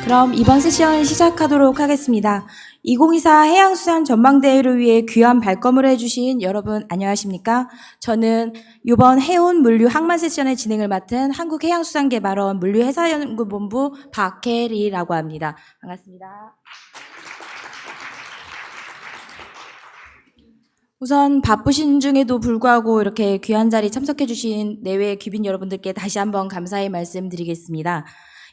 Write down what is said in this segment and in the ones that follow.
그럼 이번 세션 시작하도록 하겠습니다. 2024 해양수산 전망대회를 위해 귀한 발걸음을 해주신 여러분 안녕하십니까? 저는 이번 해운 물류 항만 세션의 진행을 맡은 한국해양수산개발원 물류회사연구본부 박혜리라고 합니다. 반갑습니다. 우선 바쁘신 중에도 불구하고 이렇게 귀한 자리 참석해 주신 내외 귀빈 여러분들께 다시 한번 감사의 말씀드리겠습니다.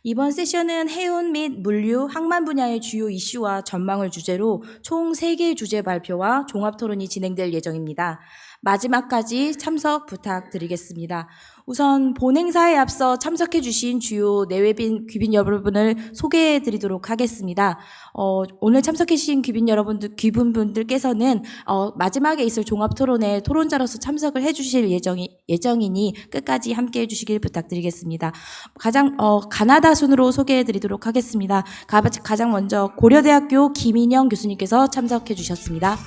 이번 세션은 해운 및 물류, 항만 분야의 주요 이슈와 전망을 주제로 총 3개의 주제 발표와 종합 토론이 진행될 예정입니다. 마지막까지 참석 부탁드리겠습니다. 우선 본행사에 앞서 참석해 주신 주요 내외빈 귀빈 여러분을 소개해 드리도록 하겠습니다. 오늘 참석해 주신 귀빈분들께서는 마지막에 있을 종합 토론에 토론자로서 참석을 해 주실 예정이니 끝까지 함께 해 주시길 부탁드리겠습니다. 가나다 순으로 소개해 드리도록 하겠습니다. 가장 먼저 고려대학교 김인영 교수님께서 참석해 주셨습니다.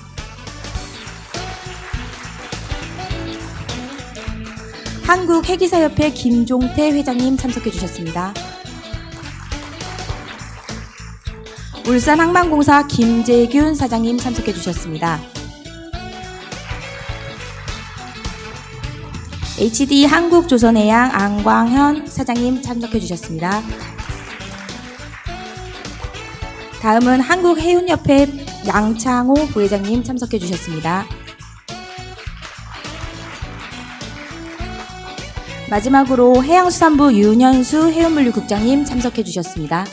한국해기사협회 김종태 회장님 참석해 주셨습니다. 울산항만공사 김재균 사장님 참석해 주셨습니다. HD 한국조선해양 안광현 사장님 참석해 주셨습니다. 다음은 한국해운협회 양창호 부회장님 참석해 주셨습니다. 마지막으로 해양수산부 윤현수 해운물류국장님 참석해 주셨습니다.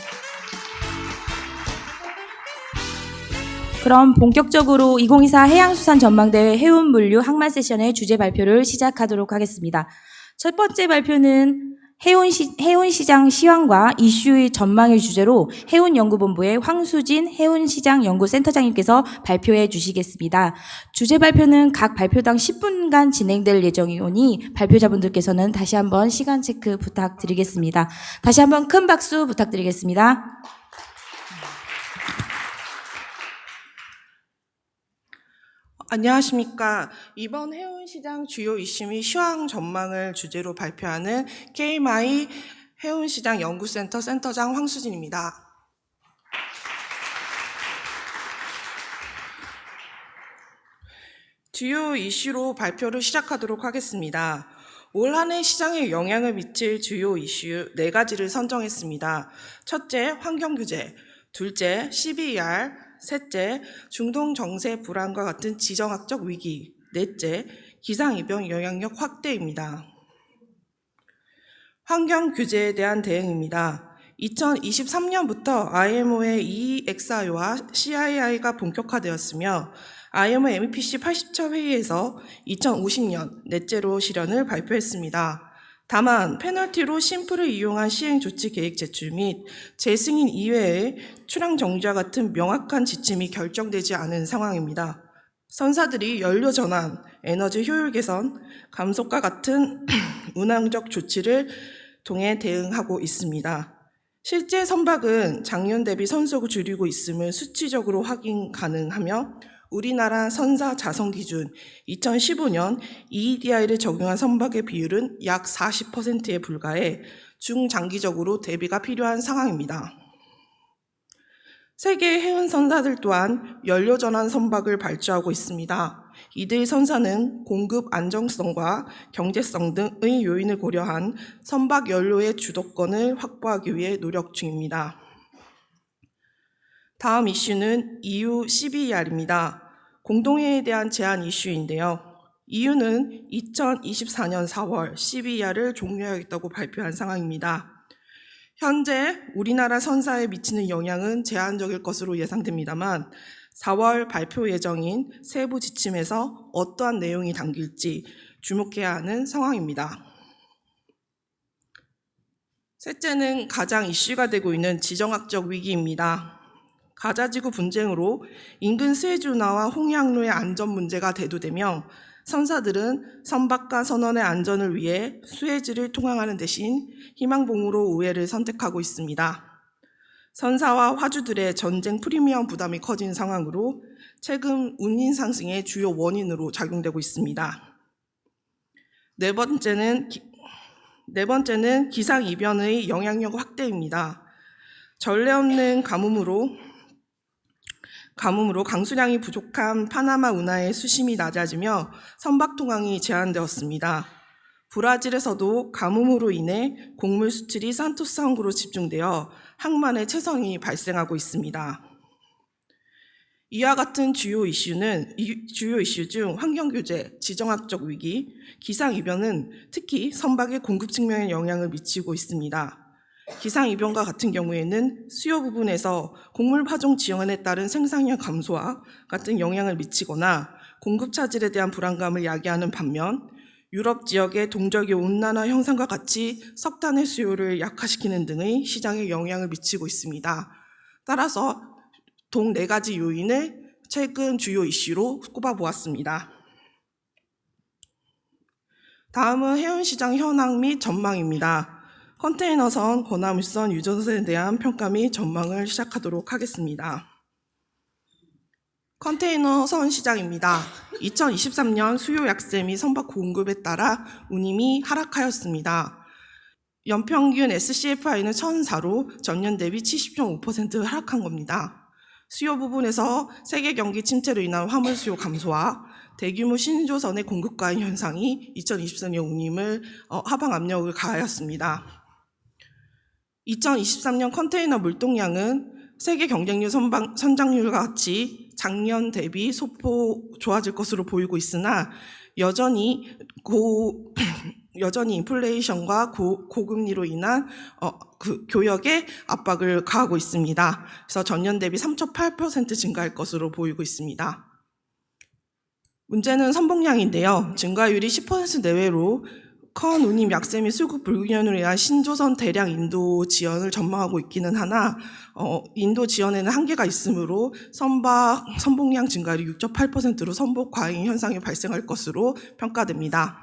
그럼 본격적으로 2024 해양수산 전망대회 해운물류 항만 세션의 주제 발표를 시작하도록 하겠습니다. 첫 번째 발표는 해운시장 시황과 이슈의 전망을 주제로 해운연구본부의 황수진 해운시장연구센터장님께서 발표해 주시겠습니다. 주제 발표는 각 발표당 10분간 진행될 예정이오니 발표자분들께서는 다시 한번 시간 체크 부탁드리겠습니다. 다시 한번 큰 박수 부탁드리겠습니다. 안녕하십니까. 이번 해운시장 주요 이슈 및 시황 전망을 주제로 발표하는 KMI 해운시장 연구센터 센터장 황수진입니다. 주요 이슈로 발표를 시작하도록 하겠습니다. 올 한 해 시장에 영향을 미칠 주요 이슈 4가지를 선정했습니다. 첫째, 환경규제. 둘째, CBR. 셋째, 중동 정세 불안과 같은 지정학적 위기. 넷째, 기상이변 영향력 확대입니다. 환경 규제에 대한 대응입니다. 2023년부터 IMO의 EEXI와 CII가 본격화되었으며 IMO MEPC 80차 회의에서 2050년 넷제로 실현을 발표했습니다. 다만 페널티로 심플을 이용한 시행 조치 계획 제출 및 재승인 이외에 출항 정지와 같은 명확한 지침이 결정되지 않은 상황입니다. 선사들이 연료 전환, 에너지 효율 개선, 감속과 같은 운항적 조치를 통해 대응하고 있습니다. 실제 선박은 작년 대비 선속을 줄이고 있음을 수치적으로 확인 가능하며 우리나라 선사 자성 기준 2015년 EEDI를 적용한 선박의 비율은 약 40%에 불과해 중장기적으로 대비가 필요한 상황입니다. 세계 해운 선사들 또한 연료 전환 선박을 발주하고 있습니다. 이들 선사는 공급 안정성과 경제성 등의 요인을 고려한 선박 연료의 주도권을 확보하기 위해 노력 중입니다. 다음 이슈는 EU CBR입니다. 공동회의에 대한 제안 이슈인데요. EU는 2024년 4월 CBR을 종료하겠다고 발표한 상황입니다. 현재 우리나라 선사에 미치는 영향은 제한적일 것으로 예상됩니다만 4월 발표 예정인 세부 지침에서 어떠한 내용이 담길지 주목해야 하는 상황입니다. 셋째는 가장 이슈가 되고 있는 지정학적 위기입니다. 가자지구 분쟁으로 인근 스에즈운하와 홍해항로의 안전 문제가 대두되며 선사들은 선박과 선원의 안전을 위해 수에즈를 통항하는 대신 희망봉우로 우회를 선택하고 있습니다. 선사와 화주들의 전쟁 프리미엄 부담이 커진 상황으로 최근 운임 상승의 주요 원인으로 작용되고 있습니다. 네 번째는 기상이변의 영향력 확대입니다. 전례 없는 가뭄으로 강수량이 부족한 파나마 운하의 수심이 낮아지며 선박통항이 제한되었습니다. 브라질에서도 가뭄으로 인해 곡물 수출이 산토스 항구로 집중되어 항만의 채성이 발생하고 있습니다. 이와 같은 주요 이슈 중 환경규제, 지정학적 위기, 기상이변은 특히 선박의 공급 측면에 영향을 미치고 있습니다. 기상이변과 같은 경우에는 수요 부분에서 곡물 파종 지연에 따른 생산량 감소와 같은 영향을 미치거나 공급 차질에 대한 불안감을 야기하는 반면 유럽 지역의 동절기 온난화 현상과 같이 석탄의 수요를 약화시키는 등의 시장에 영향을 미치고 있습니다. 따라서 동 4가지 요인을 최근 주요 이슈로 꼽아보았습니다. 다음은 해운시장 현황 및 전망입니다. 컨테이너선, 건화물선, 유조선에 대한 평가 및 전망을 시작하도록 하겠습니다. 컨테이너선 시장입니다. 2023년 수요 약세 및 선박 공급에 따라 운임이 하락하였습니다. 연평균 SCFI는 1,004로 전년 대비 70.5% 하락한 겁니다. 수요 부분에서 세계 경기 침체로 인한 화물 수요 감소와 대규모 신조선의 공급 과잉 현상이 2024년 운임을 하방 압력을 가하였습니다. 2023년 컨테이너 물동량은 세계 경쟁률 선장률과 같이 작년 대비 소폭 좋아질 것으로 보이고 있으나 여전히 인플레이션과 고금리로 인한 교역의 압박을 가하고 있습니다. 그래서 전년 대비 3.8% 증가할 것으로 보이고 있습니다. 문제는 선봉량인데요. 증가율이 10% 내외로 컨 운임 약세 및 수급 불균형으로 인한 신조선 대량 인도 지연을 전망하고 있기는 하나 인도 지연에는 한계가 있으므로 선봉량 증가율이 6.8%로 선복 과잉 현상이 발생할 것으로 평가됩니다.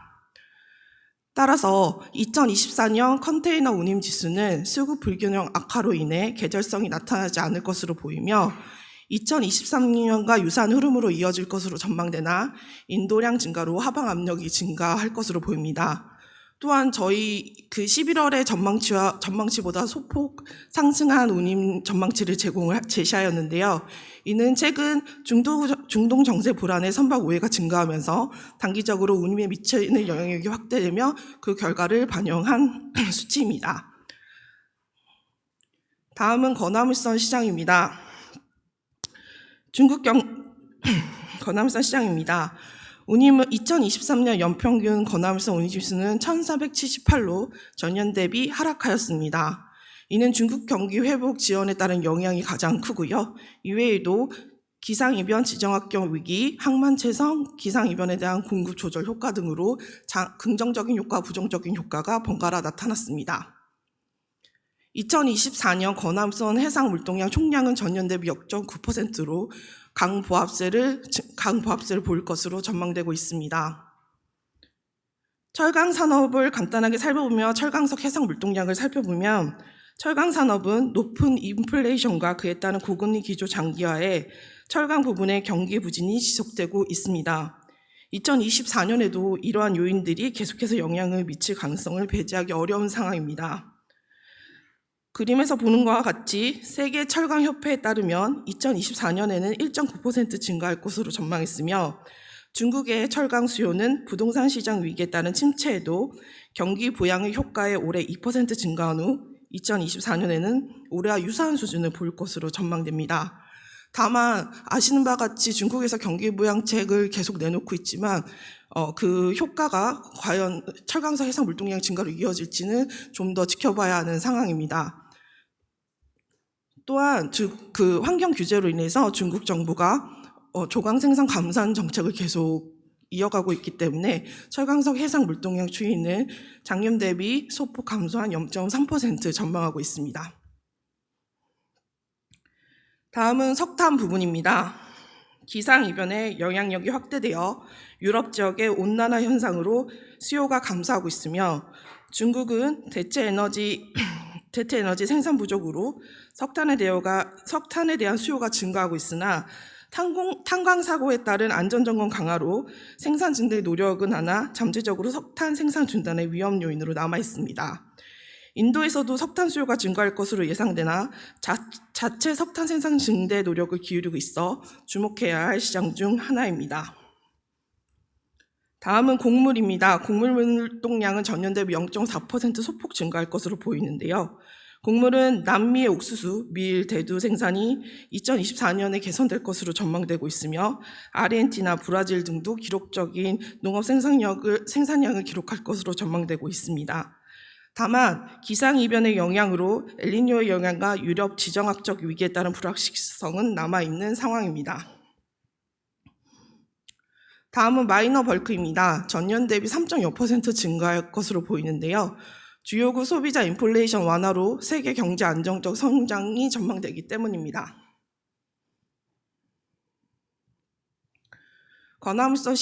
따라서 2024년 컨테이너 운임 지수는 수급 불균형 악화로 인해 계절성이 나타나지 않을 것으로 보이며 2023년과 유사한 흐름으로 이어질 것으로 전망되나 인도량 증가로 하방 압력이 증가할 것으로 보입니다. 또한 저희 11월의 전망치보다 소폭 상승한 운임 전망치를 제시하였는데요. 이는 최근 중동 정세 불안의 선박 우회가 증가하면서 단기적으로 운임에 미치는 영향력이 확대되며 그 결과를 반영한 수치입니다. 다음은 건화물선 시장입니다. 건화물선 시장입니다. 운임은 2023년 연평균 건화물선 운임 지수는 1,478로 전년 대비 하락하였습니다. 이는 중국 경기 회복 지연에 따른 영향이 가장 크고요. 이외에도 기상이변, 지정학적 위기, 항만 채성, 기상이변에 대한 공급 조절 효과 등으로 긍정적인 효과, 부정적인 효과가 번갈아 나타났습니다. 2024년 건화물선 해상 물동량 총량은 전년 대비 0.9%로 강보합세를 보일 것으로 전망되고 있습니다. 철강 산업을 간단하게 살펴보며 철강석 해상 물동량을 살펴보면 철강 산업은 높은 인플레이션과 그에 따른 고금리 기조 장기화에 철강 부분의 경기 부진이 지속되고 있습니다. 2024년에도 이러한 요인들이 계속해서 영향을 미칠 가능성을 배제하기 어려운 상황입니다. 그림에서 보는 것과 같이 세계 철강협회에 따르면 2024년에는 1.9% 증가할 것으로 전망했으며 중국의 철강 수요는 부동산 시장 위기에 따른 침체에도 경기 부양의 효과에 올해 2% 증가한 후 2024년에는 올해와 유사한 수준을 보일 것으로 전망됩니다. 다만 아시는 바와 같이 중국에서 경기 부양책을 계속 내놓고 있지만 그 효과가 과연 철강석 해상 물동량 증가로 이어질지는 좀 더 지켜봐야 하는 상황입니다. 또한 그 환경 규제로 인해서 중국 정부가 조강 생산 감산 정책을 계속 이어가고 있기 때문에 철강석 해상 물동량 추이는 작년 대비 소폭 감소한 0.3% 전망하고 있습니다. 다음은 석탄 부분입니다. 기상이변의 영향력이 확대되어 유럽 지역의 온난화 현상으로 수요가 감소하고 있으며 중국은 대체 에너지 생산 부족으로 석탄에 대한 수요가 증가하고 있으나 탄광 사고에 따른 안전점검 강화로 생산 증대의 노력은 하나 잠재적으로 석탄 생산 중단의 위험 요인으로 남아 있습니다. 인도에서도 석탄 수요가 증가할 것으로 예상되나 자체 석탄 생산 증대 노력을 기울이고 있어 주목해야 할 시장 중 하나입니다. 다음은 곡물입니다. 곡물 물동량은 전년 대비 0.4% 소폭 증가할 것으로 보이는데요. 곡물은 남미의 옥수수, 밀, 대두 생산이 2024년에 개선될 것으로 전망되고 있으며 아르헨티나, 브라질 등도 기록적인 농업 생산량을 기록할 것으로 전망되고 있습니다. 다만 기상이변의 영향으로 엘니뇨의 영향과 유럽 지정학적 위기에 따른 불확실성은 남아있는 상황입니다. 다음은 마이너 벌크입니다. 전년 대비 3.6% 증가할 것으로 보이는데요. 주요국 소비자 인플레이션 완화로 세계 경제 안정적 성장이 전망되기 때문입니다. 건화물선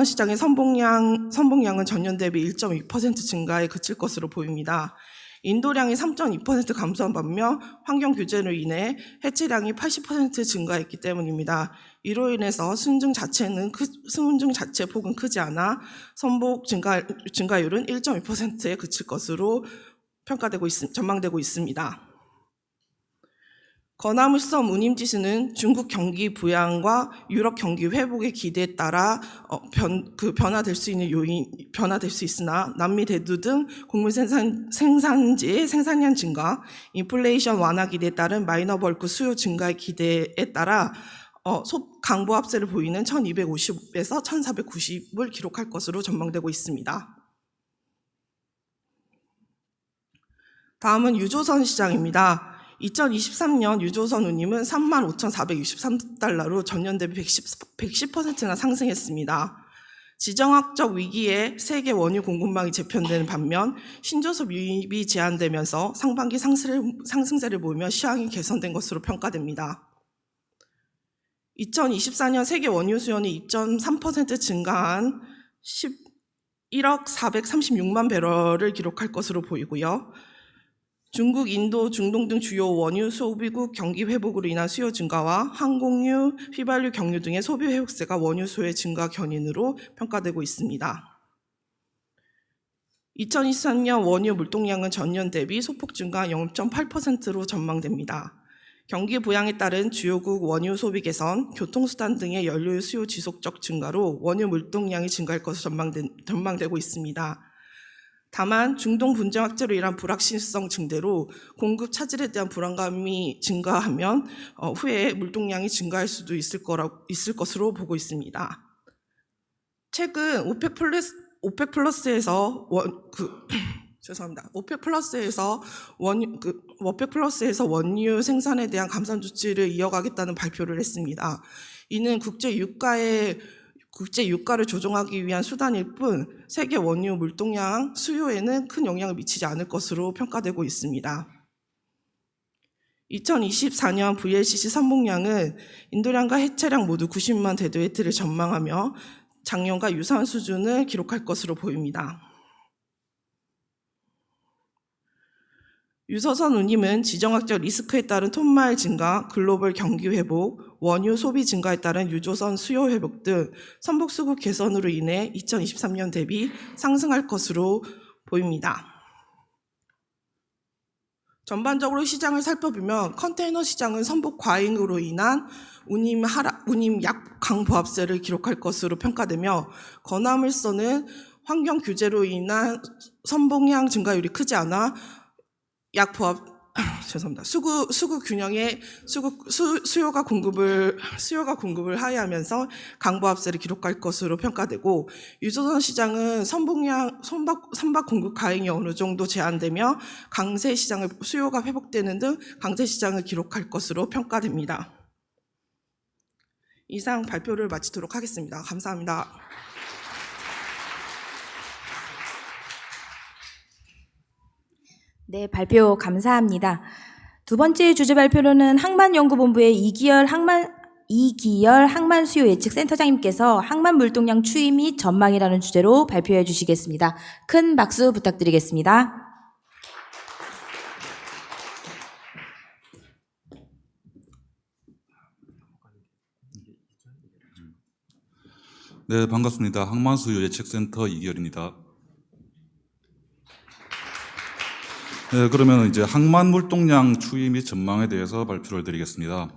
시장의 선봉량은 전년 대비 1.2% 증가에 그칠 것으로 보입니다. 인도량이 3.2% 감소한 반면 환경 규제로 인해 해체량이 80% 증가했기 때문입니다. 이로 인해서 순증 자체 폭은 크지 않아 선복 증가율은 1.2%에 그칠 것으로 전망되고 있습니다. 건화물선 운임지수는 중국 경기 부양과 유럽 경기 회복의 기대에 따라 변화될 수 있으나 남미 대두 등 곡물 생산지의 생산량 증가, 인플레이션 완화 기대에 따른 마이너 벌크 수요 증가의 기대에 따라 강보합세를 보이는 1250에서 1490을 기록할 것으로 전망되고 있습니다. 다음은 유조선 시장입니다. 2023년 유조선 운임은 35,463달러로 전년 대비 110%나 상승했습니다. 지정학적 위기에 세계 원유 공급망이 재편되는 반면 신조섭 유입이 제한되면서 상반기 상승세를 보이며 시황이 개선된 것으로 평가됩니다. 2024년 세계 원유 수요는 2.3% 증가한 11억 436만 배럴을 기록할 것으로 보이고요. 중국, 인도, 중동 등 주요 원유 소비국 경기 회복으로 인한 수요 증가와 항공유, 휘발유, 경유 등의 소비 회복세가 원유 수요의 증가 견인으로 평가되고 있습니다. 2023년 원유 물동량은 전년 대비 소폭 증가 0.8%로 전망됩니다. 경기 부양에 따른 주요국 원유 소비 개선, 교통수단 등의 연료 수요 지속적 증가로 원유 물동량이 증가할 것으로 전망되고 있습니다. 다만 중동 분쟁 확대로 인한 불확실성 증대로 공급 차질에 대한 불안감이 증가하면 후에 물동량이 증가할 수도 있을 것으로 보고 있습니다. 최근 오펙 플러스에서 원유 생산에 대한 감산 조치를 이어가겠다는 발표를 했습니다. 이는 국제 유가를 조정하기 위한 수단일 뿐 세계 원유 물동량 수요에는 큰 영향을 미치지 않을 것으로 평가되고 있습니다. 2024년 VLCC 선봉량은 인도량과 해체량 모두 90만 데드웨이트를 전망하며 작년과 유사한 수준을 기록할 것으로 보입니다. 유조선 운임은 지정학적 리스크에 따른 톤마일 증가, 글로벌 경기 회복, 원유 소비 증가에 따른 유조선 수요 회복 등 선복 수급 개선으로 인해 2023년 대비 상승할 것으로 보입니다. 전반적으로 시장을 살펴보면 컨테이너 시장은 선복 과잉으로 인한 운임 강보합세를 기록할 것으로 평가되며 건화물선은 환경 규제로 인한 선봉량 증가율이 크지 않아 수요가 공급을 하회하면서 강보합세를 기록할 것으로 평가되고 유조선 시장은 선박 공급 가행이 어느 정도 제한되며 강세 시장을 수요가 회복되는 등 강세 시장을 기록할 것으로 평가됩니다. 이상 발표를 마치도록 하겠습니다. 감사합니다. 네, 발표 감사합니다. 두 번째 주제 발표로는 항만연구본부의 이기열 항만 수요 예측 센터장님께서 항만 물동량 추이 및 전망이라는 주제로 발표해 주시겠습니다. 큰 박수 부탁드리겠습니다. 네, 반갑습니다. 항만수요 예측센터 이기열입니다. 네, 그러면 이제 항만 물동량 추이 및 전망에 대해서 발표를 드리겠습니다.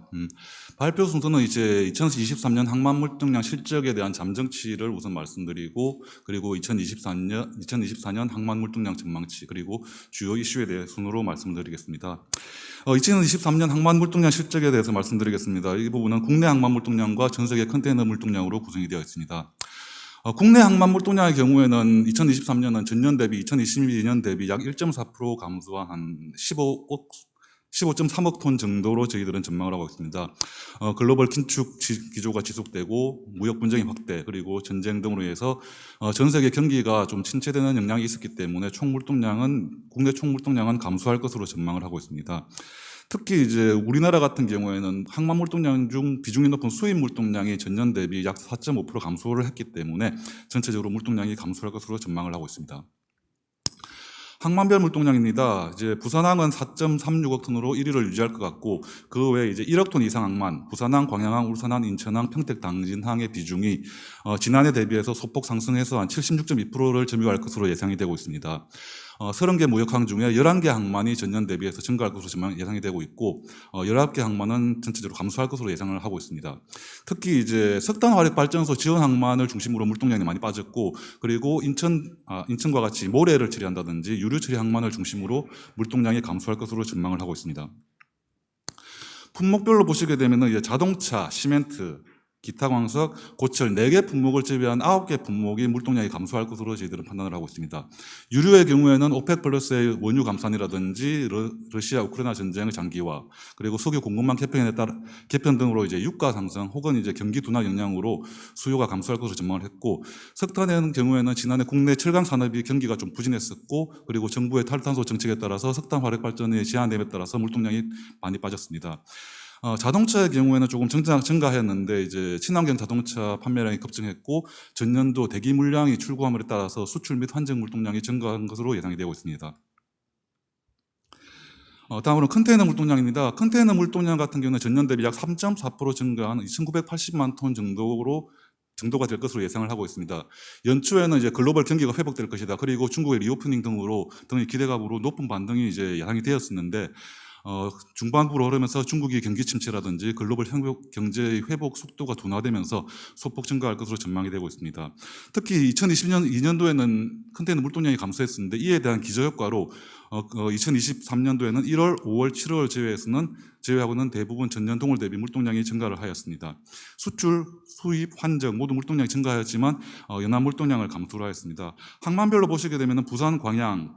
발표 순서는 이제 2023년 항만 물동량 실적에 대한 잠정치를 우선 말씀드리고, 그리고 2024년 항만 물동량 전망치, 그리고 주요 이슈에 대해 순으로 말씀드리겠습니다. 2023년 항만 물동량 실적에 대해서 말씀드리겠습니다. 이 부분은 국내 항만 물동량과 전 세계 컨테이너 물동량으로 구성이 되어 있습니다. 국내 항만 물동량의 경우에는 2023년은 전년 대비 2022년 대비 약 1.4% 감소한 한 15.3억 톤 정도로 저희들은 전망을 하고 있습니다. 글로벌 긴축 기조가 지속되고 무역 분쟁이 확대, 그리고 전쟁 등으로 해서 전 세계 경기가 좀 침체되는 영향이 있었기 때문에 국내 총 물동량은 감소할 것으로 전망을 하고 있습니다. 특히 이제 우리나라 같은 경우에는 항만 물동량 중 비중이 높은 수입 물동량이 전년 대비 약 4.5% 감소를 했기 때문에 전체적으로 물동량이 감소할 것으로 전망을 하고 있습니다. 항만별 물동량입니다. 이제 부산항은 4.36억 톤으로 1위를 유지할 것 같고, 그 외에 이제 1억 톤 이상 항만, 부산항, 광양항, 울산항, 인천항, 평택, 당진항의 비중이 지난해 대비해서 소폭 상승해서 한 76.2%를 점유할 것으로 예상이 되고 있습니다. 30개 무역항 중에 11개 항만이 전년 대비해서 증가할 것으로 예상이 되고 있고, 19개 항만은 전체적으로 감소할 것으로 예상을 하고 있습니다. 특히 이제 석탄 화력 발전소 지원 항만을 중심으로 물동량이 많이 빠졌고, 그리고 인천과 같이 모래를 처리한다든지 유류 처리 항만을 중심으로 물동량이 감소할 것으로 전망을 하고 있습니다. 품목별로 보시게 되면 이제 자동차, 시멘트, 기타 광석, 고철 4개 품목을 제외한 9개 품목이 물동량이 감소할 것으로 저희들은 판단을 하고 있습니다. 유류의 경우에는 오펙 플러스의 원유 감산이라든지 러시아 우크라이나 전쟁의 장기화, 그리고 석유 공급망 개편 등으로 이제 유가 상승 혹은 이제 경기 둔화 영향으로 수요가 감소할 것으로 전망을 했고, 석탄의 경우에는 지난해 국내 철강 산업이 경기가 좀 부진했었고, 그리고 정부의 탈탄소 정책에 따라서 석탄 화력 발전이 제한됨에 따라서 물동량이 많이 빠졌습니다. 자동차의 경우에는 조금 증가했는데 이제 친환경 자동차 판매량이 급증했고, 전년도 대기 물량이 출고함에 따라서 수출 및 환정 물동량이 증가한 것으로 예상이 되고 있습니다. 다음으로 컨테이너 물동량입니다. 컨테이너 물동량 같은 경우는 전년 대비 약 3.4% 증가한 2,980만 톤 정도가 될 것으로 예상을 하고 있습니다. 연초에는 이제 글로벌 경기가 회복될 것이다, 그리고 중국의 리오프닝 등의 기대감으로 높은 반등이 이제 예상이 되었었는데, 중반부로 흐르면서 중국의 경기 침체라든지 글로벌 경제의 회복 속도가 둔화되면서 소폭 증가할 것으로 전망이 되고 있습니다. 특히 2020년도에는 컨테이너 물동량이 감소했었는데, 이에 대한 기저효과로 2023년도에는 1월, 5월, 7월 제외하고는 대부분 전년 동월 대비 물동량이 증가를 하였습니다. 수출, 수입, 환정 모두 물동량이 증가하였지만 연안 물동량을 감소를 하였습니다. 항만별로 보시게 되면 부산, 광양,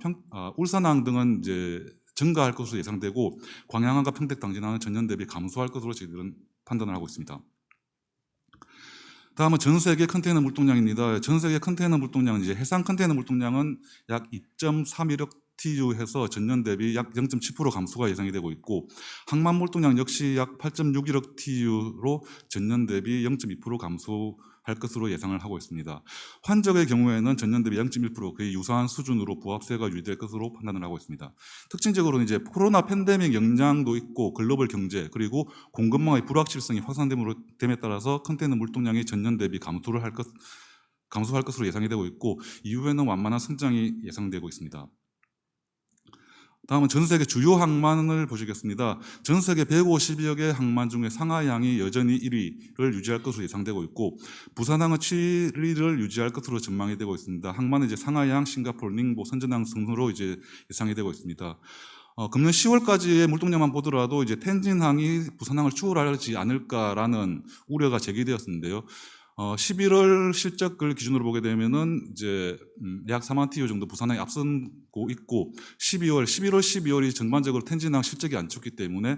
울산항 등은 이제 증가할 것으로 예상되고, 광양항과 평택, 당진항은 전년 대비 감소할 것으로 저희들은 판단을 하고 있습니다. 다음은 전 세계 컨테이너 물동량입니다. 전 세계 컨테이너 물동량은 이제 해상 컨테이너 물동량은 약 2.31억 TU 해서 전년 대비 약 0.7% 감소가 예상이 되고 있고, 항만 물동량 역시 약 8.61억 TU로 전년 대비 0.2% 감소할 것으로 예상을 하고 있습니다. 환적의 경우에는 전년 대비 0.1% 거의 유사한 수준으로 부합세가 유지될 것으로 판단을 하고 있습니다. 특징적으로는 이제 코로나 팬데믹 영향도 있고, 글로벌 경제, 그리고 공급망의 불확실성이 확산됨에 따라서 컨테이너 물동량이 전년 대비 감소할 것으로 예상이 되고 있고, 이후에는 완만한 성장이 예상되고 있습니다. 다음은 전 세계 주요 항만을 보시겠습니다. 전 세계 152여 개 항만 중에 상하이항이 여전히 1위를 유지할 것으로 예상되고 있고, 부산항은 7위를 유지할 것으로 전망이 되고 있습니다. 항만은 이제 상하이항, 싱가포르, 닝보, 선전항 순으로 이제 예상이 되고 있습니다. 금년 10월까지의 물동량만 보더라도 이제 텐진항이 부산항을 추월하지 않을까라는 우려가 제기되었는데요. 11월 실적을 기준으로 보게 되면은 이제 약 4만 TU 정도 부산항이 앞서고 있고, 11월, 12월이 전반적으로 텐진항 실적이 안 좋기 때문에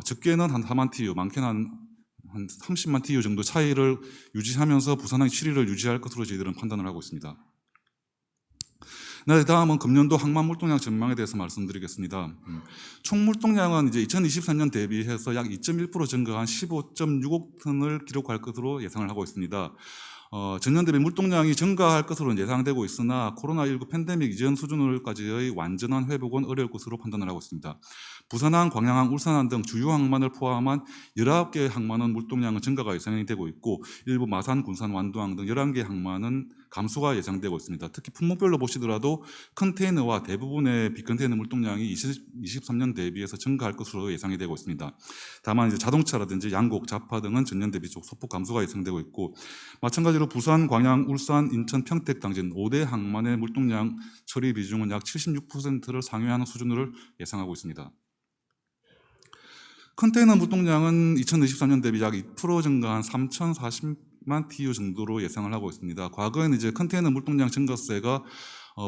적게는 한 4만 TU, 많게는 한 30만 TU 정도 차이를 유지하면서 부산항이 7위를 유지할 것으로 저희들은 판단을 하고 있습니다. 네, 다음은 금년도 항만 물동량 전망에 대해서 말씀드리겠습니다. 총 물동량은 이제 2023년 대비해서 약 2.1% 증가한 15.6억 톤을 기록할 것으로 예상을 하고 있습니다. 전년 대비 물동량이 증가할 것으로 예상되고 있으나 코로나19 팬데믹 이전 수준으로까지의 완전한 회복은 어려울 것으로 판단을 하고 있습니다. 부산항, 광양항, 울산항 등 주요 항만을 포함한 19개 항만은 물동량은 증가가 예상이 되고 있고, 일부 마산, 군산, 완도항 등 11개 항만은 감소가 예상되고 있습니다. 특히 품목별로 보시더라도 컨테이너와 대부분의 비컨테이너 물동량이 2023년 대비해서 증가할 것으로 예상이 되고 있습니다. 다만 이제 자동차라든지 양곡, 자파 등은 전년 대비 소폭 감소가 예상되고 있고, 마찬가지로 부산, 광양, 울산, 인천, 평택, 당진 5대 항만의 물동량 처리 비중은 약 76%를 상회하는 수준을 예상하고 있습니다. 컨테이너 물동량은 2023년 대비 약 2% 증가한 3,040만 TU 정도로 예상을 하고 있습니다. 과거에는 이제 컨테이너 물동량 증가세가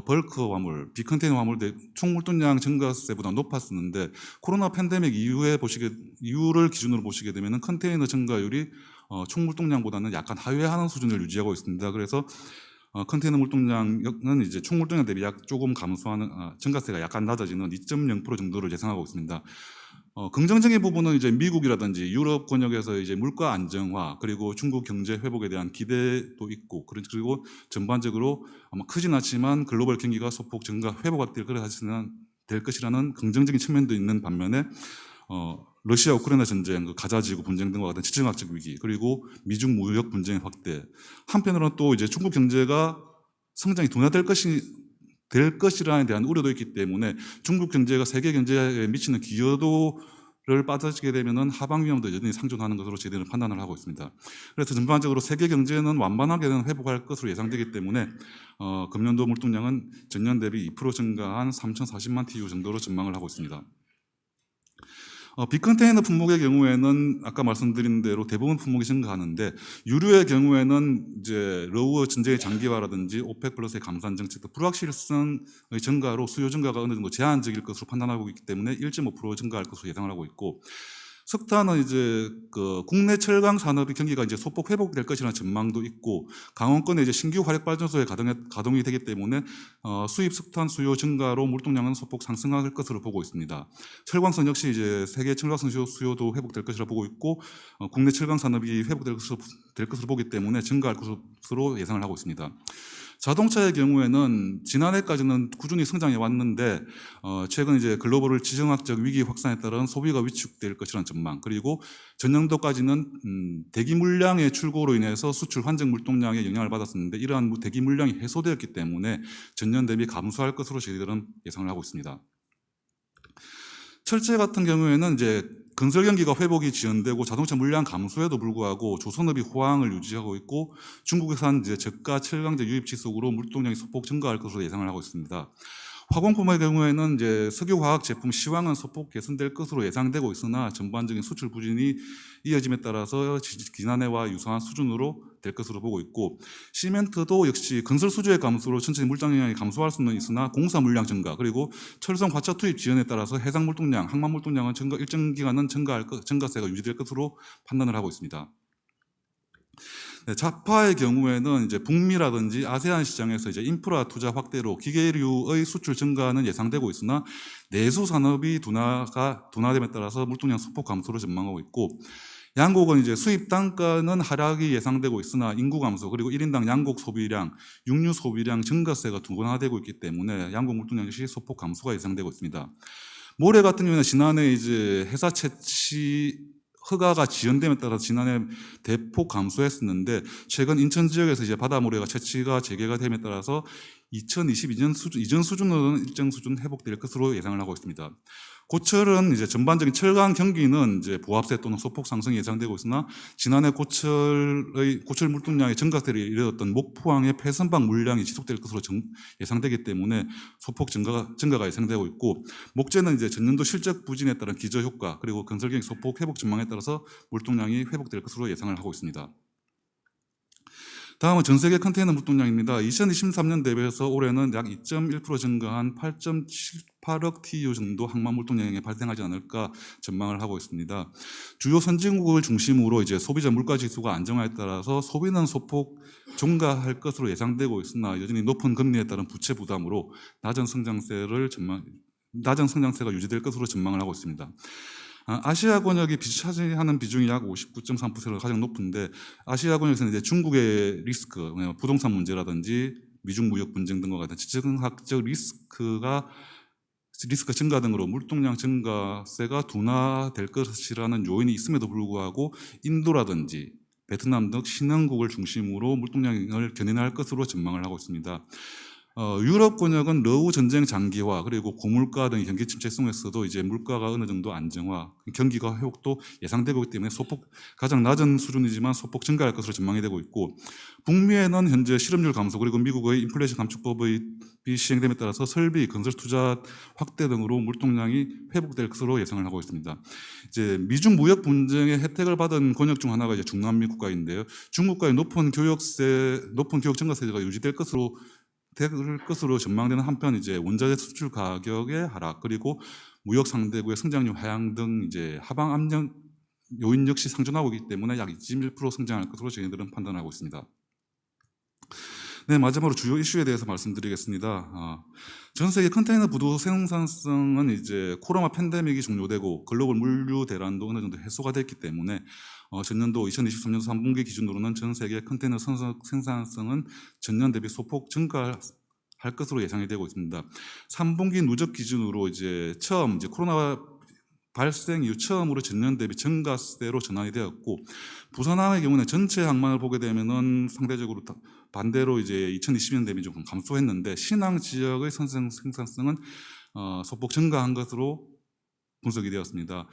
벌크 화물, 비컨테이너 화물 총 물동량 증가세보다 높았었는데, 코로나 팬데믹 이후를 기준으로 보시게 되면 컨테이너 증가율이 총 물동량보다는 약간 하회하는 수준을 유지하고 있습니다. 그래서 컨테이너 물동량은 이제 총 물동량 대비 약 조금 감소하는, 증가세가 약간 낮아지는 2.0% 정도를 예상하고 있습니다. 긍정적인 부분은 이제 미국이라든지 유럽 권역에서 이제 물가 안정화, 그리고 중국 경제 회복에 대한 기대도 있고, 그리고 전반적으로 아마 크진 않지만 글로벌 경기가 소폭 증가 될 것이라는 긍정적인 측면도 있는 반면에, 러시아 우크라이나 전쟁, 가자 지구 분쟁 등과 같은 지정학적 위기, 그리고 미중 무역 분쟁의 확대, 한편으로는 또 이제 중국 경제가 성장이 둔화될 것이라에 대한 우려도 있기 때문에 중국 경제가 세계 경제에 미치는 기여도를 빠져지게 되면은 하방 위험도 여전히 상존하는 것으로 저희들은 판단을 하고 있습니다. 그래서 전반적으로 세계 경제는 완만하게는 회복할 것으로 예상되기 때문에 금년도 물동량은 전년 대비 2% 증가한 3,040만 TU 정도로 전망을 하고 있습니다. 비컨테이너 품목의 경우에는 아까 말씀드린 대로 대부분 품목이 증가하는데, 유류의 경우에는 이제 러우 전쟁의 장기화라든지 오펙 플러스의 감산 정책 등 불확실성의 증가로 수요 증가가 어느 정도 제한적일 것으로 판단하고 있기 때문에 1.5% 증가할 것으로 예상을 하고 있고, 석탄은 이제 국내 철강 산업의 경기가 이제 소폭 회복될 것이라는 전망도 있고, 강원권에 이제 신규 화력 발전소에 가동이 되기 때문에 수입 석탄 수요 증가로 물동량은 소폭 상승할 것으로 보고 있습니다. 철광선 역시 이제 세계 철광선 수요도 회복될 것이라 보고 있고, 국내 철강 산업이 회복될 것으로 보기 때문에 증가할 것으로 예상을 하고 있습니다. 자동차의 경우에는 지난해까지는 꾸준히 성장해 왔는데, 최근 이제 글로벌 지정학적 위기 확산에 따른 소비가 위축될 것이라는 전망, 그리고 전년도까지는 대기 물량의 출고로 인해서 수출 환경 물동량에 영향을 받았었는데, 이러한 대기 물량이 해소되었기 때문에 전년 대비 감소할 것으로 저희들은 예상을 하고 있습니다. 철제 같은 경우에는 이제 건설 경기가 회복이 지연되고 자동차 물량 감소에도 불구하고 조선업이 호황을 유지하고 있고, 중국에산 이제 저가 철강제 유입 지속으로 물동량이 소폭 증가할 것으로 예상을 하고 있습니다. 화공품의 경우에는 이제 석유화학 제품 시황은 소폭 개선될 것으로 예상되고 있으나 전반적인 수출 부진이 이어짐에 따라서 지난해와 유사한 수준으로 될 것으로 보고 있고, 시멘트도 역시 건설 수주의 감소로 천천히 물동량이 감소할 수는 있으나 공사 물량 증가, 그리고 철성 화차 투입 지연에 따라서 해상 물동량, 항만 물동량은 일정 기간은 증가세가 유지될 것으로 판단을 하고 있습니다. 네, 자파의 경우에는 이제 북미라든지 아세안 시장에서 이제 인프라 투자 확대로 기계류의 수출 증가는 예상되고 있으나 내수 산업이 둔화됨에 따라서 물동량 소폭 감소를 전망하고 있고, 양곡은 이제 수입 단가는 하락이 예상되고 있으나 인구 감소, 그리고 1인당 양곡 소비량, 육류 소비량 증가세가 둔화되고 있기 때문에 양곡 물동량 역시 소폭 감소가 예상되고 있습니다. 모래 같은 경우는 지난해 이제 회사 채취 허가가 지연됨에 따라서 지난해 대폭 감소했었는데, 최근 인천 지역에서 이제 바다모래가 채취가 재개가 됨에 따라서 2022년 이전 수준으로는 일정 수준 회복될 것으로 예상을 하고 있습니다. 고철은 이제 전반적인 철강 경기는 이제 보합세 또는 소폭 상승이 예상되고 있으나, 지난해 고철 물동량의 증가세를 이루었던 목포항의 폐선박 물량이 지속될 것으로 예상되기 때문에 소폭 증가가 예상되고 있고, 목재는 이제 전년도 실적 부진에 따른 기저 효과, 그리고 건설 경기 소폭 회복 전망에 따라서 물동량이 회복될 것으로 예상을 하고 있습니다. 다음은 전세계 컨테이너 물동량입니다. 2023년 대비해서 올해는 약 2.1% 증가한 8.78억 TU 정도 항만 물동량이 발생하지 않을까 전망을 하고 있습니다. 주요 선진국을 중심으로 이제 소비자 물가 지수가 안정화에 따라서 소비는 소폭 증가할 것으로 예상되고 있으나, 여전히 높은 금리에 따른 부채 부담으로 낮은 성장세가 유지될 것으로 전망을 하고 있습니다. 아시아 권역이 차지하는 비중이 약 59.3%가 가장 높은데, 아시아 권역에서는 이제 중국의 리스크, 부동산 문제라든지 미중 무역 분쟁 등과 같은 지정학적 리스크 증가 등으로 물동량 증가세가 둔화될 것이라는 요인이 있음에도 불구하고 인도라든지 베트남 등 신흥국을 중심으로 물동량을 견인할 것으로 전망을 하고 있습니다. 유럽 권역은 러우 전쟁 장기화 그리고 고물가 등 경기 침체 속에서도 이제 물가가 어느 정도 안정화, 경기가 회복도 예상되고 있기 때문에 소폭 가장 낮은 수준이지만 소폭 증가할 것으로 전망이 되고 있고, 북미에는 현재 실업률 감소 그리고 미국의 인플레이션 감축법이 시행됨에 따라서 설비, 건설 투자 확대 등으로 물동량이 회복될 것으로 예상을 하고 있습니다. 이제 미중 무역 분쟁의 혜택을 받은 권역 중 하나가 이제 중남미 국가인데요. 중국과의 높은 교육 증가세가 유지될 것으로 전망되는 한편, 이제 원자재 수출 가격의 하락 그리고 무역 상대국의 성장률 하향 등 이제 하방 압력 요인 역시 상존하고 있기 때문에 약 21% 성장할 것으로 저희들은 판단하고 있습니다. 네, 마지막으로 주요 이슈에 대해서 말씀드리겠습니다. 전 세계 컨테이너 부도 생산성은 이제 코로나 팬데믹이 종료되고 글로벌 물류 대란도 어느 정도 해소가 됐기 때문에 전년도 2023년 3분기 기준으로는 전 세계 컨테이너 생산성은 전년 대비 소폭 증가할 것으로 예상이 되고 있습니다. 3분기 누적 기준으로 이제 코로나 발생 이후 처음으로 전년 대비 증가세로 전환이 되었고, 부산항의 경우는 전체 항만을 보게 되면은 상대적으로 반대로 이제 2020년 대비 조금 감소했는데, 신항 지역의 생산성은 소폭 증가한 것으로 분석이 되었습니다.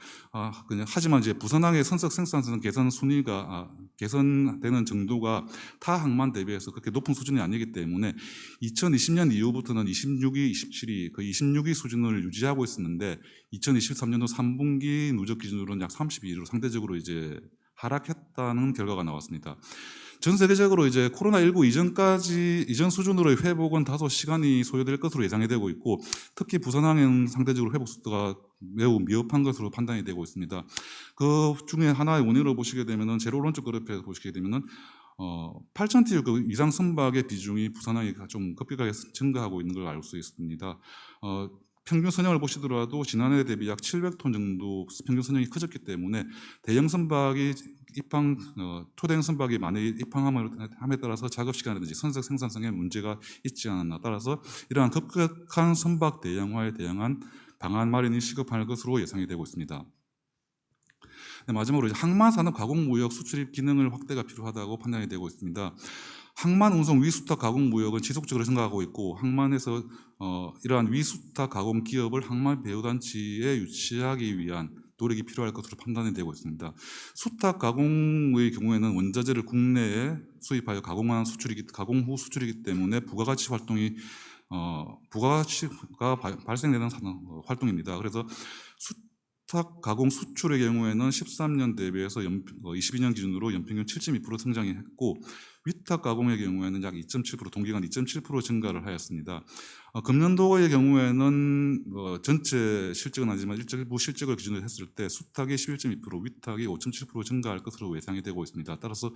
하지만 이제 부산항의 선적 생산성 개선 순위가 개선되는 정도가 타 항만 대비해서 그렇게 높은 수준이 아니기 때문에 2020년 이후부터는 26위, 27위, 그 26위 수준을 유지하고 있었는데 2023년도 3분기 누적 기준으로는 약 32위로 상대적으로 이제 하락했다는 결과가 나왔습니다. 전 세계적으로 이제 코로나19 이전 수준으로의 회복은 다소 시간이 소요될 것으로 예상이 되고 있고, 특히 부산항은 상대적으로 회복 속도가 매우 미흡한 것으로 판단이 되고 있습니다. 그 중에 하나의 원인으로 보시게 되면은 제일 오른쪽 그래프에서 보시게 되면은 8,000TU 그 이상 선박의 비중이 부산항이 좀 급격하게 증가하고 있는 걸 알 수 있습니다. 평균 선형을 보시더라도 지난해 대비 약 700톤 정도 평균 선형이 커졌기 때문에 대형 선박이 초대형 선박이 많이 입항함에 따라서 작업 시간이라든지 선적 생산성에 문제가 있지 않았나, 따라서 이러한 급격한 선박 대형화에 대응한 방안 마련이 시급할 것으로 예상이 되고 있습니다. 네, 마지막으로 이제 항만 산업 가공 무역 수출입 기능을 확대가 필요하다고 판단이 되고 있습니다. 항만 운송 위수탁 가공 무역은 지속적으로 증가하고 있고, 항만에서 이러한 위수탁 가공 기업을 항만 배후단지에 유치하기 위한 노력이 필요할 것으로 판단이 되고 있습니다. 수탁 가공의 경우에는 원자재를 국내에 수입하여 가공 후 수출이기 때문에 부가가치가 발생되는 활동입니다. 그래서 수탁 가공 수출의 경우에는 13년 대비해서 22년 기준으로 연평균 7.2% 성장이 했고, 위탁 가공의 경우에는 약 2.7% 동기간 2.7% 증가를 하였습니다. 금년도의 경우에는 전체 실적은 아니지만 일부 실적을 기준으로 했을 때 수탁이 11.2%, 위탁이 5.7% 증가할 것으로 예상이 되고 있습니다. 따라서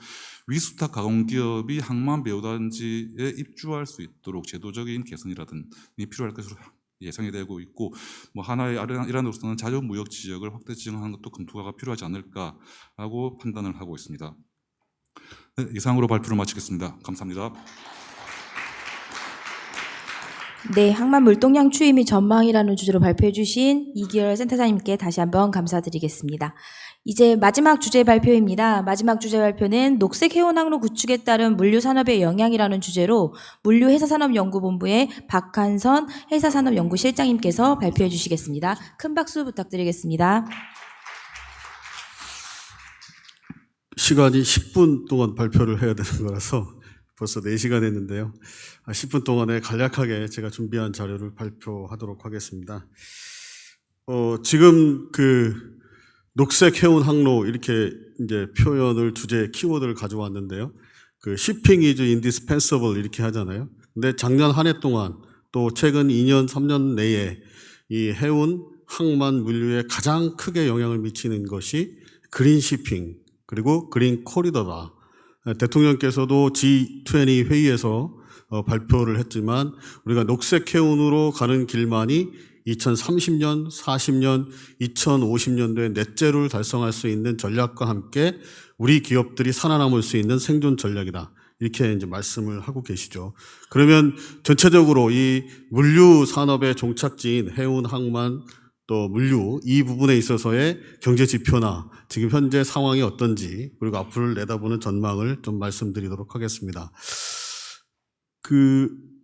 위수탁 가공 기업이 항만 배후단지에 입주할 수 있도록 제도적인 개선이라든지 필요할 것으로 예상이 되고 있고, 하나의 일환으로서는 자유무역 지역을 확대 지정하는 것도 검토가 필요하지 않을까라고 판단을 하고 있습니다. 네, 이상으로 발표를 마치겠습니다. 감사합니다. 네, 항만 물동량 추이 및 전망이라는 주제로 발표해 주신 이기열 센터장님께 다시 한번 감사드리겠습니다. 이제 마지막 주제 발표입니다. 마지막 주제 발표는 녹색 해운 항로 구축에 따른 물류 산업의 영향이라는 주제로 물류회사산업연구본부의 박한선 회사산업연구실장님께서 발표해 주시겠습니다. 큰 박수 부탁드리겠습니다. 시간이 10분 동안 발표를 해야 되는 거라서 벌써 4시간 했는데요. 10분 동안에 간략하게 제가 준비한 자료를 발표하도록 하겠습니다. 지금 그 녹색 해운 항로 이렇게 이제 표현을 주제 키워드를 가져왔는데요. 그 shipping is indispensable 이렇게 하잖아요. 근데 작년 한 해 동안 또 최근 2년, 3년 내에 이 해운 항만 물류에 가장 크게 영향을 미치는 것이 그린 shipping 그리고 그린 코리더다. 대통령께서도 G20 회의에서 발표를 했지만 우리가 녹색 해운으로 가는 길만이 2030년, 40년, 2050년도에 넷제로를 달성할 수 있는 전략과 함께 우리 기업들이 살아남을 수 있는 생존 전략이다. 이렇게 이제 말씀을 하고 계시죠. 그러면 전체적으로 이 물류 산업의 종착지인 해운, 항만, 또 물류 이 부분에 있어서의 경제 지표나 지금 현재 상황이 어떤지 그리고 앞으로 내다보는 전망을 좀 말씀드리도록 하겠습니다.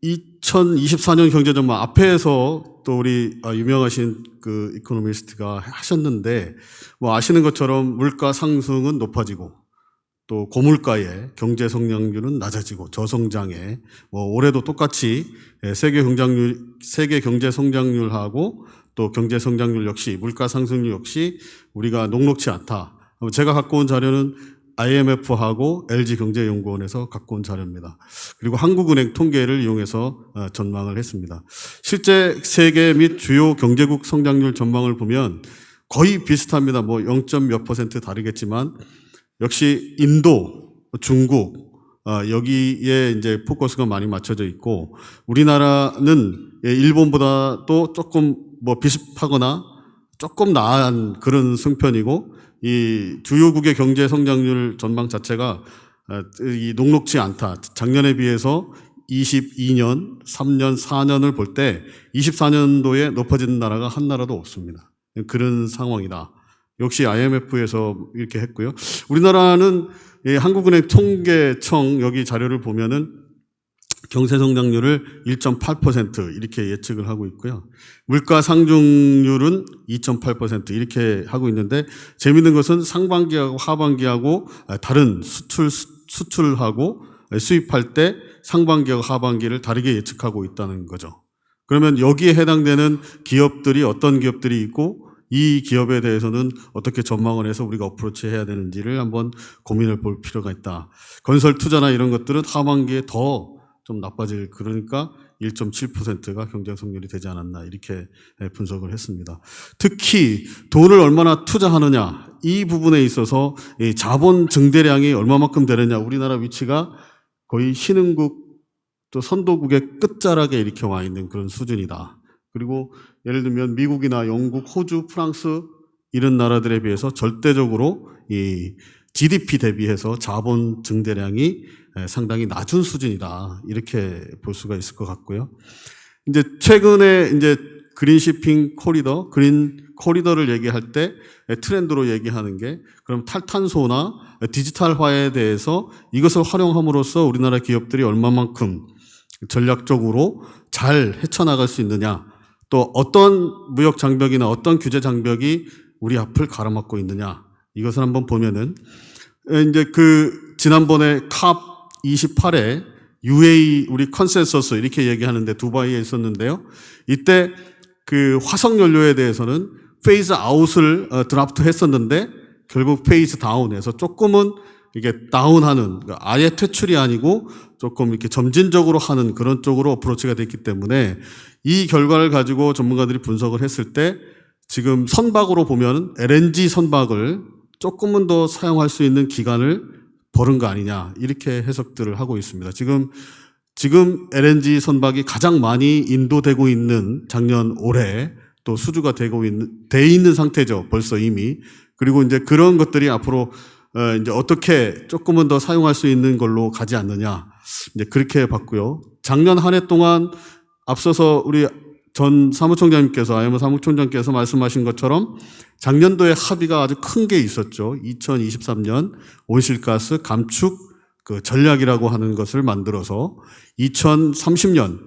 2024년 경제 전망 앞에서 또 우리 유명하신 그 이코노미스트가 하셨는데 뭐 아시는 것처럼 물가 상승은 높아지고 또 고물가의 경제 성장률은 낮아지고 저성장에 뭐 올해도 똑같이 세계 경제 성장률하고 또 경제 성장률 역시 물가 상승률 역시 우리가 녹록치 않다. 제가 갖고 온 자료는 IMF하고 LG경제연구원에서 갖고 온 자료입니다. 그리고 한국은행 통계를 이용해서 전망을 했습니다. 실제 세계 및 주요 경제국 성장률 전망을 보면 거의 비슷합니다. 뭐 0몇 % 다르겠지만 역시 인도, 중국 여기에 이제 포커스가 많이 맞춰져 있고 우리나라는 일본보다도 조금 뭐 비슷하거나 조금 나은 그런 승편이고 이 주요국의 경제 성장률 전망 자체가 이 녹록지 않다. 작년에 비해서 22년, 3년, 4년을 볼 때 24년도에 높아지는 나라가 한 나라도 없습니다. 그런 상황이다. 역시 IMF에서 이렇게 했고요. 우리나라는 한국은행 통계청 여기 자료를 보면은 경제 성장률을 1.8% 이렇게 예측을 하고 있고요. 물가 상승률은 2.8% 이렇게 하고 있는데 재미있는 것은 상반기하고 하반기하고 다른 수출하고 수입할 때 상반기하고 하반기를 다르게 예측하고 있다는 거죠. 그러면 여기에 해당되는 기업들이 어떤 기업들이 있고 이 기업에 대해서는 어떻게 전망을 해서 우리가 어프로치 해야 되는지를 한번 고민을 볼 필요가 있다. 건설 투자나 이런 것들은 하반기에 더 좀 나빠질 그러니까 1.7%가 경제 성장률이 되지 않았나 이렇게 분석을 했습니다. 특히 돈을 얼마나 투자하느냐 이 부분에 있어서 이 자본 증대량이 얼마만큼 되느냐 우리나라 위치가 거의 신흥국 또 선도국의 끝자락에 이렇게 와 있는 그런 수준이다. 그리고 예를 들면 미국이나 영국, 호주, 프랑스 이런 나라들에 비해서 절대적으로 이 GDP 대비해서 자본 증대량이 상당히 낮은 수준이다. 이렇게 볼 수가 있을 것 같고요. 이제 최근에 이제 그린 코리더를 얘기할 때 트렌드로 얘기하는 게 그럼 탈탄소나 디지털화에 대해서 이것을 활용함으로써 우리나라 기업들이 얼마만큼 전략적으로 잘 헤쳐나갈 수 있느냐 또 어떤 무역 장벽이나 어떤 규제 장벽이 우리 앞을 가로막고 있느냐 이것을 한번 보면은 이제 지난번에 캅 28에 UAE 우리 컨센서스 이렇게 얘기하는데 두바이에 있었는데요. 이때 화석 연료에 대해서는 페이즈 아웃을 드라프트 했었는데 결국 페이즈 다운해서 조금은 이게 다운하는 아예 퇴출이 아니고 조금 이렇게 점진적으로 하는 그런 쪽으로 어프로치가 됐기 때문에 이 결과를 가지고 전문가들이 분석을 했을 때 지금 선박으로 보면 LNG 선박을 조금은 더 사용할 수 있는 기간을 벌은 거 아니냐 이렇게 해석들을 하고 있습니다. 지금 LNG 선박이 가장 많이 인도되고 있는 작년 올해 또 수주가 돼 있는 상태죠. 벌써 이미. 그리고 이제 그런 것들이 앞으로 이제 어떻게 조금은 더 사용할 수 있는 걸로 가지 않느냐 이제 그렇게 봤고요. 작년 한 해 동안 앞서서 우리 전 사무총장님께서 IMF 사무총장께서 말씀하신 것처럼 작년도에 합의가 아주 큰 게 있었죠. 2023년 온실가스 감축 전략이라고 하는 것을 만들어서 2030년에서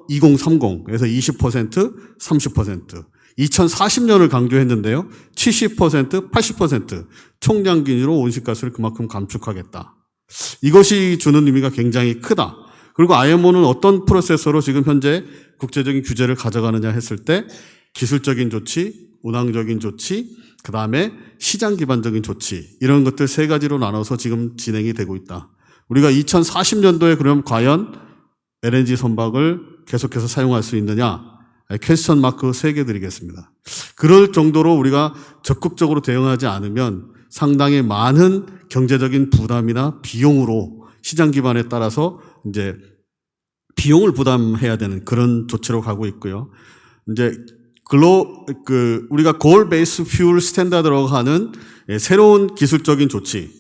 2030에서 20%, 30%, 2040년을 강조했는데요. 70%, 80% 총량 기준으로 온실가스를 그만큼 감축하겠다. 이것이 주는 의미가 굉장히 크다. 그리고 IMO는 어떤 프로세서로 지금 현재 국제적인 규제를 가져가느냐 했을 때 기술적인 조치, 운항적인 조치, 그 다음에 시장 기반적인 조치 이런 것들 세 가지로 나눠서 지금 진행이 되고 있다. 우리가 2040년도에 그럼 과연 LNG 선박을 계속해서 사용할 수 있느냐? 퀘스천 마크 3개 드리겠습니다. 그럴 정도로 우리가 적극적으로 대응하지 않으면 상당히 많은 경제적인 부담이나 비용으로 시장 기반에 따라서 이제 비용을 부담해야 되는 그런 조치로 가고 있고요. 이제 우리가 골 베이스 퓨얼 스탠다드라고 하는 새로운 기술적인 조치.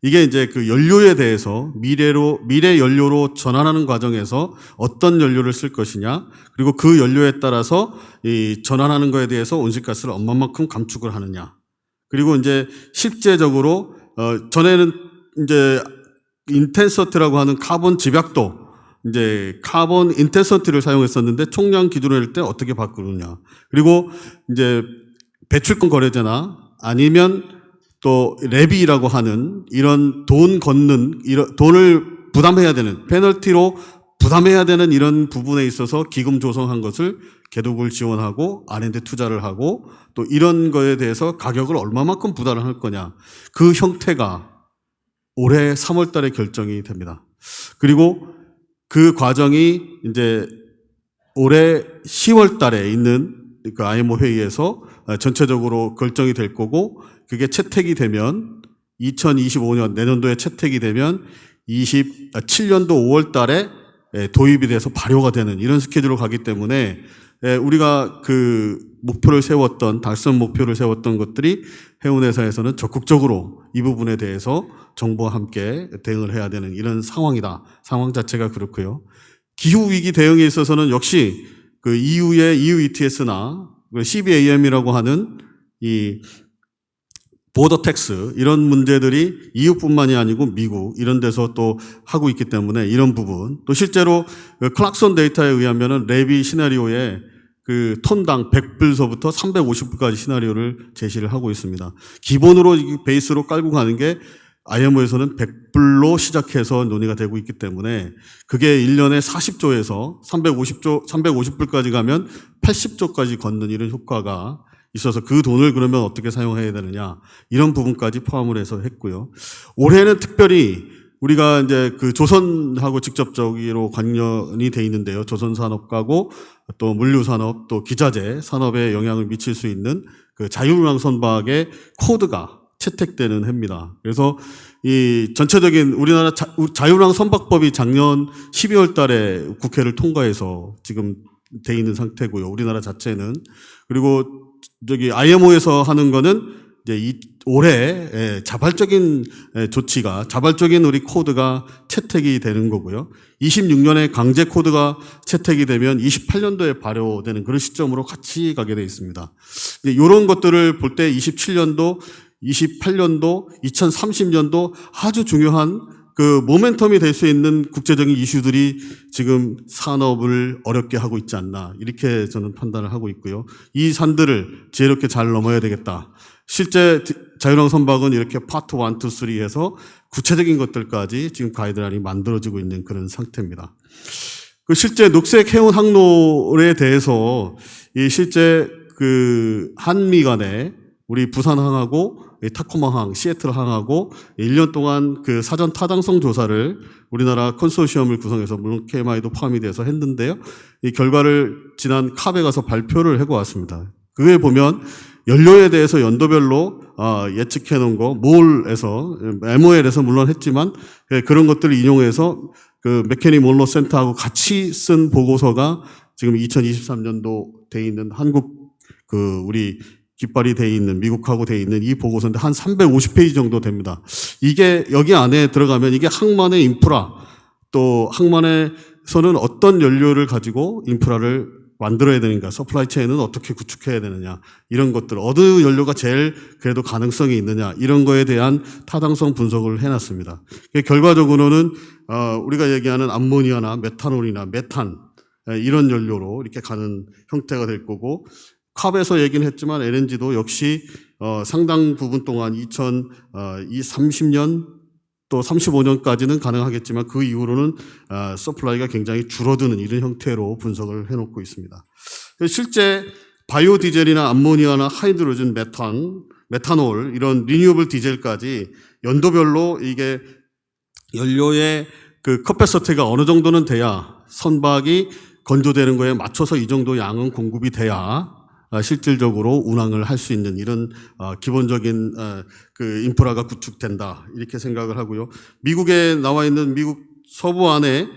이게 이제 그 연료에 대해서 미래 연료로 전환하는 과정에서 어떤 연료를 쓸 것이냐, 그리고 그 연료에 따라서 이 전환하는 거에 대해서 온실가스를 얼마만큼 감축을 하느냐. 그리고 이제 실제적으로 전에는 이제 인텐서티라고 하는 카본 집약도, 이제 카본 인텐서티를 사용했었는데 총량 기준을 낼 때 어떻게 바꾸느냐. 그리고 이제 배출권 거래제나 아니면 또 레비라고 하는 이런 돈을 부담해야 되는, 페널티로 부담해야 되는 이런 부분에 있어서 기금 조성한 것을 개도국을 지원하고 R&D 투자를 하고 또 이런 거에 대해서 가격을 얼마만큼 부담을 할 거냐. 그 형태가 올해 3월 달에 결정이 됩니다. 그리고 그 과정이 이제 올해 10월 달에 있는 그 IMO 회의에서 전체적으로 결정이 될 거고, 그게 채택이 되면 2025년 내년도에 채택이 되면 27년도 5월 달에 도입이 돼서 발효가 되는 이런 스케줄로 가기 때문에 우리가 그 목표를 세웠던, 달성 목표를 세웠던 것들이 해운회사에서는 적극적으로 이 부분에 대해서 정부와 함께 대응을 해야 되는 이런 상황이다. 상황 자체가 그렇고요. 기후위기 대응에 있어서는 역시 그 EU의 EU ETS나 CBAM이라고 하는 이 보더 텍스 이런 문제들이 EU뿐만이 아니고 미국 이런 데서 또 하고 있기 때문에 이런 부분, 또 실제로 클락son 데이터에 의하면은 레비 시나리오에 그 톤당 100불서부터 350불까지 시나리오를 제시를 하고 있습니다. 기본으로 베이스로 깔고 가는 게 IMO에서는 100불로 시작해서 논의가 되고 있기 때문에 그게 1년에 40조에서 350불까지 가면 80조까지 걷는 이런 효과가 있어서 그 돈을 그러면 어떻게 사용해야 되느냐 이런 부분까지 포함을 해서 했고요. 올해는 특별히 우리가 이제 그 조선하고 직접적으로 관련이 돼 있는데요. 조선산업하고 또 물류산업 또 기자재 산업에 영향을 미칠 수 있는 그 자율운항 선박의 코드가 채택되는 해입니다. 그래서 이 전체적인 우리나라 자율운항 선박법이 작년 12월 달에 국회를 통과해서 지금 돼 있는 상태고요. 우리나라 자체는. 그리고 저기 IMO에서 하는 거는 이제 올해 자발적인 조치가, 자발적인 우리 코드가 채택이 되는 거고요. 26년에 강제 코드가 채택이 되면 28년도에 발효되는 그런 시점으로 같이 가게 되어 있습니다. 이런 것들을 볼 때 27년도, 28년도, 2030년도 아주 중요한 그 모멘텀이 될 수 있는 국제적인 이슈들이 지금 산업을 어렵게 하고 있지 않나 이렇게 저는 판단을 하고 있고요. 이 산들을 지혜롭게 잘 넘어야 되겠다. 실제 자율항 선박은 이렇게 파트 1, 2, 3 해서 구체적인 것들까지 지금 가이드라인이 만들어지고 있는 그런 상태입니다. 그 실제 녹색 해운 항로에 대해서 이 실제 그 한미 간에 우리 부산항하고 타코마항, 시애틀항하고 1년 동안 그 사전 타당성 조사를 우리나라 컨소시엄을 구성해서 물론 KMI도 포함이 돼서 했는데요. 이 결과를 지난 캅에 가서 발표를 하고 왔습니다. 그게 보면 연료에 대해서 연도별로 예측해 놓은 거, 몰에서, MOL에서 물론 했지만 그런 것들을 인용해서 그 맥케니 몰로 센터하고 같이 쓴 보고서가 지금 2023년도 돼 있는 한국 그 우리 깃발이 돼 있는 미국하고 돼 있는 이 보고서인데 한 350페이지 정도 됩니다. 이게 여기 안에 들어가면 이게 항만의 인프라 또 항만에서는 어떤 연료를 가지고 인프라를 만들어야 되는가, 서플라이 체인은 어떻게 구축해야 되느냐 이런 것들, 어느 연료가 제일 그래도 가능성이 있느냐 이런 거에 대한 타당성 분석을 해놨습니다. 결과적으로는 우리가 얘기하는 암모니아나 메탄올이나 메탄 이런 연료로 이렇게 가는 형태가 될 거고, 캅에서 얘기는 했지만 LNG도 역시 상당 부분 동안 2030년 또 35년까지는 가능하겠지만 그 이후로는 서플라이가 굉장히 줄어드는 이런 형태로 분석을 해놓고 있습니다. 실제 바이오 디젤이나 암모니아나 하이드로젠, 메탄올 이런 리뉴어블 디젤까지 연도별로 이게 연료의 그 커패서티가 어느 정도는 돼야 선박이 건조되는 거에 맞춰서 이 정도 양은 공급이 돼야 실질적으로 운항을 할 수 있는 이런 기본적인 그 인프라가 구축된다 이렇게 생각을 하고요. 미국에 나와 있는 미국 서부 안에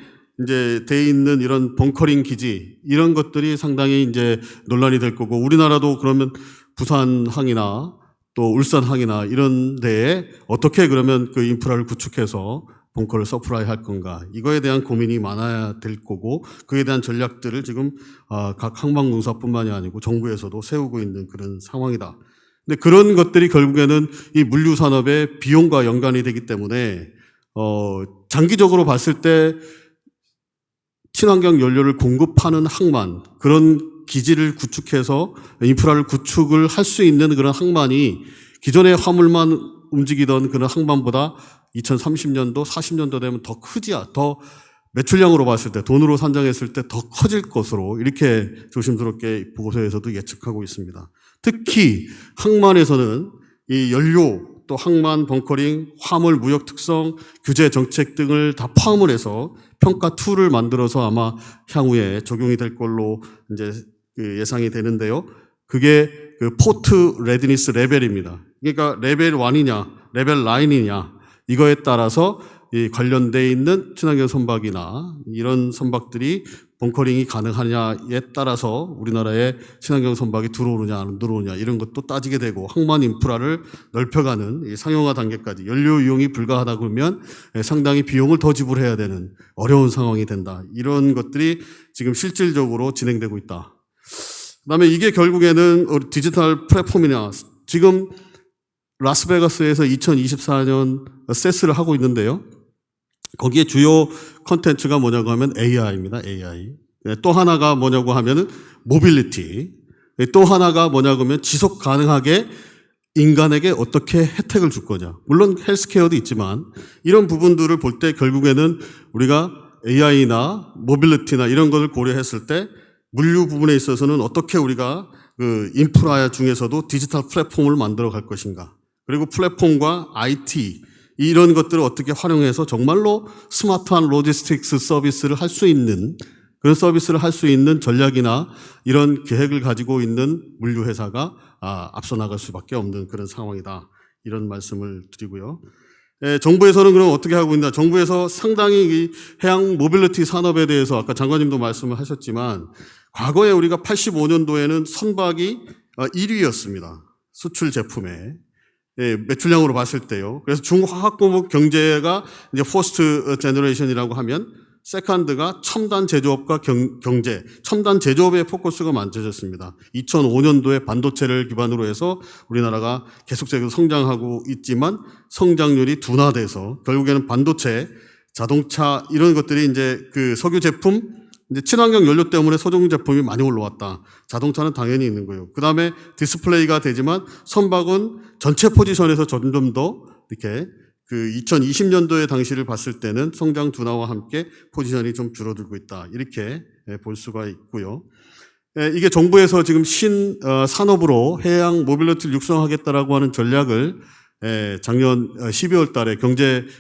이제 돼 있는 이런 벙커링 기지 이런 것들이 상당히 이제 논란이 될 거고, 우리나라도 그러면 부산항이나 또 울산항이나 이런 데에 어떻게 그러면 그 인프라를 구축해서 벙커를 서플라이 할 건가. 이거에 대한 고민이 많아야 될 거고 그에 대한 전략들을 지금 각 항만공사뿐만이 아니고 정부에서도 세우고 있는 그런 상황이다. 근데 그런 것들이 결국에는 이 물류 산업의 비용과 연관이 되기 때문에 장기적으로 봤을 때 친환경 연료를 공급하는 항만, 그런 기지를 구축해서 인프라를 구축을 할 수 있는 그런 항만이 기존의 화물만 움직이던 그런 항만보다 2030년도, 40년도 되면 더 더 매출량으로 봤을 때, 돈으로 산정했을 때 더 커질 것으로 이렇게 조심스럽게 보고서에서도 예측하고 있습니다. 특히 항만에서는 이 연료, 또 항만, 벙커링, 화물, 무역 특성, 규제 정책 등을 다 포함을 해서 평가 툴을 만들어서 아마 향후에 적용이 될 걸로 이제 그 예상이 되는데요. 그게 그 포트 레디니스 레벨입니다. 그러니까 레벨 1이냐, 레벨 9이냐, 이거에 따라서 이 관련돼 있는 친환경 선박이나 이런 선박들이 벙커링이 가능하냐에 따라서 우리나라에 친환경 선박이 들어오느냐 안 들어오느냐 이런 것도 따지게 되고 항만 인프라를 넓혀가는 이 상용화 단계까지 연료 이용이 불가하다 그러면 상당히 비용을 더 지불해야 되는 어려운 상황이 된다. 이런 것들이 지금 실질적으로 진행되고 있다. 그다음에 이게 결국에는 디지털 플랫폼이냐, 지금 라스베가스에서 2024년 세스를 하고 있는데요. 거기에 주요 컨텐츠가 뭐냐고 하면 AI입니다. AI. 또 하나가 뭐냐고 하면은 모빌리티. 또 하나가 뭐냐고 하면 지속 가능하게 인간에게 어떻게 혜택을 줄 거냐. 물론 헬스케어도 있지만 이런 부분들을 볼 때 결국에는 우리가 AI나 모빌리티나 이런 것을 고려했을 때 물류 부분에 있어서는 어떻게 우리가 그 인프라 중에서도 디지털 플랫폼을 만들어 갈 것인가. 그리고 플랫폼과 IT 이런 것들을 어떻게 활용해서 정말로 스마트한 로지스틱스 서비스를 할 수 있는 그런 서비스를 할 수 있는 전략이나 이런 계획을 가지고 있는 물류 회사가 앞서 나갈 수밖에 없는 그런 상황이다. 이런 말씀을 드리고요. 정부에서는 그럼 어떻게 하고 있나? 정부에서 상당히 이 해양 모빌리티 산업에 대해서 아까 장관님도 말씀을 하셨지만 과거에 우리가 85년도에는 선박이 1위였습니다. 수출 제품에. 매출량으로 봤을 때요. 그래서 중화학공업 경제가 이제 포스트 제너레이션이라고 하면 세컨드가 첨단 제조업과 경제, 첨단 제조업에 포커스가 맞춰졌습니다. 2005년도에 반도체를 기반으로 해서 우리나라가 계속적으로 성장하고 있지만 성장률이 둔화돼서 결국에는 반도체, 자동차 이런 것들이 이제 그 석유 제품, 이제 친환경 연료 때문에 소정 제품이 많이 올라왔다. 자동차는 당연히 있는 거예요. 그 다음에 디스플레이가 되지만 선박은 전체 포지션에서 점점 더 이렇게 그 2020년도의 당시를 봤을 때는 성장 둔화와 함께 포지션이 좀 줄어들고 있다. 이렇게 볼 수가 있고요. 이게 정부에서 지금 산업으로 해양 모빌리티를 육성하겠다라고 하는 전략을 작년 12월 달에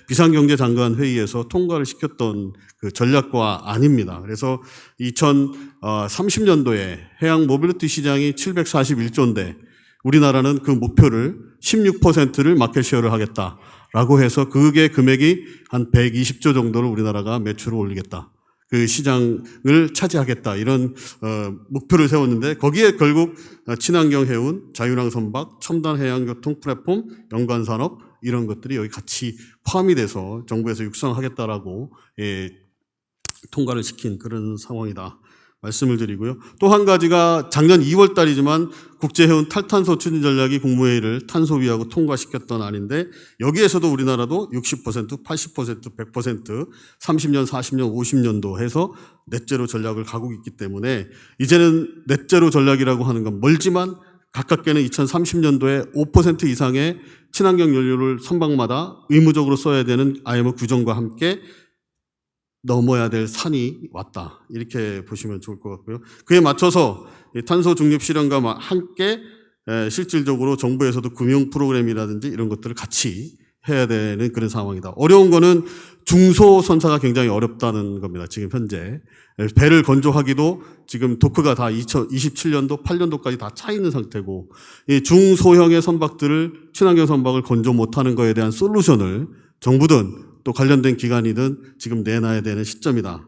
비상경제장관 회의에서 통과를 시켰던 그 전략과 아닙니다. 그래서 2030년도에 해양 모빌리티 시장이 741조인데 우리나라는 그 목표를 16%를 마켓쉐어를 하겠다라고 해서 그게 금액이 한 120조 정도를 우리나라가 매출을 올리겠다. 그 시장을 차지하겠다. 이런 목표를 세웠는데 거기에 결국 친환경 해운, 자유랑 선박, 첨단 해양교통 플랫폼, 연관산업 이런 것들이 여기 같이 포함이 돼서 정부에서 육성하겠다라고 통과를 시킨 그런 상황이다. 말씀을 드리고요. 또 한 가지가 작년 2월 달이지만 국제해운 탈탄소 추진 전략이 국무회의를 탄소위하고 통과시켰던 안인데 여기에서도 우리나라도 60%, 80%, 100%, 30년, 40년, 50년도 해서 넷제로 전략을 가고 있기 때문에 이제는 넷제로 전략이라고 하는 건 멀지만 가깝게는 2030년도에 5% 이상의 친환경 연료를 선박마다 의무적으로 써야 되는 IMO 규정과 함께 넘어야 될 산이 왔다. 이렇게 보시면 좋을 것 같고요. 그에 맞춰서 탄소 중립 실현과 함께 실질적으로 정부에서도 금융 프로그램이라든지 이런 것들을 같이 해야 되는 그런 상황이다. 어려운 거는 중소선사가 굉장히 어렵다는 겁니다. 지금 현재. 배를 건조하기도 지금 도크가 다 2027년도, 8년도까지 다 차 있는 상태고 이 중소형의 선박들을 친환경 선박을 건조 못하는 거에 대한 솔루션을 정부든 또 관련된 기관이든 지금 내놔야 되는 시점이다.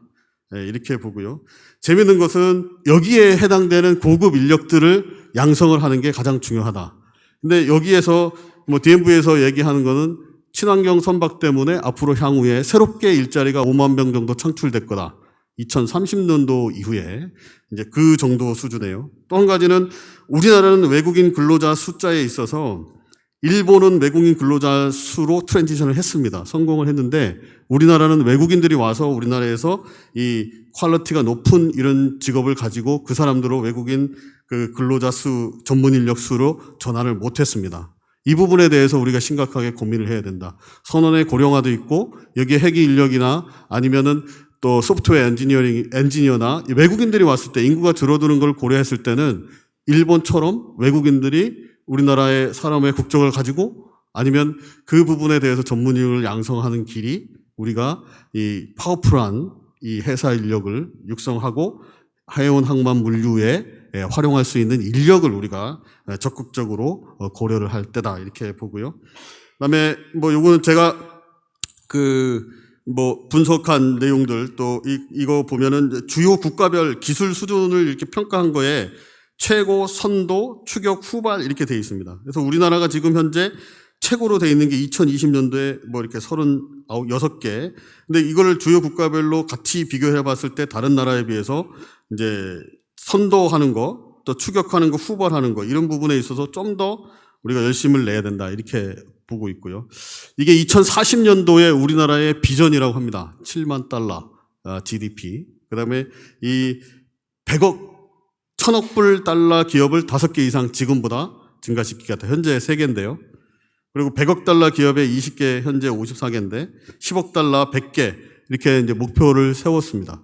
이렇게 보고요. 재미있는 것은 여기에 해당되는 고급 인력들을 양성을 하는 게 가장 중요하다. 근데 여기에서 뭐 DMV에서 얘기하는 거는 친환경 선박 때문에 앞으로 향후에 새롭게 일자리가 5만 명 정도 창출될 거다. 2030년도 이후에 이제 그 정도 수준이에요. 또 한 가지는 우리나라는 외국인 근로자 숫자에 있어서 일본은 외국인 근로자 수로 트랜지션을 했습니다. 성공을 했는데 우리나라는 외국인들이 와서 우리나라에서 이 퀄리티가 높은 이런 직업을 가지고 그 사람들로 외국인 그 근로자 수, 전문 인력 수로 전환을 못했습니다. 이 부분에 대해서 우리가 심각하게 고민을 해야 된다. 선언의 고령화도 있고 여기에 회계 인력이나 아니면은 또 소프트웨어 엔지니어나 외국인들이 왔을 때 인구가 줄어드는 걸 고려했을 때는 일본처럼 외국인들이 우리나라의 사람의 국적을 가지고 아니면 그 부분에 대해서 전문 인력을 양성하는 길이 우리가 이 파워풀한 이 회사 인력을 육성하고 해운 항만 물류에 활용할 수 있는 인력을 우리가 적극적으로 고려를 할 때다 이렇게 보고요. 그다음에 뭐 요거는 제가 분석한 내용들 또 이거 보면은 주요 국가별 기술 수준을 이렇게 평가한 거에 최고, 선도, 추격, 후발 이렇게 돼 있습니다. 그래서 우리나라가 지금 현재 최고로 돼 있는 게 2020년도에 뭐 이렇게 36개. 근데 이거를 주요 국가별로 같이 비교해 봤을 때 다른 나라에 비해서 이제 선도하는 거, 또 추격하는 거, 후발하는 거 이런 부분에 있어서 좀 더 우리가 열심을 내야 된다 이렇게 보고 있고요. 이게 2040년도에 우리나라의 비전이라고 합니다. 7만 달러 GDP. 그다음에 이 100억 1000억 불 달러 기업을 5개 이상 지금보다 증가시키겠다. 현재 3개인데요. 그리고 100억 달러 기업에 20개, 현재 54개인데 10억 달러 100개 이렇게 이제 목표를 세웠습니다.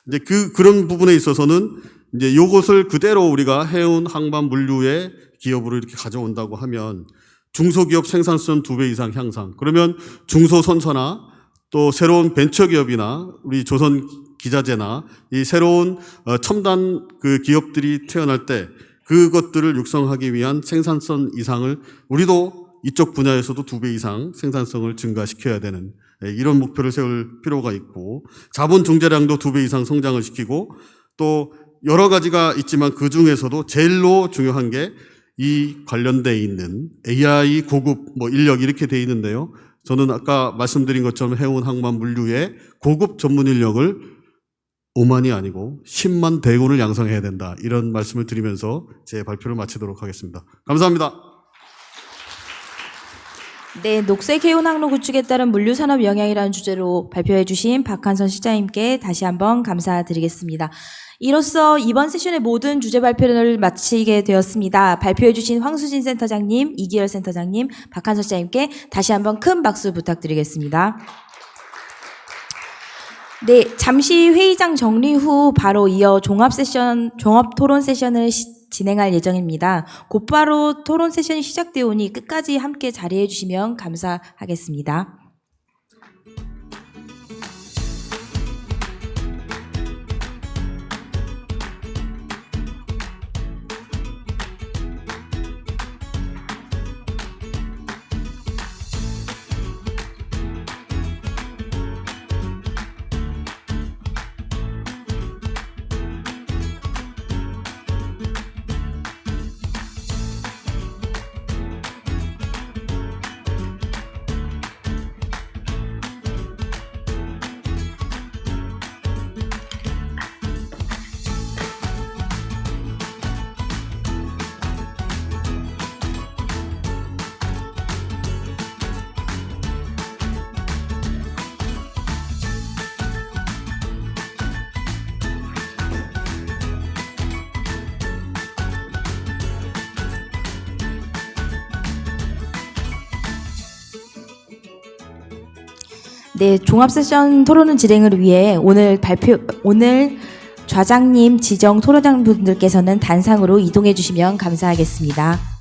이제 그런 부분에 있어서는 이제 요것을 그대로 우리가 해운 항만 물류의 기업으로 이렇게 가져온다고 하면 중소기업 생산성 2배 이상 향상. 그러면 중소선사나 또 새로운 벤처기업이나 우리 조선 기자재나 이 새로운 첨단 그 기업들이 태어날 때 그것들을 육성하기 위한 생산성 이상을 우리도 이쪽 분야에서도 2배 이상 생산성을 증가시켜야 되는 이런 목표를 세울 필요가 있고 자본 종자량도 2배 이상 성장을 시키고 또 여러 가지가 있지만 그 중에서도 제일로 중요한 게 이 관련돼 있는 AI 고급 뭐 인력 이렇게 돼 있는데요. 저는 아까 말씀드린 것처럼 해운 항만 물류의 고급 전문 인력을 5만이 아니고 10만 대군을 양성해야 된다. 이런 말씀을 드리면서 제 발표를 마치도록 하겠습니다. 감사합니다. 네, 녹색 해운 항로 구축에 따른 물류 산업 영향이라는 주제로 발표해 주신 박한선 실장님께 다시 한번 감사드리겠습니다. 이로써 이번 세션의 모든 주제 발표를 마치게 되었습니다. 발표해 주신 황수진 센터장님, 이기열 센터장님, 박한선 실장님께 다시 한번 큰 박수 부탁드리겠습니다. 네, 잠시 회의장 정리 후 바로 이어 종합 토론 세션을 진행할 예정입니다. 곧바로 토론 세션이 시작되오니 끝까지 함께 자리해 주시면 감사하겠습니다. 네, 종합 세션 토론을 진행을 위해 오늘 좌장님 지정 토론장분들께서는 단상으로 이동해 주시면 감사하겠습니다.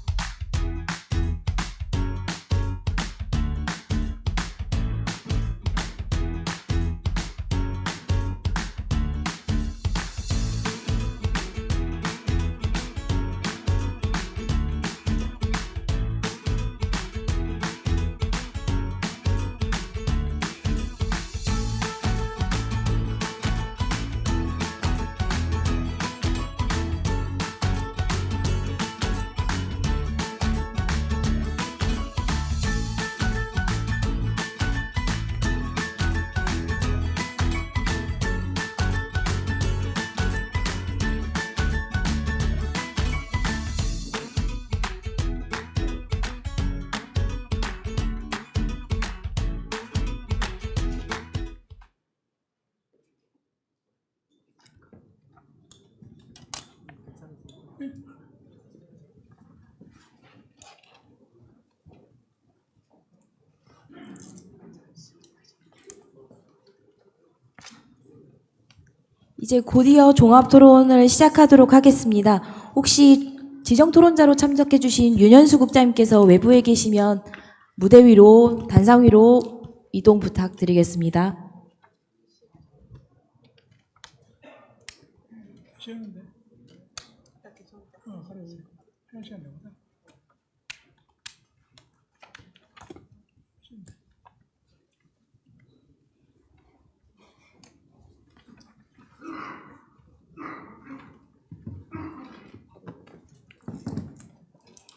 이제 곧이어 종합 토론을 시작하도록 하겠습니다. 혹시 지정 토론자로 참석해 주신 윤현수 국장님께서 외부에 계시면 무대 위로 단상 위로 이동 부탁드리겠습니다.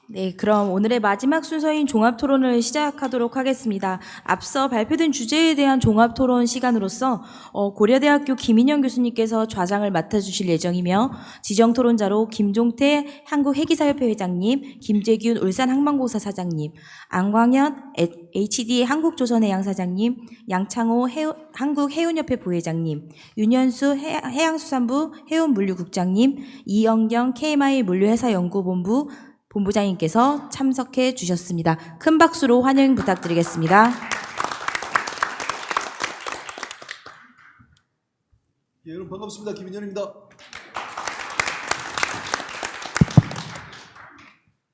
네, 그럼 오늘의 마지막 순서인 종합 토론을 시작하도록 하겠습니다. 앞서 발표된 주제에 대한 종합 토론 시간으로서 고려대학교 김인영 교수님께서 좌장을 맡아주실 예정이며 지정 토론자로 김종태 한국회기사협회 회장님, 김재균 울산항만고사 사장님, 안광현 HD 한국조선해양 사장님, 양창호 한국해운협회 부회장님, 윤현수 해양수산부 해운물류국장님, 이영경 KMI 물류회사연구본부 본부장님께서 참석해 주셨습니다. 큰 박수로 환영 부탁드리겠습니다. 예, 여러분 반갑습니다. 김인현입니다.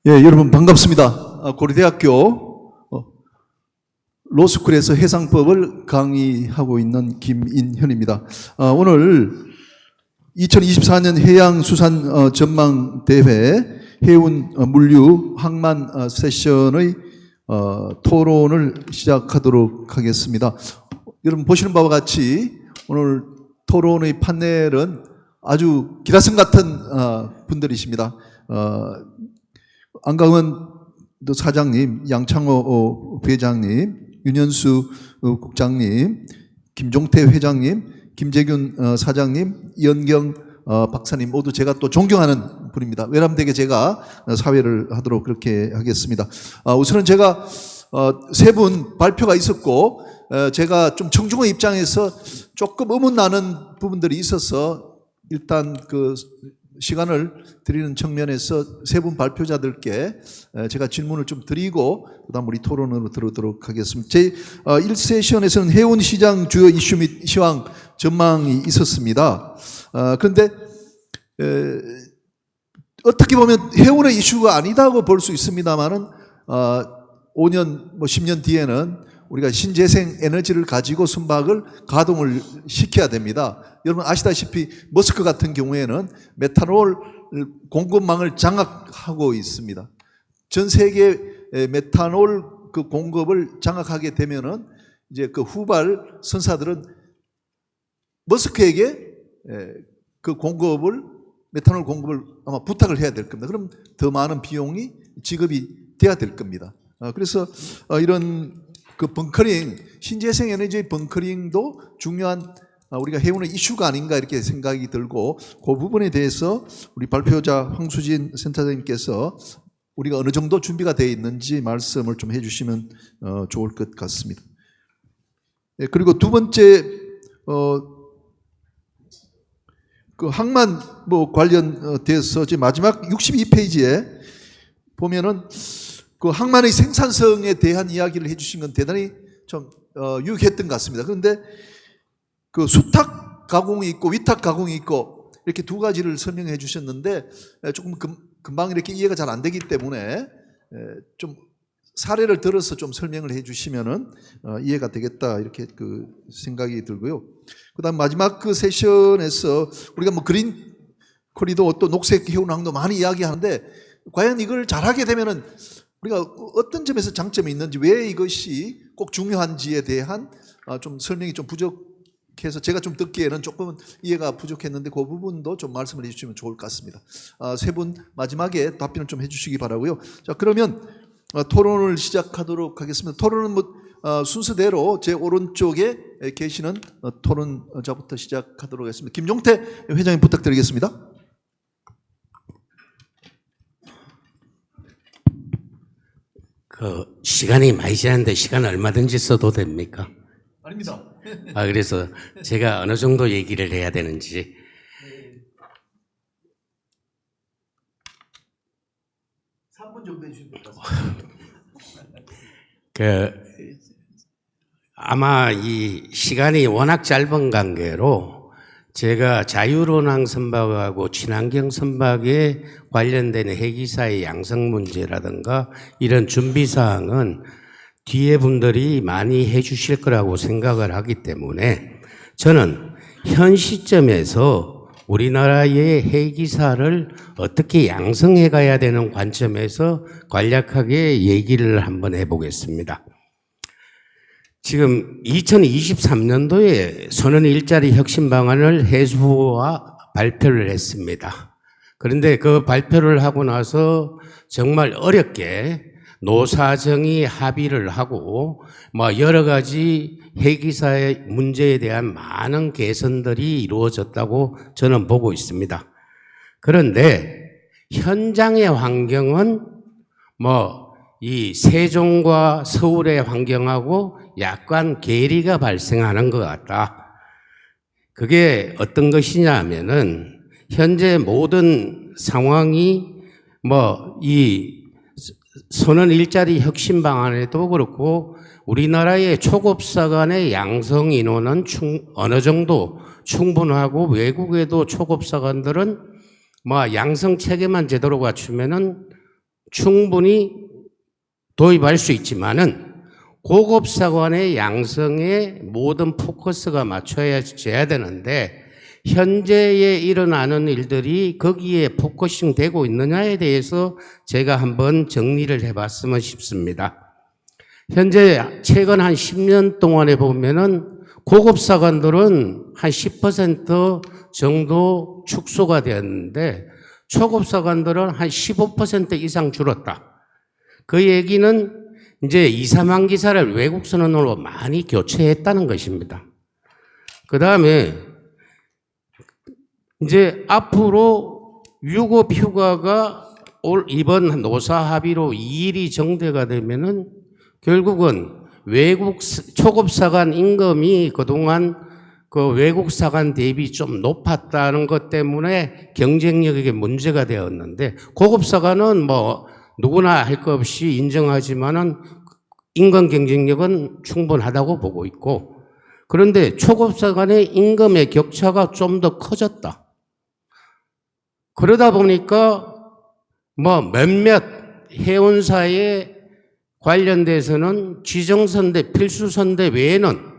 예, 여러분 반갑습니다. 고려대학교 로스쿨에서 해상법을 강의하고 있는 김인현입니다. 오늘 2024년 해양수산 전망대회 해운 물류 항만 세션의 토론을 시작하도록 하겠습니다. 여러분 보시는 바와 같이 오늘 토론의 판넬은 아주 기라성 같은 분들이십니다. 안강원 사장님, 양창호 회장님, 윤현수 국장님, 김종태 회장님, 김재균 사장님, 이연경 박사님 모두 제가 또 존경하는 분입니다. 외람되게 제가 사회를 하도록 그렇게 하겠습니다. 우선은 제가 세 분 발표가 있었고 제가 좀 청중의 입장에서 조금 의문나는 부분들이 있어서 일단 그 시간을 드리는 측면에서 세 분 발표자들께 제가 질문을 좀 드리고 그다음 우리 토론으로 들어오도록 하겠습니다. 제 1세션에서는 해운시장 주요 이슈 및 시황 전망이 있었습니다. 그런데 어떻게 보면 해운의 이슈가 아니다고 볼 수 있습니다만은 5년 뭐 10년 뒤에는 우리가 신재생 에너지를 가지고 선박을 가동을 시켜야 됩니다. 여러분 아시다시피 머스크 같은 경우에는 메탄올 공급망을 장악하고 있습니다. 전 세계 메탄올 그 공급을 장악하게 되면은 이제 그 후발 선사들은 머스크에게 그 공급을 메탄올 공급을 아마 부탁을 해야 될 겁니다. 그럼 더 많은 비용이 지급이 돼야 될 겁니다. 그래서 이런 그 벙커링, 신재생 에너지의 벙커링도 중요한 우리가 해운의 이슈가 아닌가 이렇게 생각이 들고 그 부분에 대해서 우리 발표자 황수진 센터장님께서 우리가 어느 정도 준비가 되어 있는지 말씀을 좀 해주시면 좋을 것 같습니다. 그리고 두 번째 그 항만 뭐 관련돼서 이제 마지막 62페이지에 보면은 그 항만의 생산성에 대한 이야기를 해주신 건 대단히 좀 유익했던 것 같습니다. 그런데 그 수탁 가공이 있고 위탁 가공이 있고 이렇게 두 가지를 설명해 주셨는데 조금 금방 이렇게 이해가 잘 안 되기 때문에 좀 사례를 들어서 좀 설명을 해 주시면은 이해가 되겠다 이렇게 그 생각이 들고요. 그다음 마지막 그 세션에서 우리가 뭐 그린 코리도 또 녹색 해운 항도 많이 이야기하는데 과연 이걸 잘하게 되면은 우리가 어떤 점에서 장점이 있는지 왜 이것이 꼭 중요한지에 대한 좀 설명이 좀 부족해서 제가 좀 듣기에는 조금은 이해가 부족했는데 그 부분도 좀 말씀을 해주시면 좋을 것 같습니다. 세 분 마지막에 답변을 좀 해주시기 바라고요. 자 그러면 토론을 시작하도록 하겠습니다. 토론은 뭐 순서대로 제 오른쪽에 계시는 토론자부터 시작하도록 하겠습니다. 김종태 회장님 부탁드리겠습니다. 그 시간이 많이 지났는데 시간 얼마든지 써도 됩니까? 아닙니다. 그래서 제가 어느 정도 얘기를 해야 되는지. 답변 정도 해주시면 될 것 같습니다. 아마 이 시간이 워낙 짧은 관계로 제가 자유로낭 선박하고 친환경 선박에 관련된 해기사의 양성 문제라든가 이런 준비 사항은 뒤에 분들이 많이 해 주실 거라고 생각을 하기 때문에 저는 현 시점에서 우리나라의 해기사를 어떻게 양성해 가야 되는 관점에서 간략하게 얘기를 한번 해보겠습니다. 지금 2023년도에 선언 일자리 혁신 방안을 해수부와 발표를 했습니다. 그런데 그 발표를 하고 나서 정말 어렵게 노사정이 합의를 하고 뭐 여러 가지 해기사의 문제에 대한 많은 개선들이 이루어졌다고 저는 보고 있습니다. 그런데 현장의 환경은 뭐 이 세종과 서울의 환경하고 약간 괴리가 발생하는 것 같다. 그게 어떤 것이냐 하면은 현재 모든 상황이 뭐 이 선언 일자리 혁신 방안에도 그렇고 우리나라의 초급사 간의 양성 인원은 어느 정도 충분하고 외국에도 초급사관들은 뭐 양성 체계만 제대로 갖추면은 충분히 도입할 수 있지만은 고급사관의 양성에 모든 포커스가 맞춰져야 되는데 현재에 일어나는 일들이 거기에 포커싱 되고 있느냐에 대해서 제가 한번 정리를 해봤으면 싶습니다. 현재 최근 한 10년 동안에 보면은 고급사관들은 한 10% 정도 축소가 되었는데 초급사관들은 한 15% 이상 줄었다. 그 얘기는 이제 2, 3학 기사를 외국 선원으로 많이 교체했다는 것입니다. 그 다음에 이제 앞으로 유급 휴가가 이번 노사 합의로 2일이 정대가 되면은 결국은 외국 초급사관 임금이 그동안 그 외국 사관 대비 좀 높았다는 것 때문에 경쟁력에 문제가 되었는데 고급사관은 뭐 누구나 할 것 없이 인정하지만은 임금 경쟁력은 충분하다고 보고 있고 그런데 초급사관의 임금의 격차가 좀 더 커졌다. 그러다 보니까 뭐 몇몇 해운사에 관련돼서는 지정선대, 필수선대 외에는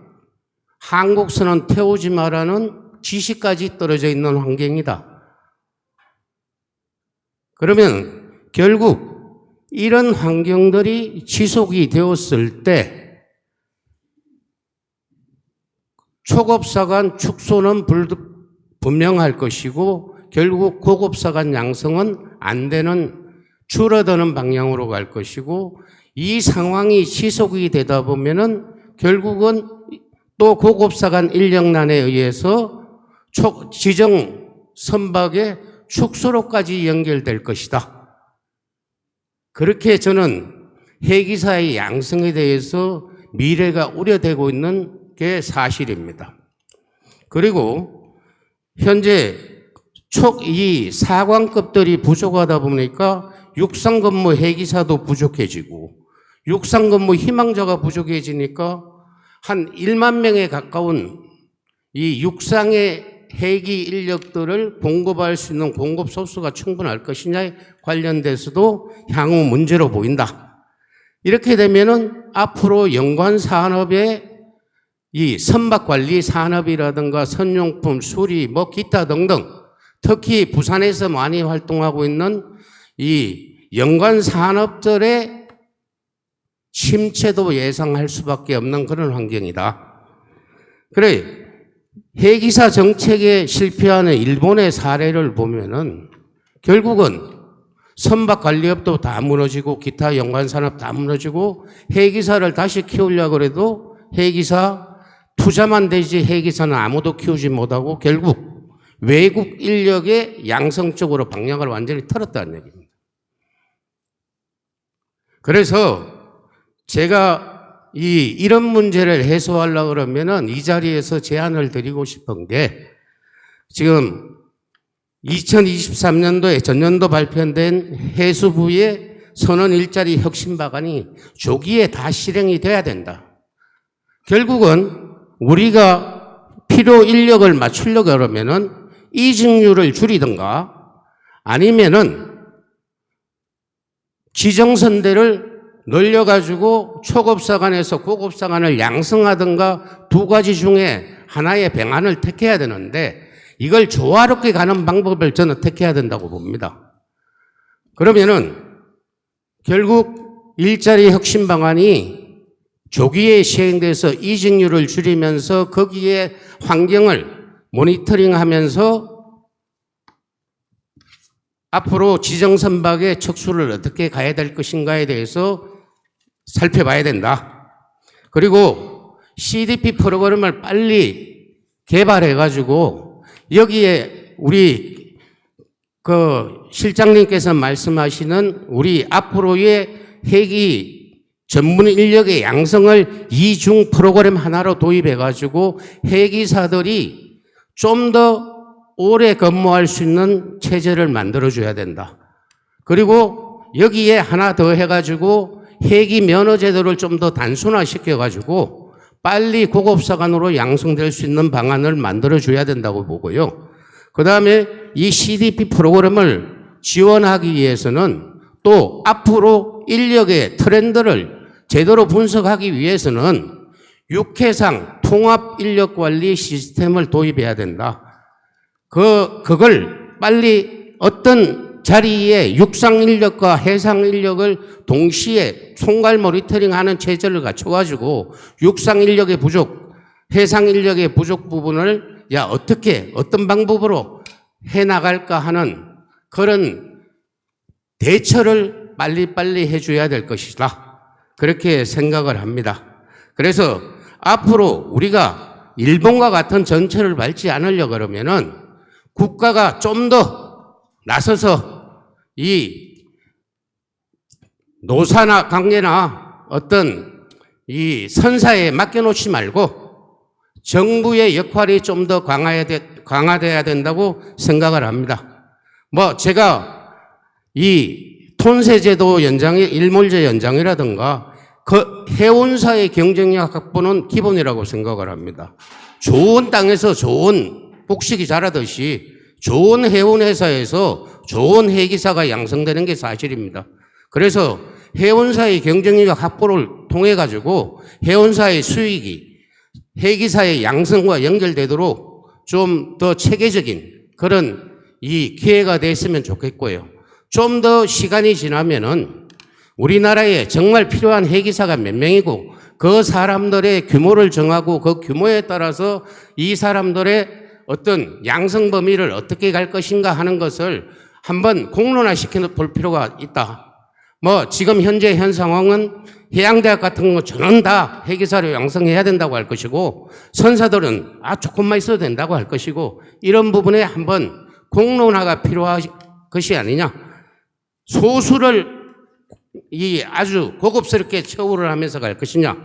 한국선은 태우지 마라는 지시까지 떨어져 있는 환경이다. 그러면 결국 이런 환경들이 지속이 되었을 때 초급사관 축소는 분명할 것이고 결국 고급사관 양성은 안 되는 줄어드는 방향으로 갈 것이고 이 상황이 지속이 되다 보면은 결국은 또 고급사관 인력난에 의해서 지정 선박의 축소로까지 연결될 것이다. 그렇게 저는 해기사의 양성에 대해서 미래가 우려되고 있는 게 사실입니다. 그리고 현재 이 사관급들이 부족하다 보니까 육상근무 해기사도 부족해지고 육상근무 희망자가 부족해지니까 한 1만 명에 가까운 이 육상의 해기 인력들을 공급할 수 있는 공급 소스가 충분할 것이냐에 관련돼서도 향후 문제로 보인다. 이렇게 되면은 앞으로 연관 산업의 이 선박관리 산업이라든가 선용품 수리 뭐 기타 등등 특히 부산에서 많이 활동하고 있는 이 연관 산업들의 침체도 예상할 수밖에 없는 그런 환경이다. 그래. 해기사 정책에 실패하는 일본의 사례를 보면은 결국은 선박관리업도 다 무너지고 기타 연관산업 다 무너지고 해기사를 다시 키우려고 해도 해기사 투자만 되지 해기사는 아무도 키우지 못하고 결국 외국 인력의 양성 쪽으로 방향을 완전히 틀었다는 얘기입니다. 그래서 제가 이런 문제를 해소하려고 그러면은 이 자리에서 제안을 드리고 싶은 게 지금 2023년도에 전년도 발표된 해수부의 선언 일자리 혁신 방안이 조기에 다 실행이 돼야 된다. 결국은 우리가 필요 인력을 맞추려고 그러면은 이직률을 줄이든가 아니면은 지정선대를 늘려가지고 초급사관에서 고급사관을 양성하든가 두 가지 중에 하나의 방안을 택해야 되는데 이걸 조화롭게 가는 방법을 저는 택해야 된다고 봅니다. 그러면은 결국 일자리 혁신 방안이 조기에 시행돼서 이직률을 줄이면서 거기에 환경을 모니터링하면서 앞으로 지정선박의 척수를 어떻게 가야 될 것인가에 대해서 살펴봐야 된다. 그리고 CDP 프로그램을 빨리 개발해가지고 여기에 우리 실장님께서 말씀하시는 우리 앞으로의 회기 전문 인력의 양성을 이중 프로그램 하나로 도입해가지고 회기사들이 좀 더 오래 근무할 수 있는 체제를 만들어줘야 된다. 그리고 여기에 하나 더 해가지고 회기 면허 제도를 좀 더 단순화시켜가지고 빨리 고급사관으로 양성될 수 있는 방안을 만들어줘야 된다고 보고요. 그 다음에 이 CDP 프로그램을 지원하기 위해서는 또 앞으로 인력의 트렌드를 제대로 분석하기 위해서는 육해상 통합 인력 관리 시스템을 도입해야 된다. 그걸 빨리 어떤 자리에 육상 인력과 해상 인력을 동시에 총괄 모니터링하는 체제를 갖춰가지고 육상 인력의 부족, 해상 인력의 부족 부분을 어떻게 어떤 방법으로 해나갈까 하는 그런 대처를 빨리빨리 해줘야 될 것이다. 그렇게 생각을 합니다. 그래서 앞으로 우리가 일본과 같은 전철을 밟지 않으려고 그러면은 국가가 좀 더 나서서 이 노사나 관계나 어떤 이 선사에 맡겨놓지 말고 정부의 역할이 좀 더 강화돼야 된다고 생각을 합니다. 제가 이 톤세제도 일몰제 연장이라든가 그 해운사의 경쟁력 확보는 기본이라고 생각을 합니다. 좋은 땅에서 좋은 복식이 자라듯이 좋은 해운회사에서 좋은 해기사가 양성되는 게 사실입니다. 그래서 해운사의 경쟁력 확보를 통해 가지고 해운사의 수익이 해기사의 양성과 연결되도록 좀 더 체계적인 그런 이 기회가 됐으면 좋겠고요. 좀 더 시간이 지나면은 우리나라에 정말 필요한 해기사가 몇 명이고 그 사람들의 규모를 정하고 그 규모에 따라서 이 사람들의 어떤 양성 범위를 어떻게 갈 것인가 하는 것을 한번 공론화시켜 볼 필요가 있다. 지금 현재 현 상황은 해양대학 같은 거 저는 다 해기사로 양성해야 된다고 할 것이고 선사들은 조금만 있어도 된다고 할 것이고 이런 부분에 한번 공론화가 필요한 것이 아니냐. 소수를 아주 고급스럽게 처우를 하면서 갈 것이냐.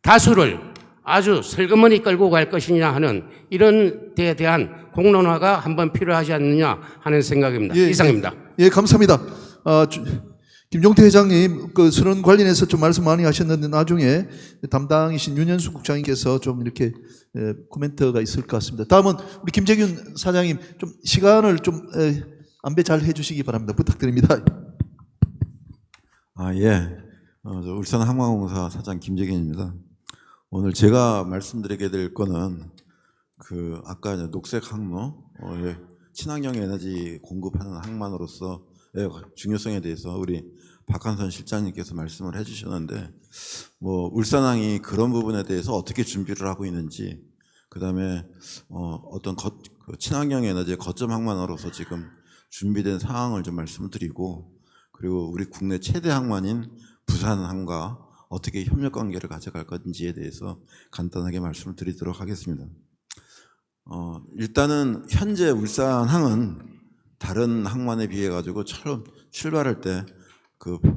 다수를 아주 슬그머니 끌고 갈 것이냐 하는 이런 데에 대한 공론화가 한번 필요하지 않느냐 하는 생각입니다. 이상입니다. 예, 감사합니다. 김종태 회장님, 선언 관련해서 좀 말씀 많이 하셨는데 나중에 담당이신 윤현숙 국장님께서 좀 이렇게 코멘트가 있을 것 같습니다. 다음은 우리 김재균 사장님 좀 시간을 좀 안배 잘 해주시기 바랍니다. 부탁드립니다. 예. 울산항공공사 사장 김재균입니다. 오늘 제가 말씀드리게 될 거는 아까 녹색 항로, 친환경 에너지 공급하는 항만으로서의 중요성에 대해서 우리 박한선 실장님께서 말씀을 해주셨는데, 울산항이 그런 부분에 대해서 어떻게 준비를 하고 있는지, 그 다음에 어떤 친환경 에너지의 거점 항만으로서 지금 준비된 상황을 좀 말씀을 드리고, 그리고 우리 국내 최대 항만인 부산항과 어떻게 협력 관계를 가져갈 건지에 대해서 간단하게 말씀을 드리도록 하겠습니다. 일단은 현재 울산항은 다른 항만에 비해 가지고 처음 출발할 때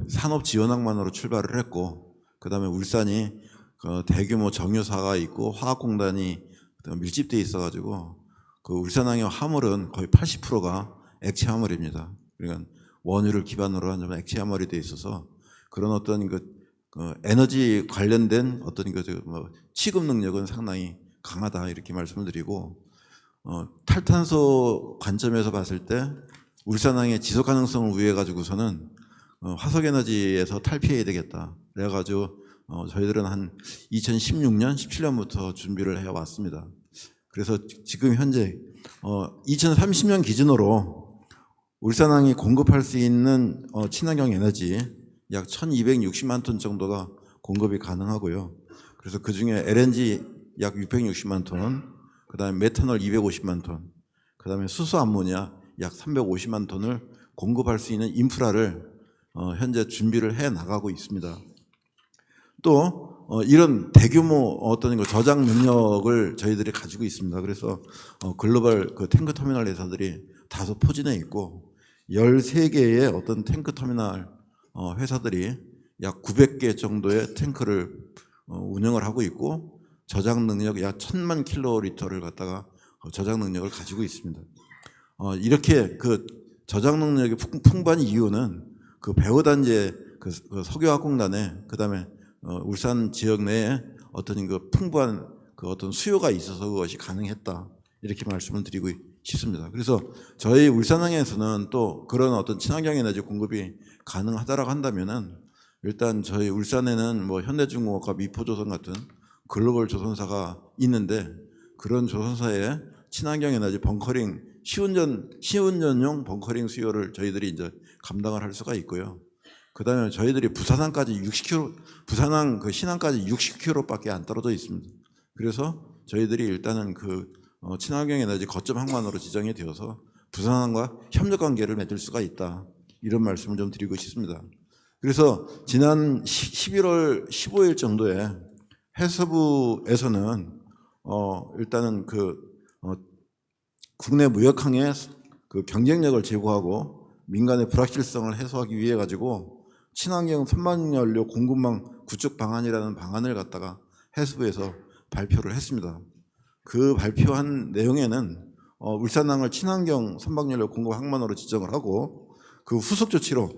산업 지원 항만으로 출발을 했고, 그 다음에 울산이 대규모 정유사가 있고 화학공단이 밀집되어 있어 가지고 울산항의 화물은 거의 80%가 액체 화물입니다. 그러니까 원유를 기반으로 한 좀 액체 화물이 돼 있어서 그런 어떤 에너지 관련된 어떤 취급 능력은 상당히 강하다 이렇게 말씀을 드리고, 탈탄소 관점에서 봤을 때 울산항의 지속 가능성을 위해 가지고서는 화석 에너지에서 탈피해야 되겠다. 그래가지고 저희들은 한 2016년, 17년부터 준비를 해왔습니다. 그래서 지금 현재 2030년 기준으로 울산항이 공급할 수 있는 친환경 에너지 약 1260만 톤 정도가 공급이 가능하고요. 그래서 그중에 LNG 약 660만 톤, 그 다음에 메탄올 250만 톤, 그 다음에 수소 암모니아 약 350만 톤을 공급할 수 있는 인프라를 현재 준비를 해 나가고 있습니다. 또 이런 대규모 어떤 저장 능력을 저희들이 가지고 있습니다. 그래서 글로벌 탱크 터미널 회사들이 다소 포진해 있고 13개의 어떤 탱크 터미널 회사들이 약 900개 정도의 탱크를 운영을 하고 있고 저장 능력 약 1000만 킬로리터를 갖다가 저장 능력을 가지고 있습니다. 이렇게 저장 능력이 풍부한 이유는 배후단지의 석유화공단에 그다음에 울산 지역 내에 어떤 풍부한 어떤 수요가 있어서 그것이 가능했다 이렇게 말씀을 드리고 싶습니다. 그래서 저희 울산항에서는 또 그런 어떤 친환경 에너지 공급이 가능하다라고 한다면은 일단 저희 울산에는 현대중공업과 미포조선 같은 글로벌 조선사가 있는데 그런 조선사의 친환경 에너지 벙커링 시운전용 벙커링 수요를 저희들이 이제 감당을 할 수가 있고요. 그다음에 저희들이 부산항까지 60km, 부산항 신항까지 60km밖에 안 떨어져 있습니다. 그래서 저희들이 일단은 친환경 에너지 거점 항만으로 지정이 되어서 부산항과 협력 관계를 맺을 수가 있다. 이런 말씀을 좀 드리고 싶습니다. 그래서 지난 11월 15일 정도에 해수부에서는 일단은 국내 무역항의 경쟁력을 제고하고 민간의 불확실성을 해소하기 위해 가지고 친환경 선박연료 공급망 구축 방안이라는 방안을 갖다가 해수부에서 발표를 했습니다. 그 발표한 내용에는 울산항을 친환경 선박연료 공급 항만으로 지정을 하고 그 후속 조치로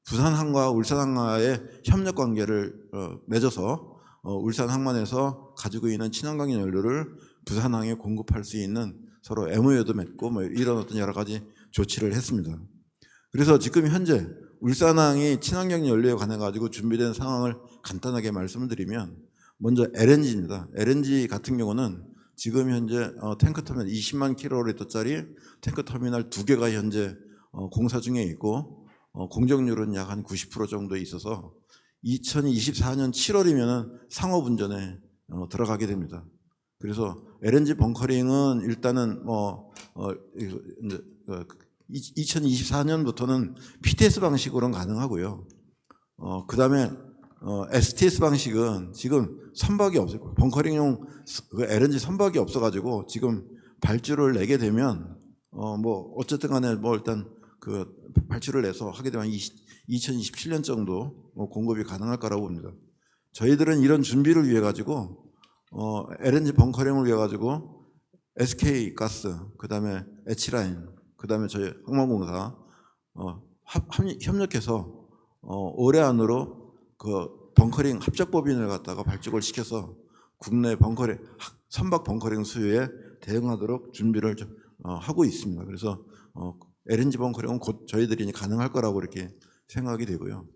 부산항과 울산항과의 협력 관계를 맺어서 울산항만에서 가지고 있는 친환경 연료를 부산항에 공급할 수 있는 서로 MOU도 맺고 이런 어떤 여러 가지 조치를 했습니다. 그래서 지금 현재 울산항이 친환경 연료에 관해 가지고 준비된 상황을 간단하게 말씀을 드리면 먼저 LNG입니다. LNG 같은 경우는 지금 현재 탱크 터미널 20만 킬로리터짜리 탱크 터미널 2개가 현재 공사 중에 있고 공정률은 약 한 90% 정도에 있어서 2024년 7월이면은 상업운전에 들어가게 됩니다. 그래서 LNG 벙커링은 일단은 2024년부터는 PTS 방식으로는 가능하고요. 그다음에 STS 방식은 지금 선박이 없어요. 벙커링용 LNG 선박이 없어가지고 지금 발주를 내게 되면 어쨌든 간에 일단 발주를 내서 하게 되면 2027년 정도 공급이 가능할 거라고 봅니다. 저희들은 이런 준비를 위해 가지고 LNG 벙커링을 위해 가지고 SK 가스, 그다음에 H라인, 그다음에 저희 항만공사 협력해서 올해 안으로 벙커링 합작법인을 갖다가 발족을 시켜서 국내 선박 벙커링 수요에 대응하도록 준비를 하고 있습니다. 그래서 LNG 벙커링은 곧 저희들이 가능할 거라고 이렇게 생각이 되고요.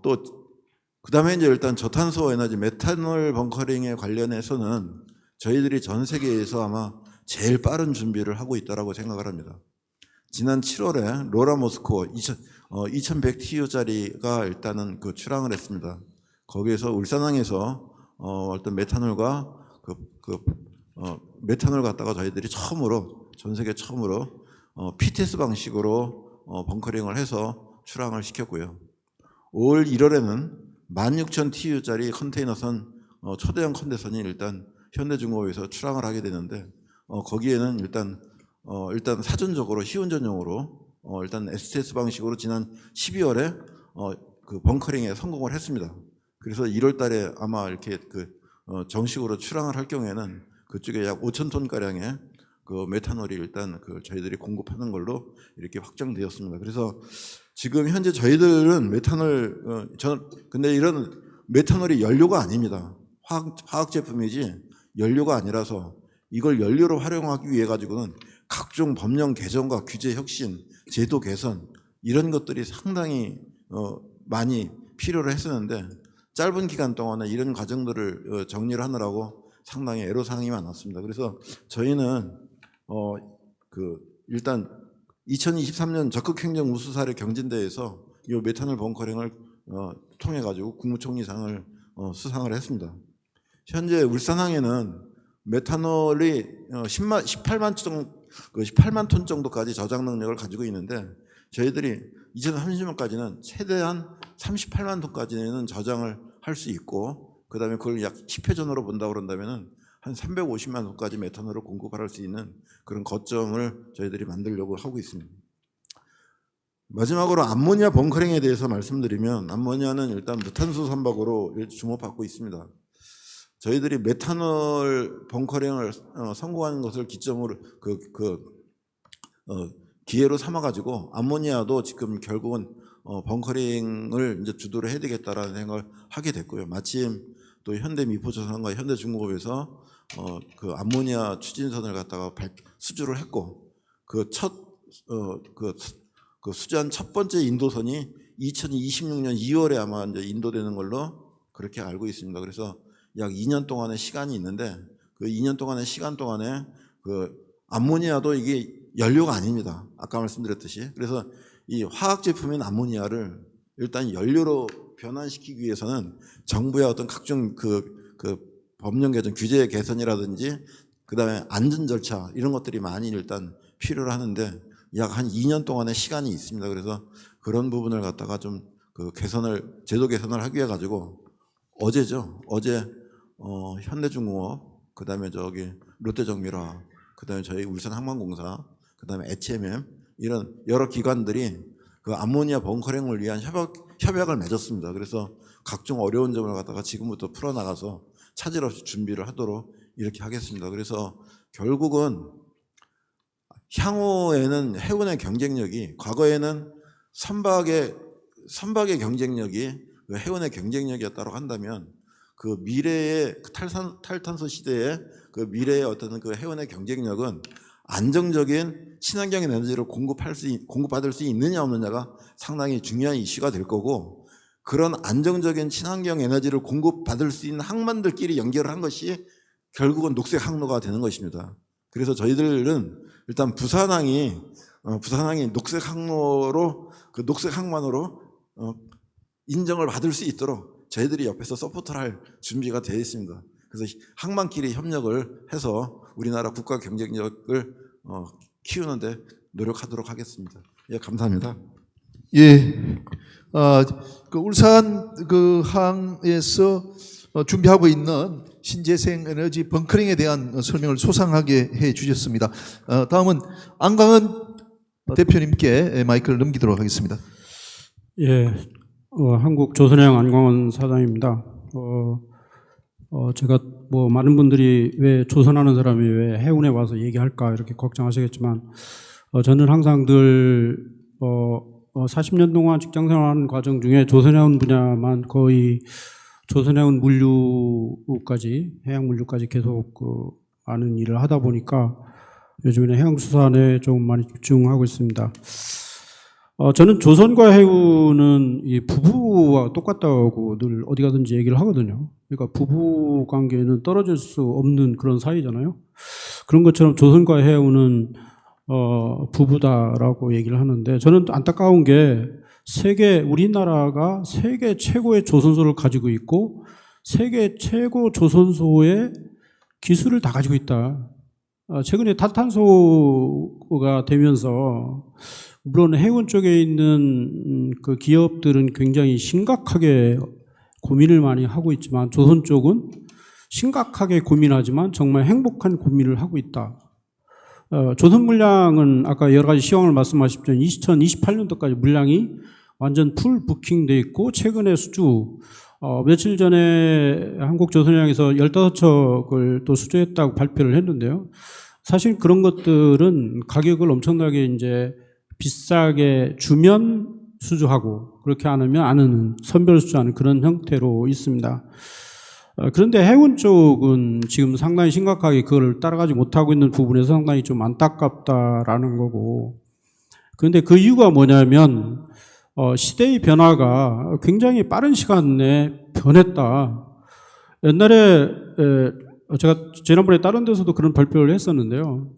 또 그다음에 이제 일단 저탄소 에너지 메탄올 벙커링에 관련해서는 저희들이 전 세계에서 아마 제일 빠른 준비를 하고 있다라고 생각을 합니다. 지난 7월에 로라 모스코 2100TU짜리가 일단은 출항을 했습니다. 거기에서 울산항에서 어떤 메탄올과 메탄올 갖다가 저희들이 처음으로 전 세계 처음으로 PTS 방식으로 벙커링을 해서 출항을 시켰고요. 5월 1월에는 16,000TU짜리 컨테이너선 초대형 컨대선이 일단 현대중공업에서 출항을 하게 되는데 거기에는 일단 사전적으로 시운전용으로 일단 STS 방식으로 지난 12월에 벙커링에 성공을 했습니다. 그래서 1월 달에 아마 이렇게 정식으로 출항을 할 경우에는 그쪽에 약 5,000톤 가량의 그 메탄올이 일단 그 저희들이 공급하는 걸로 이렇게 확정되었습니다. 그래서 지금 현재 저희들은 메탄올 근데 이런 메탄올이 연료가 아닙니다. 화학 제품이지 연료가 아니라서 이걸 연료로 활용하기 위해 가지고는 각종 법령 개정과 규제 혁신, 제도 개선 이런 것들이 상당히 많이 필요로 했었는데 짧은 기간 동안에 이런 과정들을 정리를 하느라고 상당히 애로사항이 많았습니다. 그래서 저희는 일단 2023년 적극행정 우수 사례 경진대회에서 이 메탄올 벙커링을 통해 가지고 국무총리상을 수상을 했습니다. 현재 울산항에는 메탄올이 18만 톤 정도까지 저장 능력을 가지고 있는데 저희들이 2030년까지는 최대한 38만 톤까지는 저장을 할 수 있고 그다음에 그걸 약 10회전으로 본다고 그런다면은 한 350만 톤까지 메탄올을 공급할 수 있는 그런 거점을 저희들이 만들려고 하고 있습니다. 마지막으로 암모니아 벙커링에 대해서 말씀드리면 암모니아는 일단 무탄소 선박으로 주목받고 있습니다. 저희들이 메탄올 벙커링을 성공하는 것을 기점으로 기회로 삼아가지고 암모니아도 지금 결국은 벙커링을 이제 주도를 해야 되겠다라는 생각을 하게 됐고요. 마침 또 현대미포조선과 현대중공업에서 그 암모니아 추진선을 갖다가 수주를 했고 그 수주한 첫 번째 인도선이 2026년 2월에 아마 이제 인도되는 걸로 그렇게 알고 있습니다. 그래서 약 2년 동안의 시간이 있는데 그 2년 동안의 시간 동안에 그 암모니아도 이게 연료가 아닙니다. 아까 말씀드렸듯이. 그래서 이 화학 제품인 암모니아를 일단 연료로 변환시키기 위해서는 정부의 어떤 각종 그 법령 개정, 규제 개선이라든지 그다음에 안전 절차 이런 것들이 많이 일단 필요로 하는데 약 한 2년 동안의 시간이 있습니다. 그래서 그런 부분을 갖다가 좀 그 제도 개선을 하기 위해 가지고 어제 현대중공업, 그다음에 롯데정밀화, 그다음에 저희 울산항만공사, 그다음에 HMM 이런 여러 기관들이 그 암모니아 벙커링을 위한 협약을 맺었습니다. 그래서 각종 어려운 점을 갖다가 지금부터 풀어나가서 차질 없이 준비를 하도록 이렇게 하겠습니다. 그래서 결국은 향후에는 해운의 경쟁력이 과거에는 선박의 경쟁력이 해운의 경쟁력이었다고 한다면 그 미래의 탈탄소 시대의 그 미래의 어떤 그 해운의 경쟁력은 안정적인 친환경 에너지를 공급받을 수 있느냐 없느냐가 상당히 중요한 이슈가 될 거고 그런 안정적인 친환경 에너지를 공급받을 수 있는 항만들끼리 연결을 한 것이 결국은 녹색 항로가 되는 것입니다. 그래서 저희들은 일단 부산항이 녹색 항로로 그 녹색 항만으로 인정을 받을 수 있도록 저희들이 옆에서 서포트를 할 준비가 되어 있습니다. 그래서 항만끼리 협력을 해서 우리나라 국가 경쟁력을 키우는데 노력하도록 하겠습니다. 예, 감사합니다. 예, 그 울산 그 항에서 준비하고 있는 신재생 에너지 벙커링에 대한 설명을 소상하게 해 주셨습니다. 다음은 안광은 대표님께 마이크를 넘기도록 하겠습니다. 예, 한국 조선해양 안광원 사장입니다. 제가 뭐 많은 분들이 왜 조선하는 사람이 왜 해운에 와서 얘기할까 이렇게 걱정하시겠지만 저는 항상 늘 40년 동안 직장생활하는 과정 중에 조선해운 분야만 거의 조선해운 물류까지 해양 물류까지 계속 아는 일을 하다 보니까 요즘에는 해양수산에 좀 많이 집중하고 있습니다. 저는 조선과 해운은 이 부부와 똑같다고 늘 어디 가든지 얘기를 하거든요. 그러니까 부부 관계는 떨어질 수 없는 그런 사이잖아요. 그런 것처럼 조선과 해운은 부부다라고 얘기를 하는데 저는 안타까운 게 우리나라가 세계 최고의 조선소를 가지고 있고 세계 최고 조선소의 기술을 다 가지고 있다. 최근에 탈탄소가 되면서 물론 해운 쪽에 있는 그 기업들은 굉장히 심각하게 고민을 많이 하고 있지만 조선 쪽은 심각하게 고민하지만 정말 행복한 고민을 하고 있다. 조선 물량은 아까 여러 가지 시황을 말씀하셨지만 2028년도까지 물량이 완전 풀 부킹돼 있고 최근에 수주 며칠 전에 한국조선해양에서 15척을 또 수주했다고 발표를 했는데요. 사실 그런 것들은 가격을 엄청나게 이제 비싸게 주면 수주하고 그렇게 안 하면 안 하는 선별 수주하는 그런 형태로 있습니다. 그런데 해운 쪽은 지금 상당히 심각하게 그걸 따라가지 못하고 있는 부분에서 상당히 좀 안타깝다라는 거고, 그런데 그 이유가 뭐냐면 시대의 변화가 굉장히 빠른 시간 내에 변했다. 옛날에 제가 지난번에 다른 데서도 그런 발표를 했었는데요.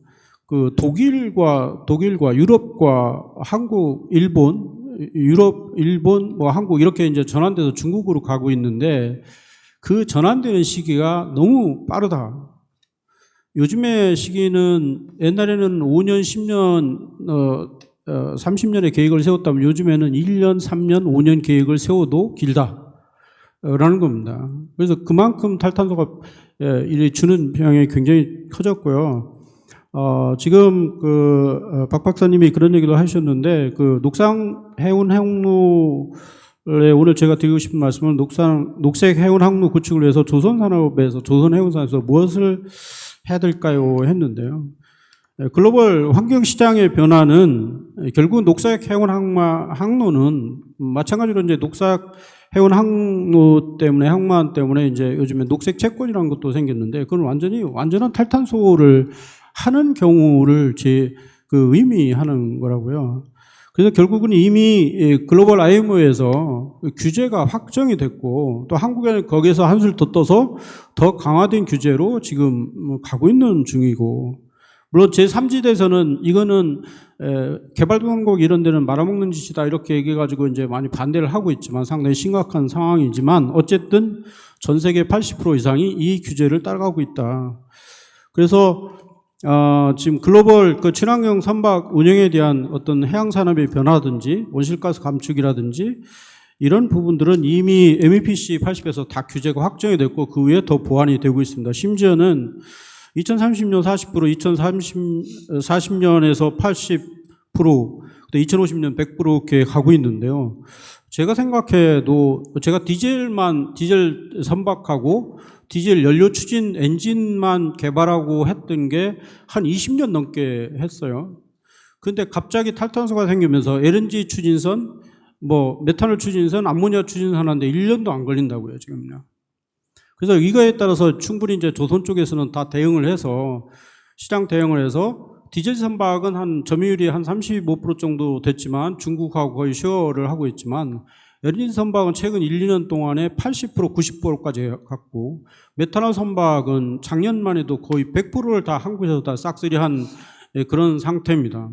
그 독일과 유럽과 한국, 일본, 유럽, 일본, 뭐 한국 이렇게 이제 전환돼서 중국으로 가고 있는데 그 전환되는 시기가 너무 빠르다. 요즘의 시기는 옛날에는 5년, 10년, 30년의 계획을 세웠다면 요즘에는 1년, 3년, 5년 계획을 세워도 길다. 라는 겁니다. 그래서 그만큼 탈탄소가 주는 영향이 굉장히 커졌고요. 지금 박 박사님이 그런 얘기도 하셨는데 그 녹상 해운 항로에 오늘 제가 드리고 싶은 말씀은 녹색 해운 항로 구축을 위해서 조선산업에서 조선해운사에서 무엇을 해야 될까요? 했는데요. 글로벌 환경시장의 변화는 결국 녹색 해운 항로는 마찬가지로 이제 녹색 해운 항로 때문에 항만 때문에 이제 요즘에 녹색 채권이라는 것도 생겼는데 그건 완전한 탈탄소를 하는 경우를 의미하는 거라고요. 그래서 결국은 이미 글로벌 IMO에서 규제가 확정이 됐고 또 한국에는 거기에서 한술 더 떠서 더 강화된 규제로 지금 가고 있는 중이고, 물론 제3지대에서는 이거는 개발도상국 이런 데는 말아먹는 짓이다 이렇게 얘기해가지고 이제 많이 반대를 하고 있지만 상당히 심각한 상황이지만 어쨌든 전 세계 80% 이상이 이 규제를 따라가고 있다. 그래서 지금 글로벌 친환경 선박 운영에 대한 어떤 해양산업의 변화든지 온실가스 감축이라든지 이런 부분들은 이미 MEPC 80에서 다 규제가 확정이 됐고 그 위에 더 보완이 되고 있습니다. 심지어는 2030년 40%, 2040년에서 80%, 2050년 100% 이렇게 가고 있는데요. 제가 생각해도 제가 디젤 선박하고 디젤 연료 추진 엔진만 개발하고 했던 게 한 20년 넘게 했어요. 그런데 갑자기 탈탄소가 생기면서 LNG 추진선, 메탄올 추진선, 암모니아 추진선 하는데 1년도 안 걸린다고요, 지금요. 그래서 이거에 따라서 충분히 이제 조선 쪽에서는 다 대응을 해서 시장 대응을 해서 디젤 선박은 한 점유율이 한 35% 정도 됐지만 중국하고 거의 쉐어를 하고 있지만 LNG 선박은 최근 1, 2년 동안에 80%, 90%까지 갔고 메탄올 선박은 작년만 해도 거의 100%를 다 한국에서 다 싹쓸이한 그런 상태입니다.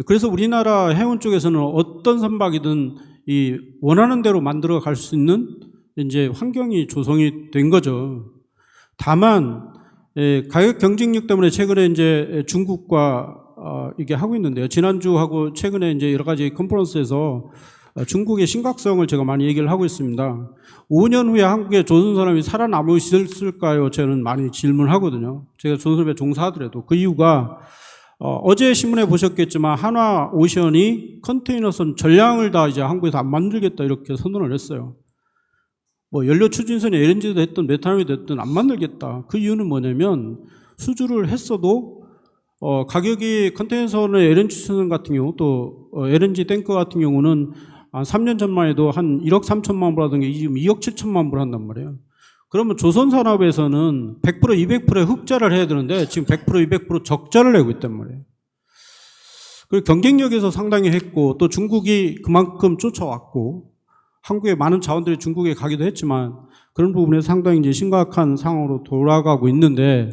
그래서 우리나라 해운 쪽에서는 어떤 선박이든 이 원하는 대로 만들어 갈 수 있는 이제 환경이 조성이 된 거죠. 다만 가격 경쟁력 때문에 최근에 이제 중국과 이게 하고 있는데요. 지난주하고 최근에 이제 여러 가지 컨퍼런스에서 중국의 심각성을 제가 많이 얘기를 하고 있습니다. 5년 후에 한국의 조선산업이 살아남을 수 있을까요? 저는 많이 질문하거든요. 제가 조선산업에 종사하더라도. 그 이유가 어제 신문에 보셨겠지만 한화오션이 컨테이너선 전량을 다 이제 한국에서 안 만들겠다 이렇게 선언을 했어요. 연료 추진선이 LNG도 됐든 메탄올이 됐든 안 만들겠다. 그 이유는 뭐냐면 수주를 했어도 가격이 컨테이너선의 LNG 추진선 같은 경우 또 LNG 탱커 같은 경우는 한 3년 전만 해도 한 1억 3천만 불 하던 게 지금 2억 7천만 불 한단 말이에요. 그러면 조선산업에서는 100%, 200%의 흑자를 해야 되는데 지금 100%, 200% 적자를 내고 있단 말이에요. 그리고 경쟁력에서 상당히 했고 또 중국이 그만큼 쫓아왔고 한국의 많은 자원들이 중국에 가기도 했지만 그런 부분에서 상당히 이제 심각한 상황으로 돌아가고 있는데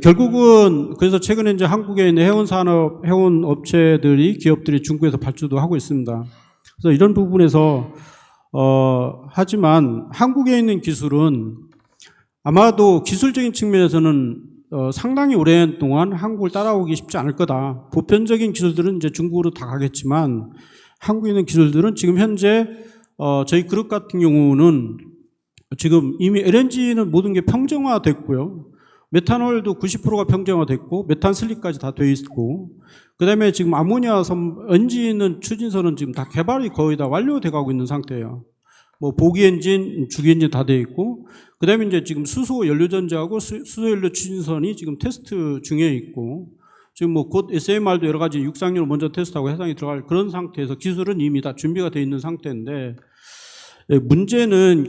결국은 그래서 최근에 이제 한국에 있는 해운산업, 해운업체들이 기업들이 중국에서 발주도 하고 있습니다. 그래서 이런 부분에서 하지만 한국에 있는 기술은 아마도 기술적인 측면에서는 상당히 오랜 동안 한국을 따라오기 쉽지 않을 거다. 보편적인 기술들은 이제 중국으로 다 가겠지만 한국에 있는 기술들은 지금 현재 저희 그룹 같은 경우는 지금 이미 LNG는 모든 게 평정화됐고요. 메탄올도 90%가 평정화됐고 메탄 슬립까지 다 돼 있고 그 다음에 지금 아모니아 엔진 추진선은 지금 다 개발이 거의 다 완료돼 가고 있는 상태예요. 뭐 보기 엔진, 주기 엔진 다 되어 있고, 그다음에 이제 지금 수소 연료전지하고 수소 연료 추진선이 지금 테스트 중에 있고, 지금 뭐 곧 SMR도 여러 가지 육상률을 먼저 테스트하고 해상에 들어갈 그런 상태에서 기술은 이미 다 준비가 되어 있는 상태인데, 문제는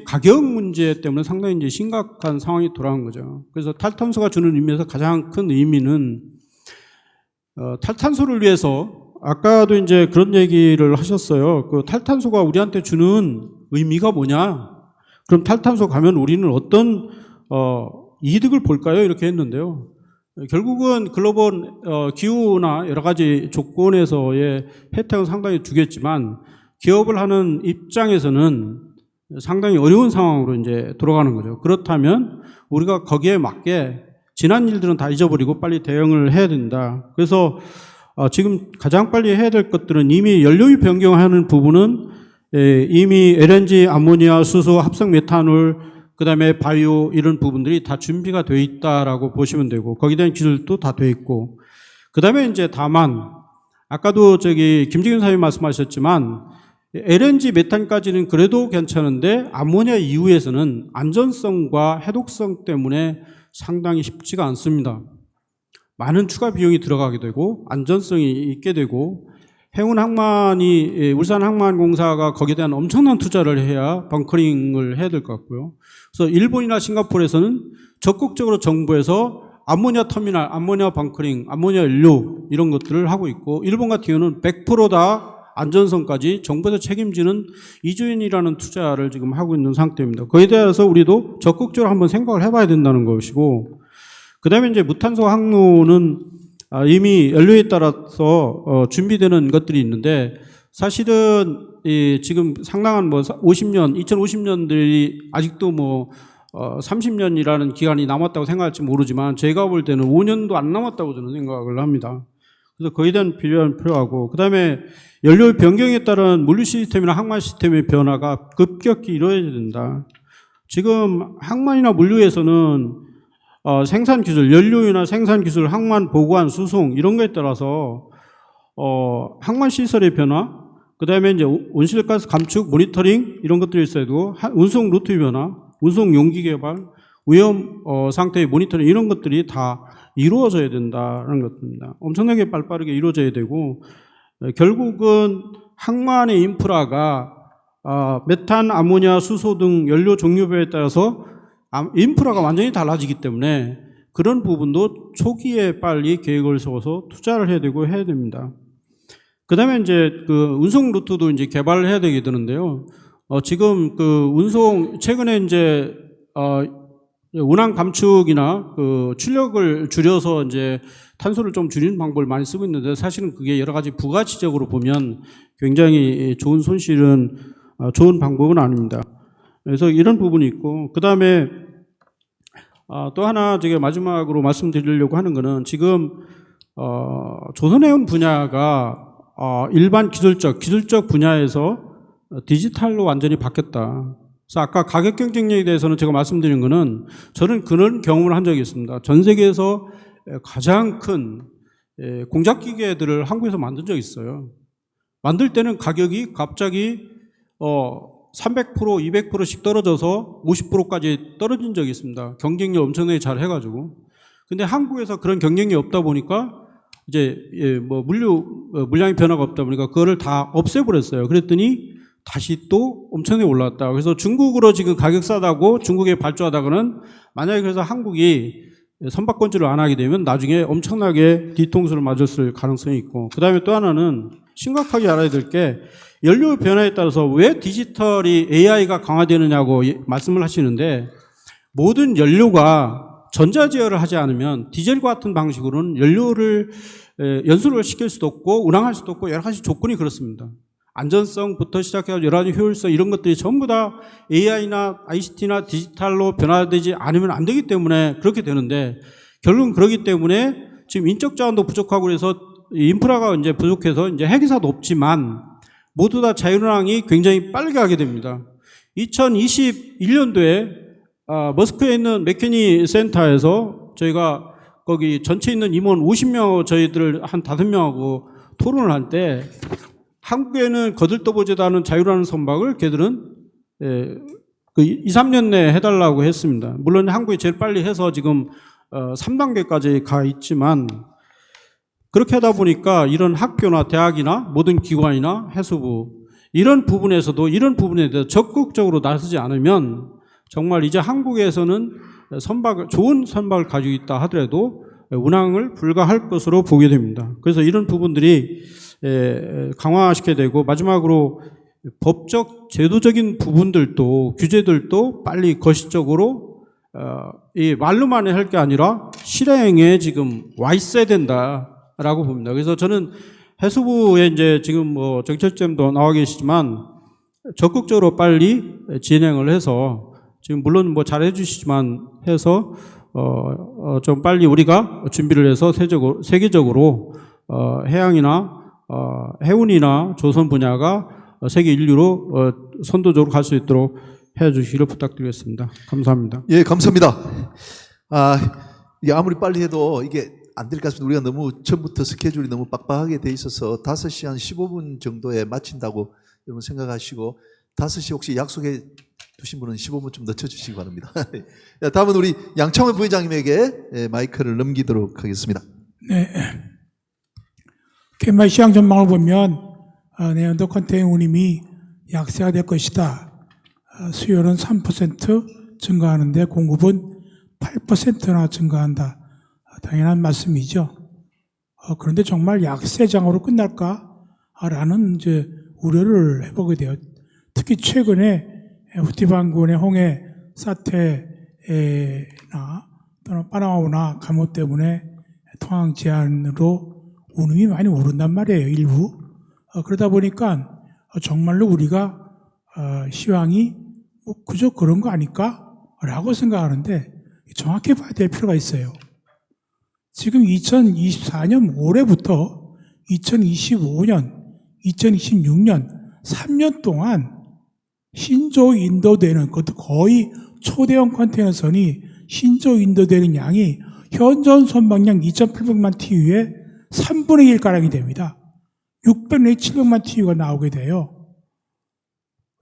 가격 문제 때문에 상당히 이제 심각한 상황이 돌아온 거죠. 그래서 탈탄소가 주는 의미에서 가장 큰 의미는 탈탄소를 위해서 아까도 이제 그런 얘기를 하셨어요. 그 탈탄소가 우리한테 주는 의미가 뭐냐? 그럼 탈탄소 가면 우리는 어떤 이득을 볼까요? 이렇게 했는데요. 결국은 글로벌 기후나 여러 가지 조건에서의 혜택은 상당히 주겠지만 기업을 하는 입장에서는 상당히 어려운 상황으로 이제 돌아가는 거죠. 그렇다면 우리가 거기에 맞게 지난 일들은 다 잊어버리고 빨리 대응을 해야 된다. 그래서 지금 가장 빨리 해야 될 것들은 이미 연료유 변경하는 부분은 이미 LNG, 암모니아, 수소, 합성 메탄올, 그다음에 바이오 이런 부분들이 다 준비가 돼 있다라고 보시면 되고 거기에 대한 기술도 다 돼 있고 그다음에 이제 다만 아까도 김재균 사장님 말씀하셨지만 LNG 메탄까지는 그래도 괜찮은데 암모니아 이후에서는 안전성과 해독성 때문에 상당히 쉽지가 않습니다. 많은 추가 비용이 들어가게 되고 안전성이 있게 되고 울산항만공사가 거기에 대한 엄청난 투자를 해야 벙커링을 해야 될 것 같고요. 그래서 일본이나 싱가포르에서는 적극적으로 정부에서 암모니아 터미널, 암모니아 벙커링, 암모니아 연료 이런 것들을 하고 있고 일본 같은 경우는 100% 다 안전성까지 정부에서 책임지는 2조엔이라는 투자를 지금 하고 있는 상태입니다. 거기에 대해서 우리도 적극적으로 한번 생각을 해봐야 된다는 것이고 그 다음에 이제 무탄소 항로는 이미 연료에 따라서 준비되는 것들이 있는데 사실은 지금 상당한 2050년들이 아직도 30년이라는 기간이 남았다고 생각할지 모르지만 제가 볼 때는 5년도 안 남았다고 저는 생각을 합니다. 그래서 거기에 대한 필요하고 그 다음에 연료 변경에 따른 물류 시스템이나 항만 시스템의 변화가 급격히 이루어져야 된다. 지금 항만이나 물류에서는 생산 기술, 연료유나 생산 기술, 항만 보관, 수송 이런 거에 따라서 항만 시설의 변화, 그 다음에 이제 온실가스 감축, 모니터링 이런 것들이 있어야 되고 운송 루트 변화, 운송 용기 개발, 위험 상태의 모니터링 이런 것들이 다 이루어져야 된다는 것입니다. 엄청나게 빠르게 이루어져야 되고 결국은 항만의 인프라가 메탄, 아모니아, 수소 등 연료 종류별에 따라서 인프라가 완전히 달라지기 때문에 그런 부분도 초기에 빨리 계획을 세워서 투자를 해야 되고 해야 됩니다. 그 다음에 이제 그 운송 루트도 이제 개발을 해야 되게 되는데요. 지금 그 최근에 이제 운항 감축이나 그 출력을 줄여서 이제 탄소를 좀 줄이는 방법을 많이 쓰고 있는데 사실은 그게 여러 가지 부가치적으로 보면 굉장히 좋은 좋은 방법은 아닙니다. 그래서 이런 부분이 있고 그 다음에 또 하나 제가 마지막으로 말씀드리려고 하는 거는 지금 조선해운 분야가 일반 기술적 분야에서 디지털로 완전히 바뀌었다. 그래서 아까 가격 경쟁력에 대해서는 제가 말씀드린 거는 저는 그런 경험을 한 적이 있습니다. 전 세계에서 가장 큰 공작 기계들을 한국에서 만든 적이 있어요. 만들 때는 가격이 갑자기 300%, 200%씩 떨어져서 50%까지 떨어진 적이 있습니다. 경쟁력 엄청나게 잘 해가지고. 근데 한국에서 그런 경쟁력이 없다 보니까 이제 물량의 변화가 없다 보니까 그거를 다 없애버렸어요. 그랬더니 다시 또 엄청나게 올랐다. 그래서 중국으로 지금 가격 싸다고 중국에 발주하다가는 만약에 그래서 한국이 선박건조를 안 하게 되면 나중에 엄청나게 뒤통수를 맞았을 가능성이 있고 그 다음에 또 하나는 심각하게 알아야 될 게 연료 변화에 따라서 왜 디지털이 AI가 강화되느냐고 말씀을 하시는데 모든 연료가 전자제어를 하지 않으면 디젤과 같은 방식으로는 연료를 연소를 시킬 수도 없고 운항할 수도 없고 여러 가지 조건이 그렇습니다. 안전성부터 시작해서 여러 가지 효율성 이런 것들이 전부 다 AI나 ICT나 디지털로 변화되지 않으면 안 되기 때문에 그렇게 되는데 결국은 그렇기 때문에 지금 인적 자원도 부족하고 그래서 인프라가 이제 부족해서 이제 핵기사도 없지만 모두 다 자율운항이 굉장히 빠르게 하게 됩니다. 2021년도에 머스크에 있는 맥케니 센터에서 저희가 거기 전체 있는 임원 50명 저희들 한 5명하고 토론을 할 때 한국에는 거들떠보지도 않은 자유라는 선박을 걔들은 그 2, 3년 내에 해달라고 했습니다. 물론 한국이 제일 빨리 해서 지금 3단계까지 가 있지만 그렇게 하다 보니까 이런 학교나 대학이나 모든 기관이나 해수부 이런 부분에서도 이런 부분에 대해서 적극적으로 나서지 않으면 정말 이제 한국에서는 좋은 선박을 가지고 있다 하더라도 운항을 불가할 것으로 보게 됩니다. 그래서 이런 부분들이 강화시켜야 되고 마지막으로 법적 제도적인 부분들도 규제들도 빨리 거시적으로 이 말로만 할 게 아니라 실행에 지금 와 있어야 된다라고 봅니다. 그래서 저는 해수부에 이제 지금 뭐 정책점도 나와 계시지만 적극적으로 빨리 진행을 해서 지금 물론 뭐 잘해 주시지만 해서 좀 빨리 우리가 준비를 해서 세계적으로 해양이나 해운이나 조선 분야가 세계 인류로 선도적으로 갈 수 있도록 해 주시기를 부탁드리겠습니다. 감사합니다. 예, 감사합니다. 이게 아무리 빨리 해도 이게 안 될 것 같습니다. 우리가 너무 처음부터 스케줄이 너무 빡빡하게 돼 있어서 5시 한 15분 정도에 마친다고 여러분 생각하시고 5시 혹시 약속해 두신 분은 15분 좀 늦춰주시기 바랍니다. 다음은 우리 양창원 부회장님에게 마이크를 넘기도록 하겠습니다. 네. 캔마이 시장 전망을 보면 내년도 컨테이너 운임이 약세가 될 것이다. 수요는 3% 증가하는데 공급은 8%나 증가한다. 당연한 말씀이죠. 그런데 정말 약세장으로 끝날까라는 이제 우려를 해보게 돼요. 특히 최근에 후티반군의 홍해 사태나 또는 파나마나 감호 때문에 통항 제한으로 운임이 많이 오른단 말이에요. 일부. 그러다 보니까 정말로 우리가 시황이 뭐 그저 그런 거 아닐까? 라고 생각하는데 정확히 봐야 될 필요가 있어요. 지금 2024년 올해부터 2025년, 2026년 3년 동안 신조 인도되는 그것도 거의 초대형 컨테이너선이 신조 인도되는 양이 현존 선박량 2,800만 TU의 3분의 1가량이 됩니다. 600 내지 700만 TU가 나오게 돼요.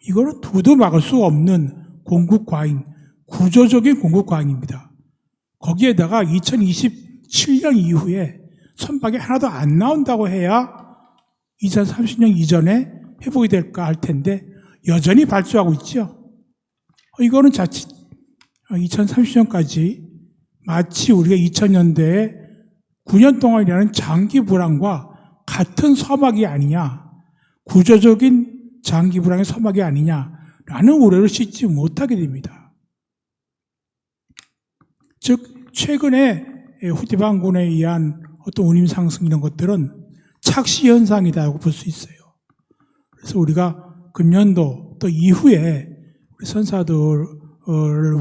이거는 두도 막을 수 없는 공급 과잉, 구조적인 공급 과잉입니다. 거기에다가 2027년 이후에 선박이 하나도 안 나온다고 해야 2030년 이전에 회복이 될까 할 텐데 여전히 발주하고 있죠. 이거는 자칫 2030년까지 마치 우리가 2000년대에 9년 동안 일하는 장기 불황과 같은 서막이 아니냐, 구조적인 장기 불황의 서막이 아니냐라는 우려를 씻지 못하게 됩니다. 즉 최근에 후티반군에 의한 어떤 운임 상승 이런 것들은 착시 현상이라고 볼 수 있어요. 그래서 우리가 금년도 또 이후에 우리 선사들을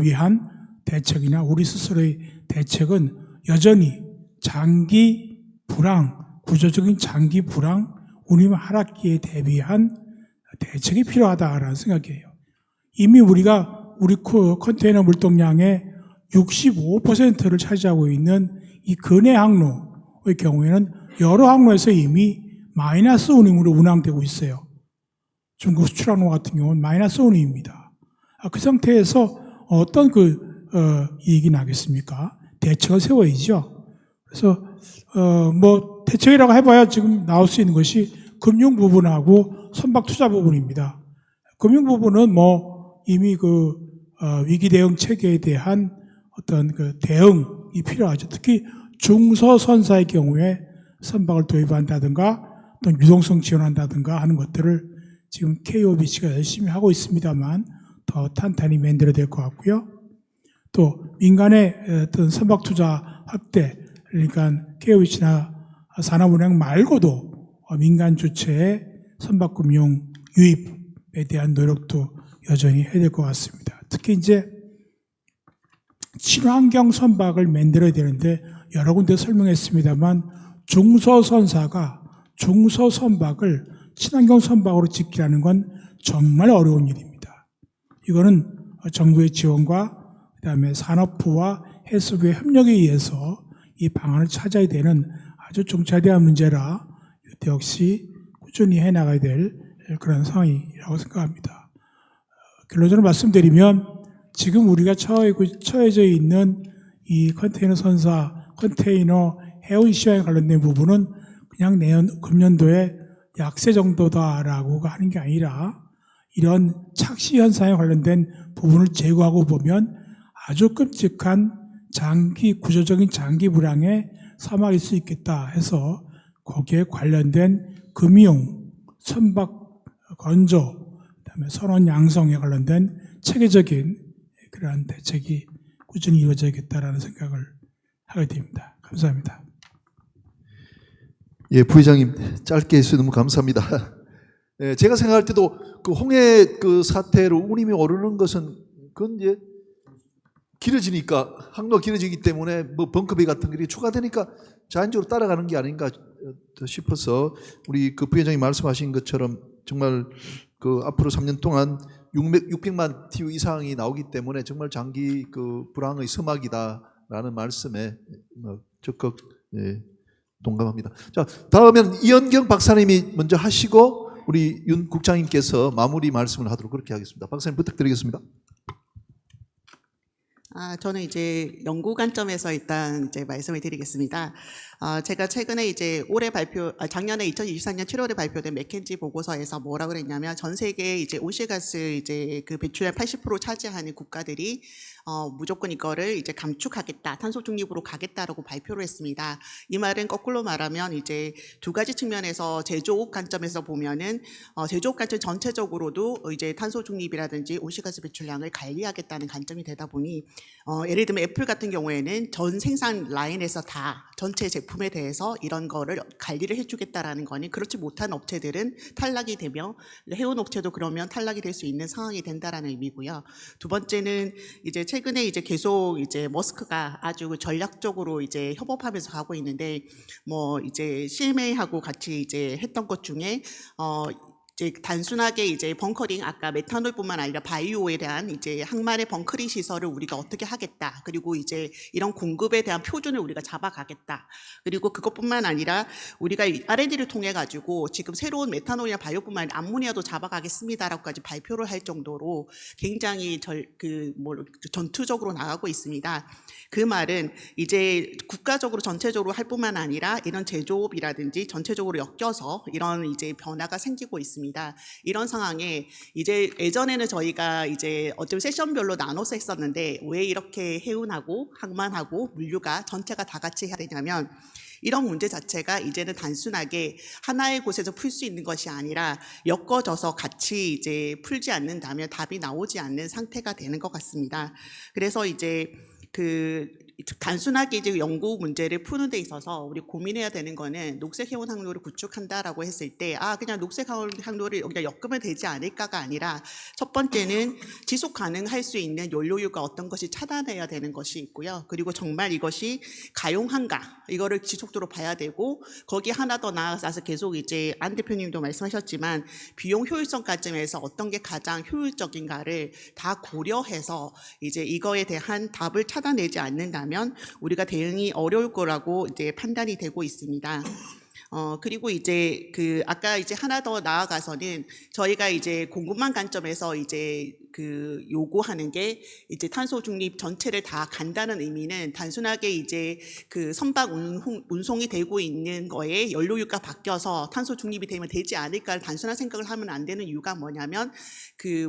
위한 대책이나 우리 스스로의 대책은 여전히 장기 불황, 구조적인 장기 불황, 운임 하락기에 대비한 대책이 필요하다라는 생각이에요. 이미 우리가 우리 컨테이너 물동량의 65%를 차지하고 있는 이 근해 항로의 경우에는 여러 항로에서 이미 마이너스 운임으로 운항되고 있어요. 중국 수출 항로 같은 경우는 마이너스 운임입니다. 그 상태에서 어떤 이익이 나겠습니까? 대책을 세워야죠. 그래서 뭐 대책이라고 해봐야 지금 나올 수 있는 것이 금융 부분하고 선박 투자 부분입니다. 금융 부분은 뭐 이미 위기 대응 체계에 대한 어떤 대응이 필요하죠. 특히 중소선사의 경우에 선박을 도입한다든가 또 유동성 지원한다든가 하는 것들을 지금 KOBC가 열심히 하고 있습니다만 더 탄탄히 만들어야 될 것 같고요. 또 민간의 어떤 선박 투자 확대, 그러니까 KOBC나 산업은행 말고도 민간 주체의 선박금융 유입에 대한 노력도 여전히 해야 될 것 같습니다. 특히 이제 친환경 선박을 만들어야 되는데 여러 군데 설명했습니다만 중소선사가 중소선박을 친환경 선박으로 짓기라는 건 정말 어려운 일입니다. 이거는 정부의 지원과 그다음에 산업부와 해수부의 협력에 의해서 이 방안을 찾아야 되는 아주 중차대한 문제라 이것도 역시 꾸준히 해나가야 될 그런 상황이라고 생각합니다. 결론적으로 말씀드리면 지금 우리가 처해져 있는 이 컨테이너 선사, 컨테이너 해운 시황에 관련된 부분은 그냥 내년 금년도에 약세 정도다라고 하는 게 아니라 이런 착시 현상에 관련된 부분을 제거하고 보면 아주 끔찍한 구조적인 장기 불황의 사막일 수 있겠다 해서 거기에 관련된 금융, 선박 건조, 그다음에 선원 양성에 관련된 체계적인 그러한 대책이 꾸준히 이루어져야겠다라는 생각을 하게 됩니다. 감사합니다. 예, 부회장님 짧게 해주셔서 너무 감사합니다. 예, 제가 생각할 때도 그 홍해 그 사태로 운임이 오르는 것은 그건 이제 길어지니까 항로가 길어지기 때문에 뭐 벙커배 같은 게 추가되니까 자연적으로 따라가는 게 아닌가 싶어서 우리 그 부회장이 말씀하신 것처럼 정말 그 앞으로 3년 동안 600만 TU 이상이 나오기 때문에 정말 장기 그 불황의 서막이다라는 말씀에 적극 동감합니다. 자, 다음엔 이현경 박사님이 먼저 하시고 우리 윤 국장님께서 마무리 말씀을 하도록 그렇게 하겠습니다. 박사님 부탁드리겠습니다. 저는 이제 연구 관점에서 일단 이제 말씀을 드리겠습니다. 제가 최근에 이제 작년에 2023년 7월에 발표된 맥켄지 보고서에서 뭐라 그랬냐면 전 세계 이제 온실가스 이제 그 배출량 80% 차지하는 국가들이 무조건 이거를 이제 감축하겠다, 탄소 중립으로 가겠다라고 발표를 했습니다. 이 말은 거꾸로 말하면 이제 두 가지 측면에서 제조업 관점에서 보면은 제조업 관점 전체적으로도 이제 탄소 중립이라든지 온실가스 배출량을 관리하겠다는 관점이 되다 보니 예를 들면 애플 같은 경우에는 전 생산 라인에서 다 전체 제품에 대해서 이런 거를 관리를 해주겠다라는 거니 그렇지 못한 업체들은 탈락이 되며 해운 업체도 그러면 탈락이 될 수 있는 상황이 된다라는 의미고요. 두 번째는 이제 최근에 이제 계속 이제 머스크가 아주 전략적으로 이제 협업하면서 가고 있는데 뭐 이제 CMA하고 같이 이제 했던 것 중에 이제 단순하게 이제 벙커링 아까 메탄올뿐만 아니라 바이오에 대한 이제 항만의 벙커링 시설을 우리가 어떻게 하겠다. 그리고 이제 이런 공급에 대한 표준을 우리가 잡아가겠다. 그리고 그것뿐만 아니라 우리가 R&D를 통해 가지고 지금 새로운 메탄올이나 바이오뿐만 아니라 암모니아도 잡아가겠습니다라고까지 발표를 할 정도로 굉장히 전투적으로 나가고 있습니다. 그 말은 이제 국가적으로 전체적으로 할 뿐만 아니라 이런 제조업이라든지 전체적으로 엮여서 이런 이제 변화가 생기고 있습니다. 이런 상황에 이제 예전에는 저희가 이제 어쩌면 세션별로 나눠서 했었는데 왜 이렇게 해운하고 항만하고 물류가 전체가 다 같이 해야 되냐면 이런 문제 자체가 이제는 단순하게 하나의 곳에서 풀 수 있는 것이 아니라 엮어져서 같이 이제 풀지 않는다면 답이 나오지 않는 상태가 되는 것 같습니다. 그래서 이제 단순하게 이제 연구 문제를 푸는 데 있어서 우리 고민해야 되는 거는 녹색 해운 항로를 구축한다라고 했을 때 그냥 녹색 항로를 여기다 엮으면 되지 않을까가 아니라 첫 번째는 지속 가능할 수 있는 연료유가 어떤 것이 차단해야 되는 것이 있고요. 그리고 정말 이것이 가용한가 이거를 지속적으로 봐야 되고 거기 하나 더 나아가서 계속 이제 안 대표님도 말씀하셨지만 비용 효율성 관점에서 어떤 게 가장 효율적인가를 다 고려해서 이제 이거에 대한 답을 찾아내지 않는다면 우리가 대응이 어려울 거라고 이제 판단이 되고 있습니다. 그리고 이제 아까 이제 하나 더 나아가서는 저희가 이제 공급망 관점에서 이제 요구하는 게 이제 탄소 중립 전체를 다 간다는 의미는 단순하게 이제 선박 운송이 되고 있는 거에 연료유가 바뀌어서 탄소 중립이 되면 되지 않을까 단순한 생각을 하면 안 되는 이유가 뭐냐면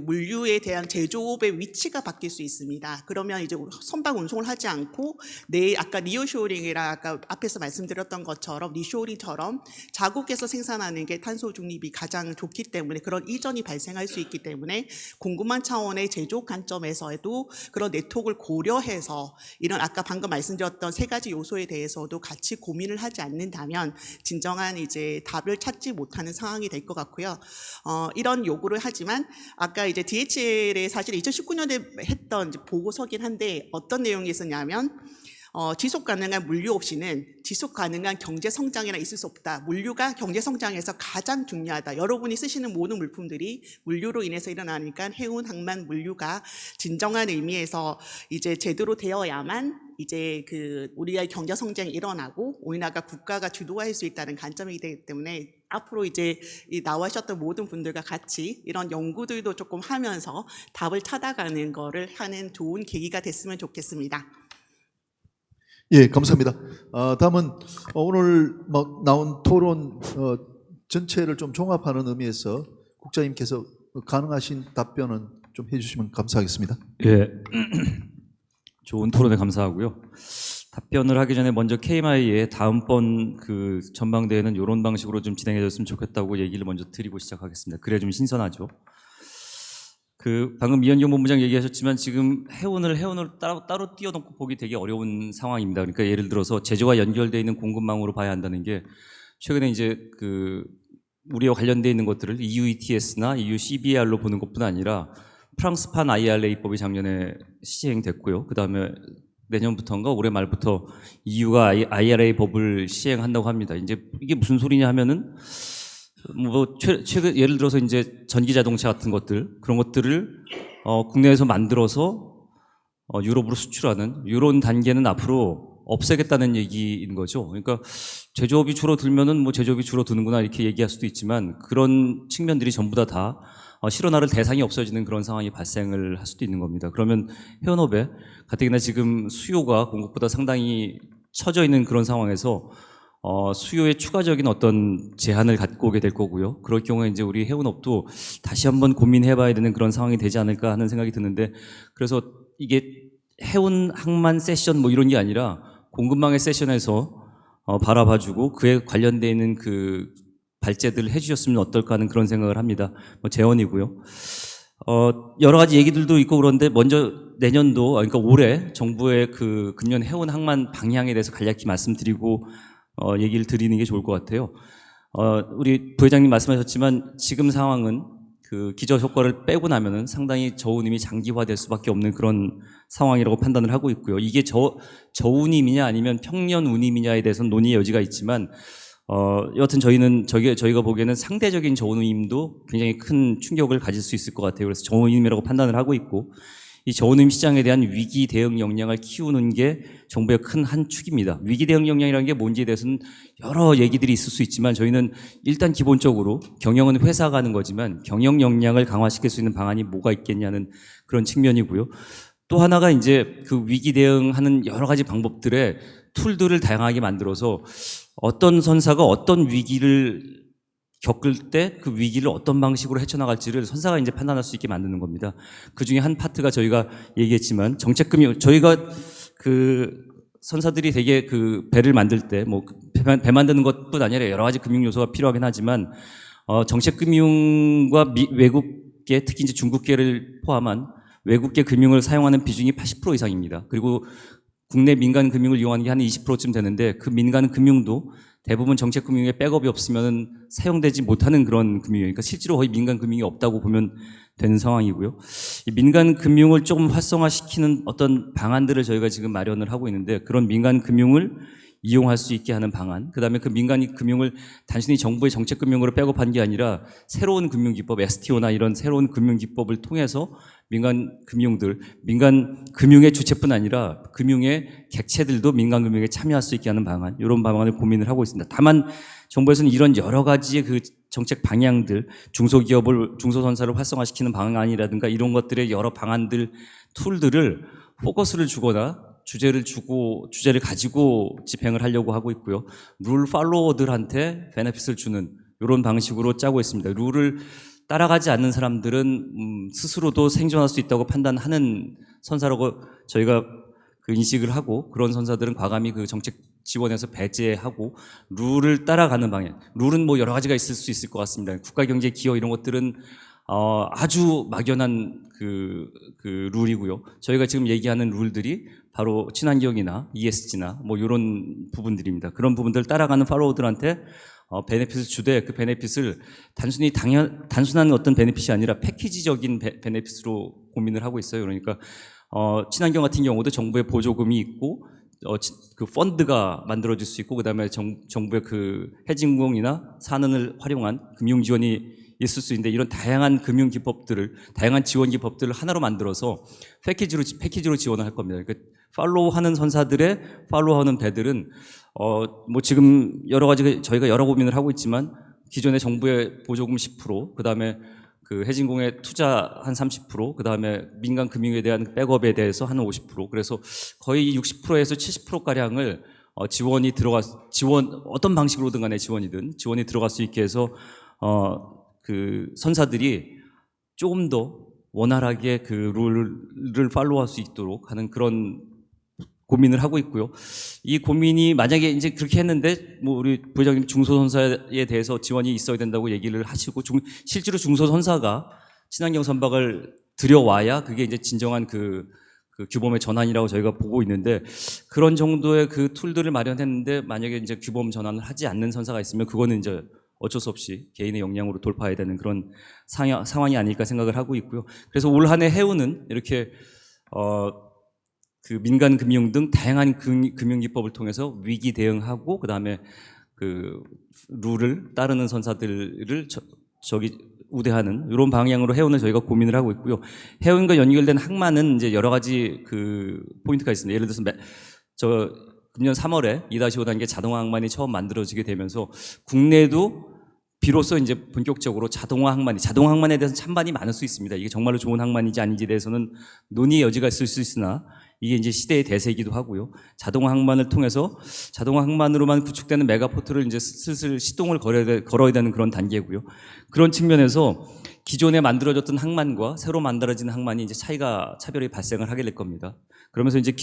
물류에 대한 제조업의 위치가 바뀔 수 있습니다. 그러면 이제 선박 운송을 하지 않고 아까 니어쇼링이라 아까 앞에서 말씀드렸던 것처럼 리쇼링처럼 자국에서 생산하는 게 탄소 중립이 가장 좋기 때문에 그런 이전이 발생할 수 있기 때문에 공급망 차원의 제조업 관점에서도 그런 네트워크를 고려해서 이런 아까 방금 말씀드렸던 세 가지 요소에 대해서도 같이 고민을 하지 않는다면 진정한 이제 답을 찾지 못하는 상황이 될 것 같고요. 이런 요구를 하지만 아까 이제 DHL에 사실 2019년에 했던 보고서긴 한데 어떤 내용이 있었냐면 지속 가능한 물류 없이는 지속 가능한 경제 성장이나 있을 수 없다. 물류가 경제 성장에서 가장 중요하다. 여러분이 쓰시는 모든 물품들이 물류로 인해서 일어나니까 해운, 항만, 물류가 진정한 의미에서 이제 제대로 되어야만 이제 우리의 경제 성장이 일어나고 우리나라가 국가가 주도할 수 있다는 관점이기 때문에 앞으로 이제 나와주셨던 모든 분들과 같이 이런 연구들도 조금 하면서 답을 찾아가는 거를 하는 좋은 계기가 됐으면 좋겠습니다. 예, 감사합니다. 다음은 오늘 나온 토론 전체를 좀 종합하는 의미에서 국장님께서 가능하신 답변은 좀 해주시면 감사하겠습니다. 예, 좋은 토론에 감사하고요. 답변을 하기 전에 먼저 KMI의 다음번 그 전망대회는 이런 방식으로 좀 진행해줬으면 좋겠다고 얘기를 먼저 드리고 시작하겠습니다. 그래야 좀 신선하죠. 방금 이현경 본부장 얘기하셨지만 지금 해운을 따로 띄워놓고 보기 되게 어려운 상황입니다. 그러니까 예를 들어서 제조와 연결되어 있는 공급망으로 봐야 한다는 게 최근에 이제 우리와 관련되어 있는 것들을 EU ETS나 EU CBR로 보는 것뿐 아니라 프랑스판 IRA법이 작년에 시행됐고요. 그 다음에 내년부터인가 올해 말부터 EU가 IRA 법을 시행한다고 합니다. 이제 이게 무슨 소리냐 하면은 최근 예를 들어서 이제 전기 자동차 같은 것들 그런 것들을 국내에서 만들어서 유럽으로 수출하는 이런 단계는 앞으로 없애겠다는 얘기인 거죠. 그러니까 제조업이 줄어들면은 뭐 제조업이 줄어드는구나 이렇게 얘기할 수도 있지만 그런 측면들이 전부 다 실어나를 대상이 없어지는 그런 상황이 발생을 할 수도 있는 겁니다. 그러면 해운업에 가뜩이나 지금 수요가 공급보다 상당히 처져 있는 그런 상황에서 수요에 추가적인 어떤 제한을 갖고 오게 될 거고요. 그럴 경우에 이제 우리 해운업도 다시 한번 고민해봐야 되는 그런 상황이 되지 않을까 하는 생각이 드는데 그래서 이게 해운 항만 세션 뭐 이런 게 아니라 공급망의 세션에서 바라봐주고 그에 관련되어 있는 그 발제들을 해주셨으면 어떨까 하는 그런 생각을 합니다. 뭐 제언이고요. 여러 가지 얘기들도 있고 그런데 먼저 내년도 그러니까 올해 정부의 그 금년 해운 항만 방향에 대해서 간략히 말씀드리고 얘기를 드리는 게 좋을 것 같아요. 우리 부회장님 말씀하셨지만 지금 상황은 그 기저 효과를 빼고 나면은 상당히 저운임이 장기화될 수밖에 없는 그런 상황이라고 판단을 하고 있고요. 이게 저운임이냐 아니면 평년 운임이냐에 대해서는 논의의 여지가 있지만 여하튼 저희가 보기에는 상대적인 저운임도 굉장히 큰 충격을 가질 수 있을 것 같아요. 그래서 저운임이라고 판단을 하고 있고 이 저운임 시장에 대한 위기 대응 역량을 키우는 게 정부의 큰 한 축입니다. 위기 대응 역량이라는 게 뭔지에 대해서는 여러 얘기들이 있을 수 있지만 저희는 일단 기본적으로 경영은 회사가 하는 거지만 경영 역량을 강화시킬 수 있는 방안이 뭐가 있겠냐는 그런 측면이고요. 또 하나가 이제 그 위기 대응하는 여러 가지 방법들의 툴들을 다양하게 만들어서 어떤 선사가 어떤 위기를 겪을 때 그 위기를 어떤 방식으로 헤쳐나갈지를 선사가 이제 판단할 수 있게 만드는 겁니다. 그 중에 한 파트가 저희가 얘기했지만 정책금융, 저희가 그 선사들이 되게 그 배를 만들 때 뭐 배 만드는 것뿐 아니라 여러 가지 금융 요소가 필요하긴 하지만 정책금융과 외국계 특히 이제 중국계를 포함한 외국계 금융을 사용하는 비중이 80% 이상입니다. 그리고 국내 민간 금융을 이용하는 게 한 20%쯤 되는데 그 민간 금융도 대부분 정책 금융에 백업이 없으면 사용되지 못하는 그런 금융이에요. 그러니까 실제로 거의 민간 금융이 없다고 보면 되는 상황이고요. 이 민간 금융을 조금 활성화시키는 어떤 방안들을 저희가 지금 마련을 하고 있는데 그런 민간 금융을 이용할 수 있게 하는 방안, 그다음에 그 민간 금융을 단순히 정부의 정책 금융으로 백업한 게 아니라 새로운 금융기법, STO나 이런 새로운 금융기법을 통해서 민간 금융의 주체뿐 아니라 금융의 객체들도 민간 금융에 참여할 수 있게 하는 방안, 이런 방안을 고민을 하고 있습니다. 다만 정부에서는 이런 여러 가지의 그 정책 방향들, 중소선사를 활성화시키는 방안이라든가 이런 것들의 여러 방안들, 툴들을 포커스를 주거나 주제를 가지고 집행을 하려고 하고 있고요. 룰 팔로워들한테 베네핏을 주는 이런 방식으로 짜고 있습니다. 룰을 따라가지 않는 사람들은 스스로도 생존할 수 있다고 판단하는 선사라고 저희가 그 인식을 하고 그런 선사들은 과감히 그 정책 지원에서 배제하고 룰을 따라가는 방향. 룰은 뭐 여러 가지가 있을 수 있을 것 같습니다. 국가경제 기여 이런 것들은 아주 막연한 그 룰이고요. 저희가 지금 얘기하는 룰들이 바로 친환경이나 ESG나 뭐 이런 부분들입니다. 그런 부분들을 따라가는 팔로워들한테 베네핏을 주되 그 베네핏을 단순한 어떤 베네핏이 아니라 패키지적인 베네핏으로 고민을 하고 있어요. 그러니까 친환경 같은 경우도 정부의 보조금이 있고 그 펀드가 만들어질 수 있고 그다음에 정부의 그 해진공이나 산은을 활용한 금융 지원이 있을 수 있는데 이런 다양한 금융 기법들을 다양한 지원 기법들을 하나로 만들어서 패키지로 지원을 할 겁니다. 그러니까 팔로우하는 선사들의 팔로우하는 배들은 뭐 지금 여러 가지 저희가 여러 고민을 하고 있지만 기존의 정부의 보조금 10%, 그다음에 그 해진공의 투자 한 30%, 그다음에 민간 금융에 대한 백업에 대해서 한 50%, 그래서 거의 60%에서 70%가량을 지원 어떤 방식으로든 간에 지원이 들어갈 수 있게 해서 그 선사들이 조금 더 원활하게 그 룰을 팔로우할 수 있도록 하는 그런 고민을 하고 있고요. 이 고민이 만약에 이제 그렇게 했는데 뭐 우리 부회장님 중소선사에 대해서 지원이 있어야 된다고 얘기를 하시고 실제로 중소선사가 친환경 선박을 들여와야 그게 이제 진정한 그 규범의 전환이라고 저희가 보고 있는데 그런 정도의 그 툴들을 마련했는데 만약에 이제 규범 전환을 하지 않는 선사가 있으면 그거는 이제 어쩔 수 없이 개인의 역량으로 돌파해야 되는 그런 상황이 아닐까 생각을 하고 있고요. 그래서 올 한 해 해운은 이렇게 그 민간 금융 등 다양한 금융 기법을 통해서 위기 대응하고 그다음에 그 룰을 따르는 선사들을 우대하는 이런 방향으로 해운을 저희가 고민을 하고 있고요. 해운과 연결된 항만은 이제 여러 가지 그 포인트가 있습니다. 예를 들어서 금년 3월에 2-5 단계 자동화 항만이 처음 만들어지게 되면서 국내도 비로소 이제 본격적으로 자동화 항만에 대해서 찬반이 많을 수 있습니다. 이게 정말로 좋은 항만인지 아닌지에 대해서는 논의의 여지가 있을 수 있으나 이게 이제 시대의 대세이기도 하고요. 자동화 항만을 통해서 자동화 항만으로만 구축되는 메가포트를 이제 슬슬 시동을 걸어야 되는 그런 단계고요. 그런 측면에서 기존에 만들어졌던 항만과 새로 만들어진 항만이 이제 차별이 발생을 하게 될 겁니다. 그러면서 이제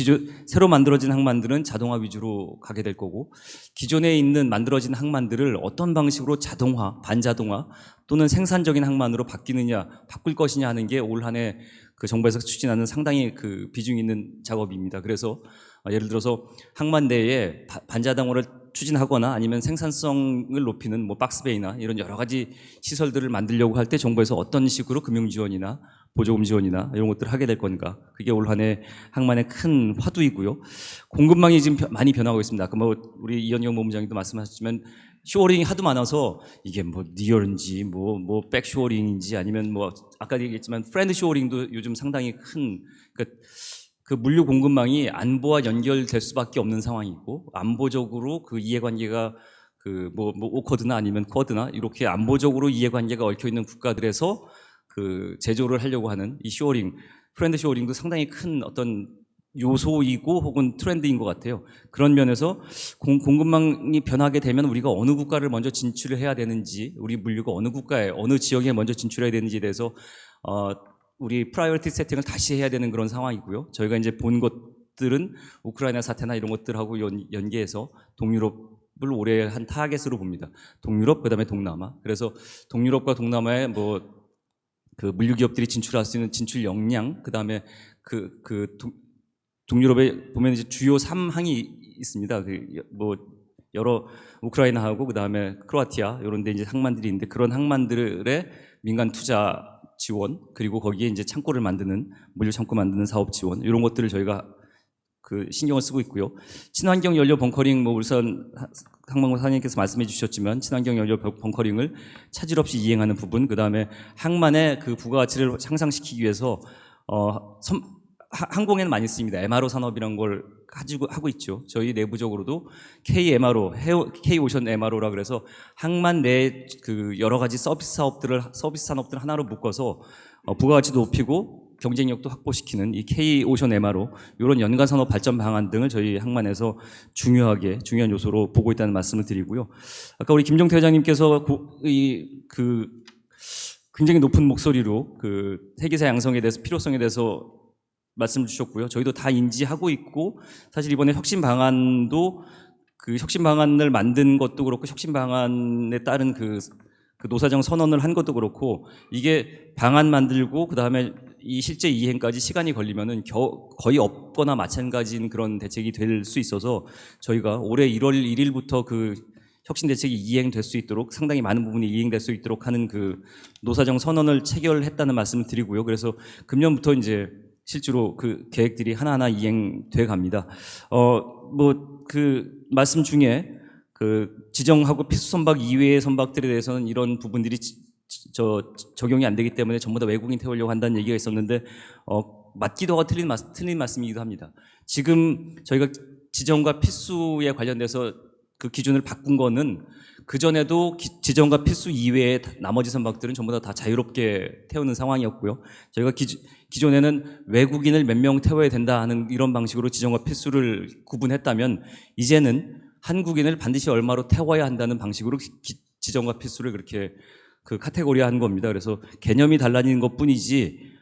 새로 만들어진 항만들은 자동화 위주로 가게 될 거고 기존에 있는 만들어진 항만들을 어떤 방식으로 자동화, 반자동화 또는 생산적인 항만으로 바꿀 것이냐 하는 게 올 한 해 그 정부에서 추진하는 상당히 그 비중 있는 작업입니다. 그래서 예를 들어서 항만 내에 반자동화를 추진하거나 아니면 생산성을 높이는 뭐 박스베이나 이런 여러 가지 시설들을 만들려고 할 때 정부에서 어떤 식으로 금융 지원이나 보조금 지원이나 이런 것들을 하게 될 건가. 그게 올 한 해 항만의 큰 화두이고요. 공급망이 지금 많이 변하고 있습니다. 아까 뭐 우리 이현경 본부장님도 말씀하셨지만 쇼어링이 하도 많아서 이게 뭐 니얼인지 뭐 백쇼어링인지 아니면 뭐 아까 얘기했지만 프렌드 쇼어링도 요즘 상당히 큰 그 물류 공급망이 안보와 연결될 수밖에 없는 상황이고 안보적으로 그 이해관계가 그 뭐 오커드나 아니면 쿼드나 이렇게 안보적으로 이해관계가 얽혀 있는 국가들에서 그 제조를 하려고 하는 이 쇼어링, 프렌드 쇼어링도 상당히 큰 어떤 요소이고 혹은 트렌드인 것 같아요. 그런 면에서 공급망이 변하게 되면 우리가 어느 국가를 먼저 진출을 해야 되는지, 우리 물류가 어느 국가에 어느 지역에 먼저 진출해야 되는지에 대해서 우리 프라이어리티 세팅을 다시 해야 되는 그런 상황이고요. 저희가 이제 본 것들은 우크라이나 사태나 이런 것들하고 연계해서 동유럽을 올해 한 타겟으로 봅니다. 동유럽 그다음에 동남아. 그래서 동유럽과 동남아에 뭐 그 물류 기업들이 진출할 수 있는 진출 역량, 그다음에 동유럽에 보면 이제 주요 3항이 있습니다. 뭐 여러 우크라이나하고 그다음에 크로아티아 이런 데 이제 항만들이 있는데 그런 항만들의 민간 투자 지원 그리고 거기에 이제 창고를 만드는 물류 창고 만드는 사업 지원 이런 것들을 저희가 그 신경을 쓰고 있고요. 친환경 연료 벙커링 뭐 울산 항만공사 사장님께서 말씀해 주셨지만 친환경 연료 벙커링을 차질 없이 이행하는 부분 그다음에 항만의 그 부가가치를 향상시키기 위해서 항공에는 많이 쓰입니다. MRO 산업이라는 걸 가지고 하고 있죠. 저희 내부적으로도 KMRO, K-오션 MRO라 그래서 항만 내 그 여러 가지 서비스 산업들 하나로 묶어서 부가가치도 높이고 경쟁력도 확보시키는 이 K-오션 MRO 이런 연간 산업 발전 방안 등을 저희 항만에서 중요한 요소로 보고 있다는 말씀을 드리고요. 아까 우리 김종태 회장님께서 굉장히 높은 목소리로 그 세계사 양성에 대해서 필요성에 대해서 말씀 주셨고요. 저희도 다 인지하고 있고 사실 이번에 혁신 방안도 그 혁신 방안을 만든 것도 그렇고 혁신 방안에 따른 그 노사정 선언을 한 것도 그렇고 이게 방안 만들고 그다음에 이 실제 이행까지 시간이 걸리면은 거의 없거나 마찬가지인 그런 대책이 될 수 있어서 저희가 올해 1월 1일부터 그 혁신 대책이 이행될 수 있도록 상당히 많은 부분이 이행될 수 있도록 하는 그 노사정 선언을 체결했다는 말씀을 드리고요. 그래서 금년부터 이제 실제로 그 계획들이 하나하나 이행돼 갑니다. 그 말씀 중에 그 지정하고 필수 선박 이외의 선박들에 대해서는 이런 부분들이 적용이 안 되기 때문에 전부 다 외국인 태우려고 한다는 얘기가 있었는데 맞기도 하고 틀린 말씀이기도 합니다. 지금 저희가 지정과 필수에 관련돼서 그 기준을 바꾼 거는 그전에도 지정과 필수 이외의 나머지 선박들은 전부 다 자유롭게 태우는 상황이었고요. 저희가 기존에는 외국인을 몇 명 태워야 된다 하는 이런 방식으로 지정과 필수를 구분했다면 이제는 한국인을 반드시 얼마로 태워야 한다는 방식으로 지정과 필수를 그렇게 그 카테고리화한 겁니다. 그래서 개념이 달라지는 것뿐이지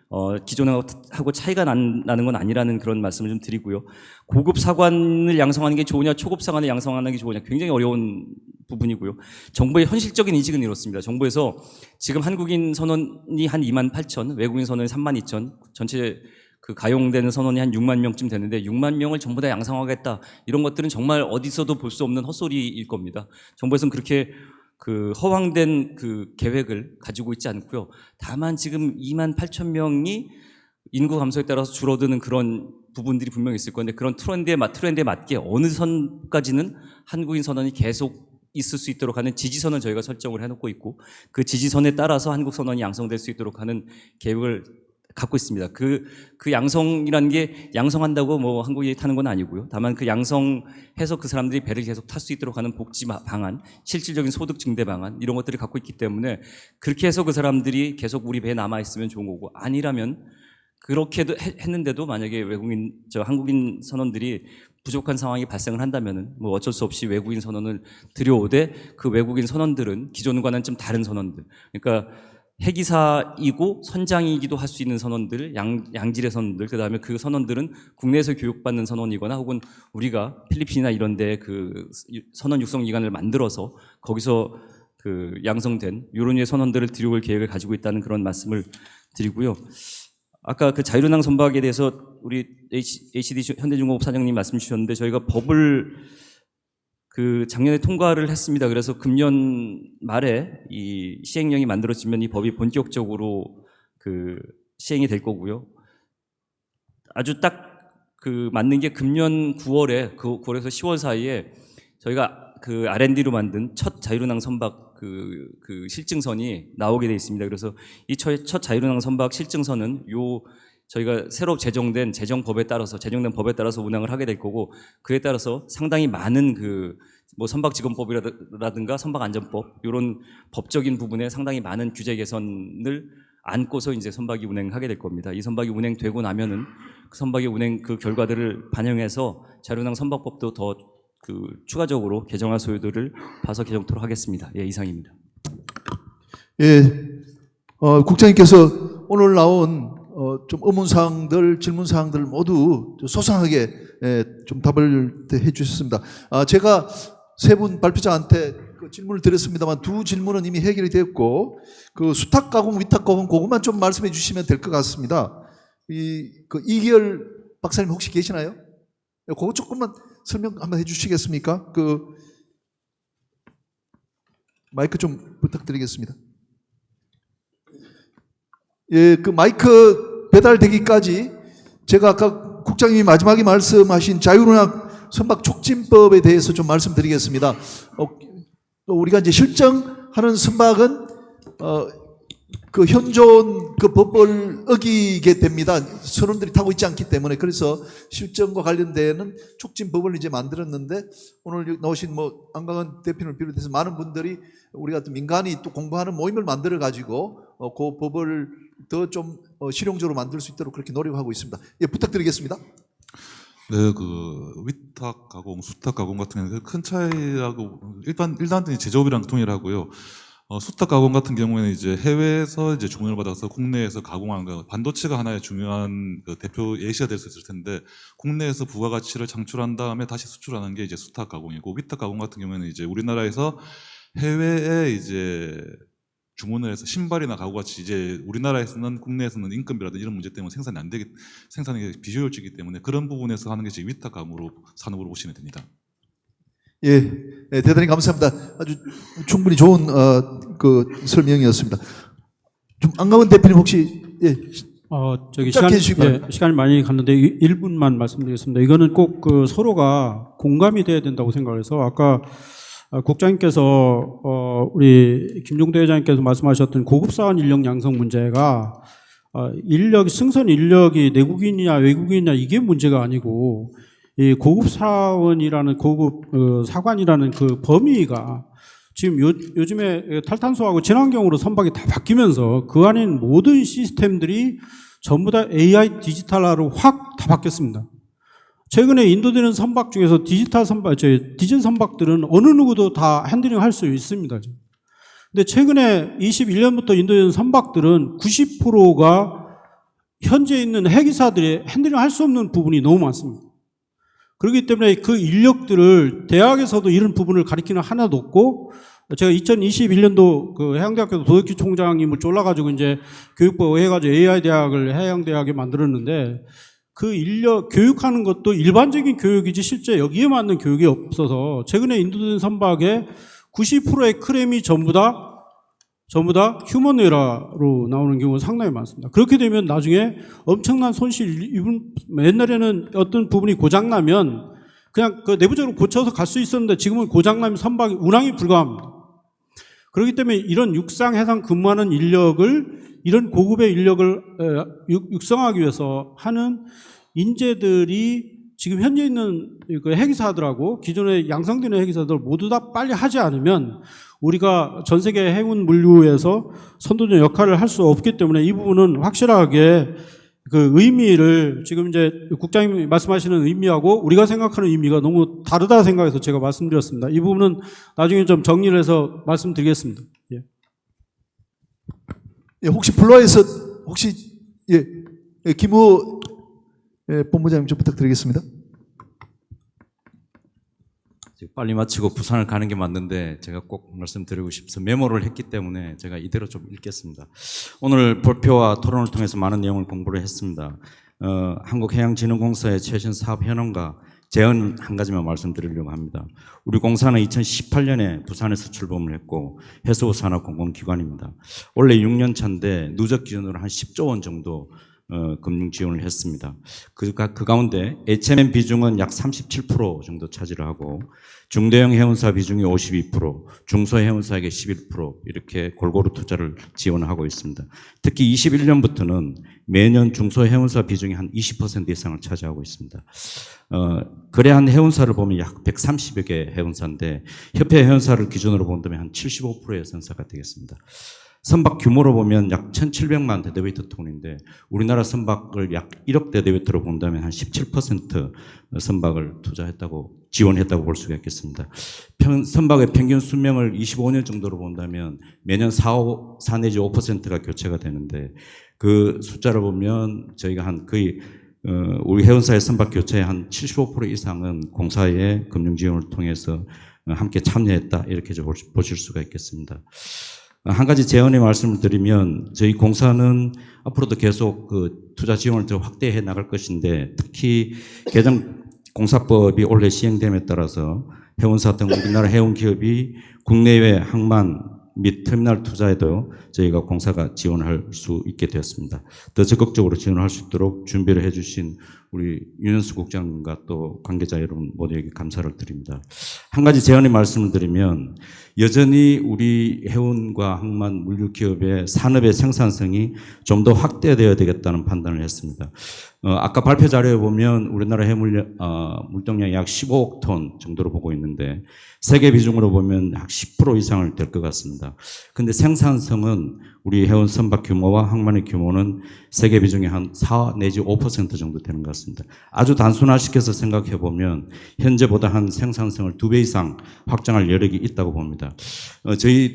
기존하고 차이가 나는 건 아니라는 그런 말씀을 좀 드리고요. 고급 사관을 양성하는 게 좋으냐, 초급 사관을 양성하는 게 좋으냐 굉장히 어려운 부분이고요. 정부의 현실적인 인식은 이렇습니다. 정부에서 지금 한국인 선원이 한 28,000, 외국인 선원이 32,000, 전체 그 가용되는 선원이 한 6만 명쯤 되는데 6만 명을 전부 다 양성하겠다 이런 것들은 정말 어디서도 볼 수 없는 헛소리일 겁니다. 정부에서는 그렇게 그 허황된 그 계획을 가지고 있지 않고요. 다만 지금 28,000명이 인구 감소에 따라서 줄어드는 그런 부분들이 분명히 있을 건데 그런 트렌드에 맞게 어느 선까지는 한국인 선원이 계속 있을 수 있도록 하는 지지선을 저희가 설정을 해놓고 있고 그 지지선에 따라서 한국 선원이 양성될 수 있도록 하는 계획을 갖고 있습니다. 그 양성이라는 게 양성한다고 뭐 한국이 타는 건 아니고요. 다만 그 양성해서 그 사람들이 배를 계속 탈 수 있도록 하는 복지 방안, 실질적인 소득 증대 방안 이런 것들을 갖고 있기 때문에 그렇게 해서 그 사람들이 계속 우리 배에 남아 있으면 좋은 거고 아니라면 그렇게 했는데도 만약에 한국인 선원들이 부족한 상황이 발생을 한다면은 뭐 어쩔 수 없이 외국인 선원을 들여오되 그 외국인 선원들은 기존과는 좀 다른 선원들, 그러니까 해기사이고 선장이기도 할 수 있는 선원들, 양질의 선원들, 그 다음에 그 선원들은 국내에서 교육받는 선원이거나 혹은 우리가 필리핀이나 이런 데 그 선원 육성 기관을 만들어서 거기서 그 양성된 이런 류의 선원들을 들여올 계획을 가지고 있다는 그런 말씀을 드리고요. 아까 그 자유운항 선박에 대해서 우리 HDD 현대중공업 사장님 말씀 주셨는데 저희가 법을 그 작년에 통과를 했습니다. 그래서 금년 말에 이 시행령이 만들어지면 이 법이 본격적으로 그 시행이 될 거고요. 아주 딱 그 맞는 게 금년 9월에 9월에서 10월 사이에 저희가 그 R&D로 만든 첫 자유운항 선박 그 실증선이 나오게 돼 있습니다. 그래서 이 첫 자유운항 선박 실증선은 저희가 새로 제정된 제정된 법에 따라서 운항을 하게 될 거고 그에 따라서 상당히 많은 뭐 선박직원법이라든가 선박안전법 이런 법적인 부분에 상당히 많은 규제 개선을 안고서 이제 선박이 운행하게 될 겁니다. 이 선박이 운행되고 나면은 그 선박의 운행 그 결과들을 반영해서 자유운항 선박법도 더 추가적으로 개정할 소요들을 봐서 개정토록 하겠습니다. 예, 이상입니다. 예, 국장님께서 오늘 나온 좀 의문사항들, 질문사항들 모두 소상하게 좀 답을 해주셨습니다. 제가 세 분 발표자한테 그 질문을 드렸습니다만 두 질문은 이미 해결이 됐고 그 수탁 가공, 위탁 가공 그것만 좀 말씀해 주시면 될 것 같습니다. 이기열 박사님 혹시 계시나요? 그거 조금만 설명 한번 해주시겠습니까? 마이크 좀 부탁드리겠습니다. 예, 마이크 배달되기까지 제가 아까 국장님이 마지막에 말씀하신 자유운항 선박 촉진법에 대해서 좀 말씀드리겠습니다. 우리가 이제 실정하는 선박은 그 현존 그 법을 어기게 됩니다. 선원들이 타고 있지 않기 때문에. 그래서 실정과 관련된 촉진법을 이제 만들었는데 오늘 나오신 뭐 안강원 대표를 비롯해서 많은 분들이 우리 같은 민간이 또 공부하는 모임을 만들어 가지고 그 법을 더 좀 실용적으로 만들 수 있도록 그렇게 노력하고 있습니다. 예, 부탁드리겠습니다. 네, 그 위탁 가공, 수탁 가공 같은 경우는 큰 차이라고 일단은 제조업이랑 동일하고요. 수탁 가공 같은 경우에는 이제 해외에서 이제 주문을 받아서 국내에서 가공하는 거, 반도체가 하나의 중요한 그 대표 예시가 될 수 있을 텐데 국내에서 부가가치를 창출한 다음에 다시 수출하는 게 이제 수탁 가공이고 위탁 가공 같은 경우에는 이제 우리나라에서 해외에 이제 주문을 해서 신발이나 가구같이 이제 우리나라에서는 국내에서는 인건비라든지 이런 문제 때문에 생산이 비효율적이기 때문에 그런 부분에서 하는 게 이제 위탁 가공으로 산업으로 보시면 됩니다. 예, 대단히 감사합니다. 아주 충분히 좋은 그 설명이었습니다. 좀 안강원 대표님 혹시 짧게 해주시기 바랍니다. 시간이 많이 갔는데 1분만 말씀드리겠습니다. 이거는 꼭 그 서로가 공감이 돼야 된다고 생각해서 아까 국장님께서 우리 김종대 회장님께서 말씀하셨던 고급 사원 인력 양성 문제가 승선 인력이 내국인이냐 외국인이냐 이게 문제가 아니고 이 고급 사원이라는 고급 사관이라는 그 범위가 지금 요즘에 탈탄소하고 친환경으로 선박이 다 바뀌면서 그 안에 모든 시스템들이 전부 다 AI 디지털화로 확 다 바뀌었습니다. 최근에 인도되는 선박 중에서 디젤 선박들은 어느 누구도 다 핸들링 할 수 있습니다. 근데 최근에 21년부터 인도되는 선박들은 90%가 현재 있는 해기사들이 핸들링 할 수 없는 부분이 너무 많습니다. 그렇기 때문에 그 인력들을 대학에서도 이런 부분을 가르치는 하나도 없고, 제가 2021년도 그 해양대학교 도덕기 총장님을 쫄라가지고 이제 교육부 해가지고 AI 대학을 해양대학에 만들었는데 그 인력 교육하는 것도 일반적인 교육이지 실제 여기에 맞는 교육이 없어서 최근에 인도된 선박의 90%의 크렘이 전부 다 휴먼 에러로 나오는 경우가 상당히 많습니다. 그렇게 되면 나중에 엄청난 손실, 옛날에는 어떤 부분이 고장나면 그냥 그 내부적으로 고쳐서 갈 수 있었는데 지금은 고장나면 선박이 운항이 불가합니다. 그렇기 때문에 이런 육상, 해상 근무하는 인력을, 이런 고급의 인력을 육성하기 위해서 하는 인재들이 지금 현재 있는 그 해기사들하고 기존에 양성되는 해기사들 모두 다 빨리 하지 않으면 우리가 전 세계 해운 물류에서 선도적 역할을 할 수 없기 때문에 이 부분은 확실하게 그 의미를 지금 이제 국장님이 말씀하시는 의미하고 우리가 생각하는 의미가 너무 다르다 생각해서 제가 말씀드렸습니다. 이 부분은 나중에 좀 정리를 해서 말씀드리겠습니다. 예. 예, 혹시 블루아에서 혹시 김우 본부장님 좀 부탁드리겠습니다. 빨리 마치고 부산을 가는 게 맞는데 제가 꼭 말씀드리고 싶어서 메모를 했기 때문에 제가 이대로 좀 읽겠습니다. 오늘 발표와 토론을 통해서 많은 내용을 공부를 했습니다. 한국해양진흥공사의 최신 사업 현황과 제언 한 가지만 말씀드리려고 합니다. 우리 공사는 2018년에 부산에서 출범을 했고 해수부 산업 공공기관입니다. 원래 6년 차인데 누적 기준으로 한 10조 원 정도 금융 지원을 했습니다. 그 가운데 HMM 비중은 약 37% 정도 차지를 하고 중대형 해운사 비중이 52%, 중소해운사에게 11% 이렇게 골고루 투자를 지원하고 있습니다. 특히 21년부터는 매년 중소해운사 비중이 한 20% 이상을 차지하고 있습니다. 거래한 해운사를 보면 약 130여 개 해운사인데 협회 해운사를 기준으로 본다면 한 75%의 선사가 되겠습니다. 선박 규모로 보면 약 1,700만 데드웨이트 톤인데 우리나라 선박을 약 1억 데드웨이트로 본다면 한 17% 선박을 지원했다고 볼 수가 있겠습니다. 선박의 평균 수명을 25년 정도로 본다면 매년 4 내지 5%가 교체가 되는데 그 숫자를 보면 저희가 한 거의 우리 해운사의 선박 교체의 한 75% 이상은 공사의 금융 지원을 통해서 함께 참여했다 이렇게 보실 수가 있겠습니다. 한 가지 제언의 말씀을 드리면 저희 공사는 앞으로도 계속 그 투자 지원을 더 확대해 나갈 것인데 특히 개정 공사법이 올해 시행됨에 따라서 해운사 등 우리나라 해운 기업이 국내외 항만 및 터미널 투자에도 저희가 공사가 지원할 수 있게 되었습니다. 더 적극적으로 지원할 수 있도록 준비를 해주신 우리 윤현수 국장과 또 관계자 여러분 모두에게 감사를 드립니다. 한 가지 제언의 말씀을 드리면 여전히 우리 해운과 항만 물류 기업의 산업의 생산성이 좀 더 확대되어야 되겠다는 판단을 했습니다. 아까 발표 자료에 보면 우리나라 해물 물동량이 약 15억 톤 정도로 보고 있는데 세계 비중으로 보면 약 10% 이상을 될 것 같습니다. 그런데 생산성은 우리 해운 선박 규모와 항만의 규모는 세계 비중이 한 4 내지 5% 정도 되는 것 같습니다. 아주 단순화시켜서 생각해 보면 현재보다 한 생산성을 2배 이상 확장할 여력이 있다고 봅니다. 저희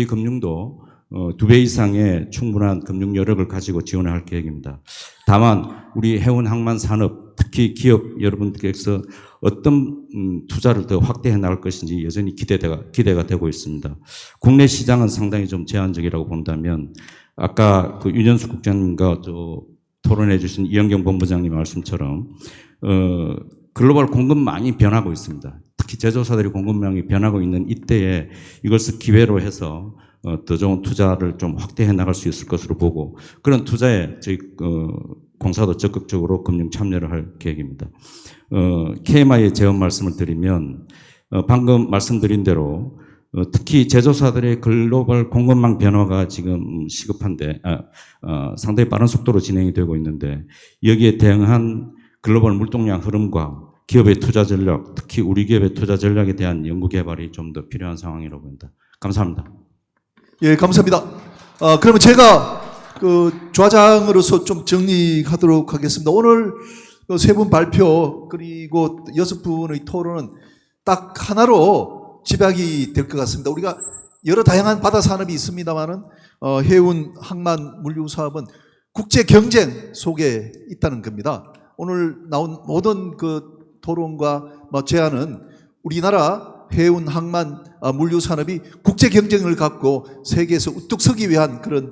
금융도 2배 이상의 충분한 금융 여력을 가지고 지원을 할 계획입니다. 다만 우리 해운 항만 산업 특히 기업 여러분들께서 어떤 투자를 더 확대해 나갈 것인지 여전히 기대가 되고 있습니다. 국내 시장은 상당히 좀 제한적이라고 본다면 아까 그 윤현수 국장님과 토론해 주신 이영경 본부장님 말씀처럼 글로벌 공급 많이 변하고 있습니다. 특히 제조사들이 공급량이 변하고 있는 이때에 이것을 기회로 해서 더 좋은 투자를 좀 확대해 나갈 수 있을 것으로 보고 그런 투자에 저희 공사도 적극적으로 금융 참여를 할 계획입니다. KMI의 제언 말씀을 드리면 방금 말씀드린 대로 특히 제조사들의 글로벌 공급망 변화가 지금 시급한데 상당히 빠른 속도로 진행이 되고 있는데 여기에 대응한 글로벌 물동량 흐름과 기업의 투자 전략, 특히 우리 기업의 투자 전략에 대한 연구 개발이 좀 더 필요한 상황이라고 봅니다. 감사합니다. 예, 감사합니다. 그러면 제가 그 좌장으로서 좀 정리하도록 하겠습니다. 오늘 세 분 발표 그리고 6분의 토론은 딱 하나로 집약이 될 것 같습니다. 우리가 여러 다양한 바다 산업이 있습니다만은 해운, 항만, 물류 사업은 국제 경쟁 속에 있다는 겁니다. 오늘 나온 모든 그 토론과 제안은 우리나라 해운, 항만, 물류 산업이 국제 경쟁을 갖고 세계에서 우뚝 서기 위한 그런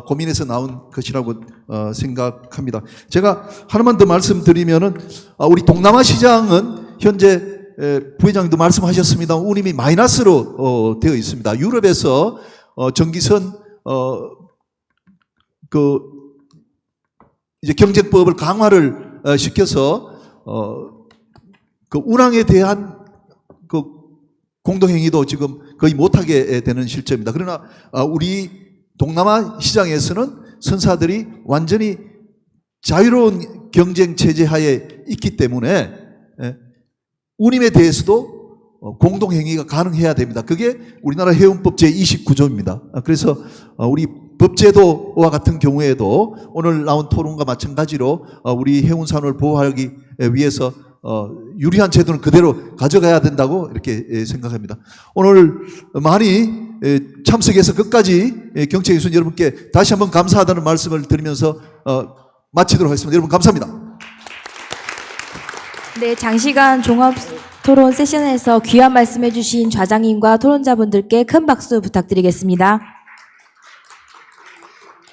고민에서 나온 것이라고 생각합니다. 제가 하나만 더 말씀드리면은 우리 동남아 시장은 현재 부회장님도 말씀하셨습니다. 운임이 마이너스로 되어 있습니다. 유럽에서 전기선 그 이제 경쟁법을 강화를 시켜서 그 운항에 대한 그 공동행위도 지금 거의 못하게 되는 실정입니다. 그러나 우리 동남아 시장에서는 선사들이 완전히 자유로운 경쟁 체제 하에 있기 때문에 운임에 대해서도 공동행위가 가능해야 됩니다. 그게 우리나라 해운법 제29조입니다. 그래서 우리 법제도와 같은 경우에도 오늘 나온 토론과 마찬가지로 우리 해운산업을 보호하기 위해서 유리한 제도는 그대로 가져가야 된다고 이렇게 생각합니다. 오늘 많이 참석해서 끝까지 경청해 주신 여러분께 다시 한번 감사하다는 말씀을 드리면서 마치도록 하겠습니다. 여러분 감사합니다. 네, 장시간 종합 토론 세션에서 귀한 말씀해 주신 좌장님과 토론자분들께 큰 박수 부탁드리겠습니다.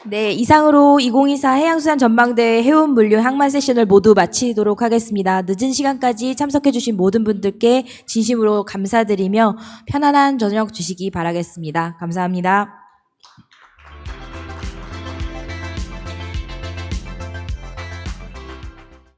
네, 이상으로 2024 해양수산 전망대회 해운 물류 항만 세션을 모두 마치도록 하겠습니다. 늦은 시간까지 참석해 주신 모든 분들께 진심으로 감사드리며 편안한 저녁 주시기 바라겠습니다. 감사합니다.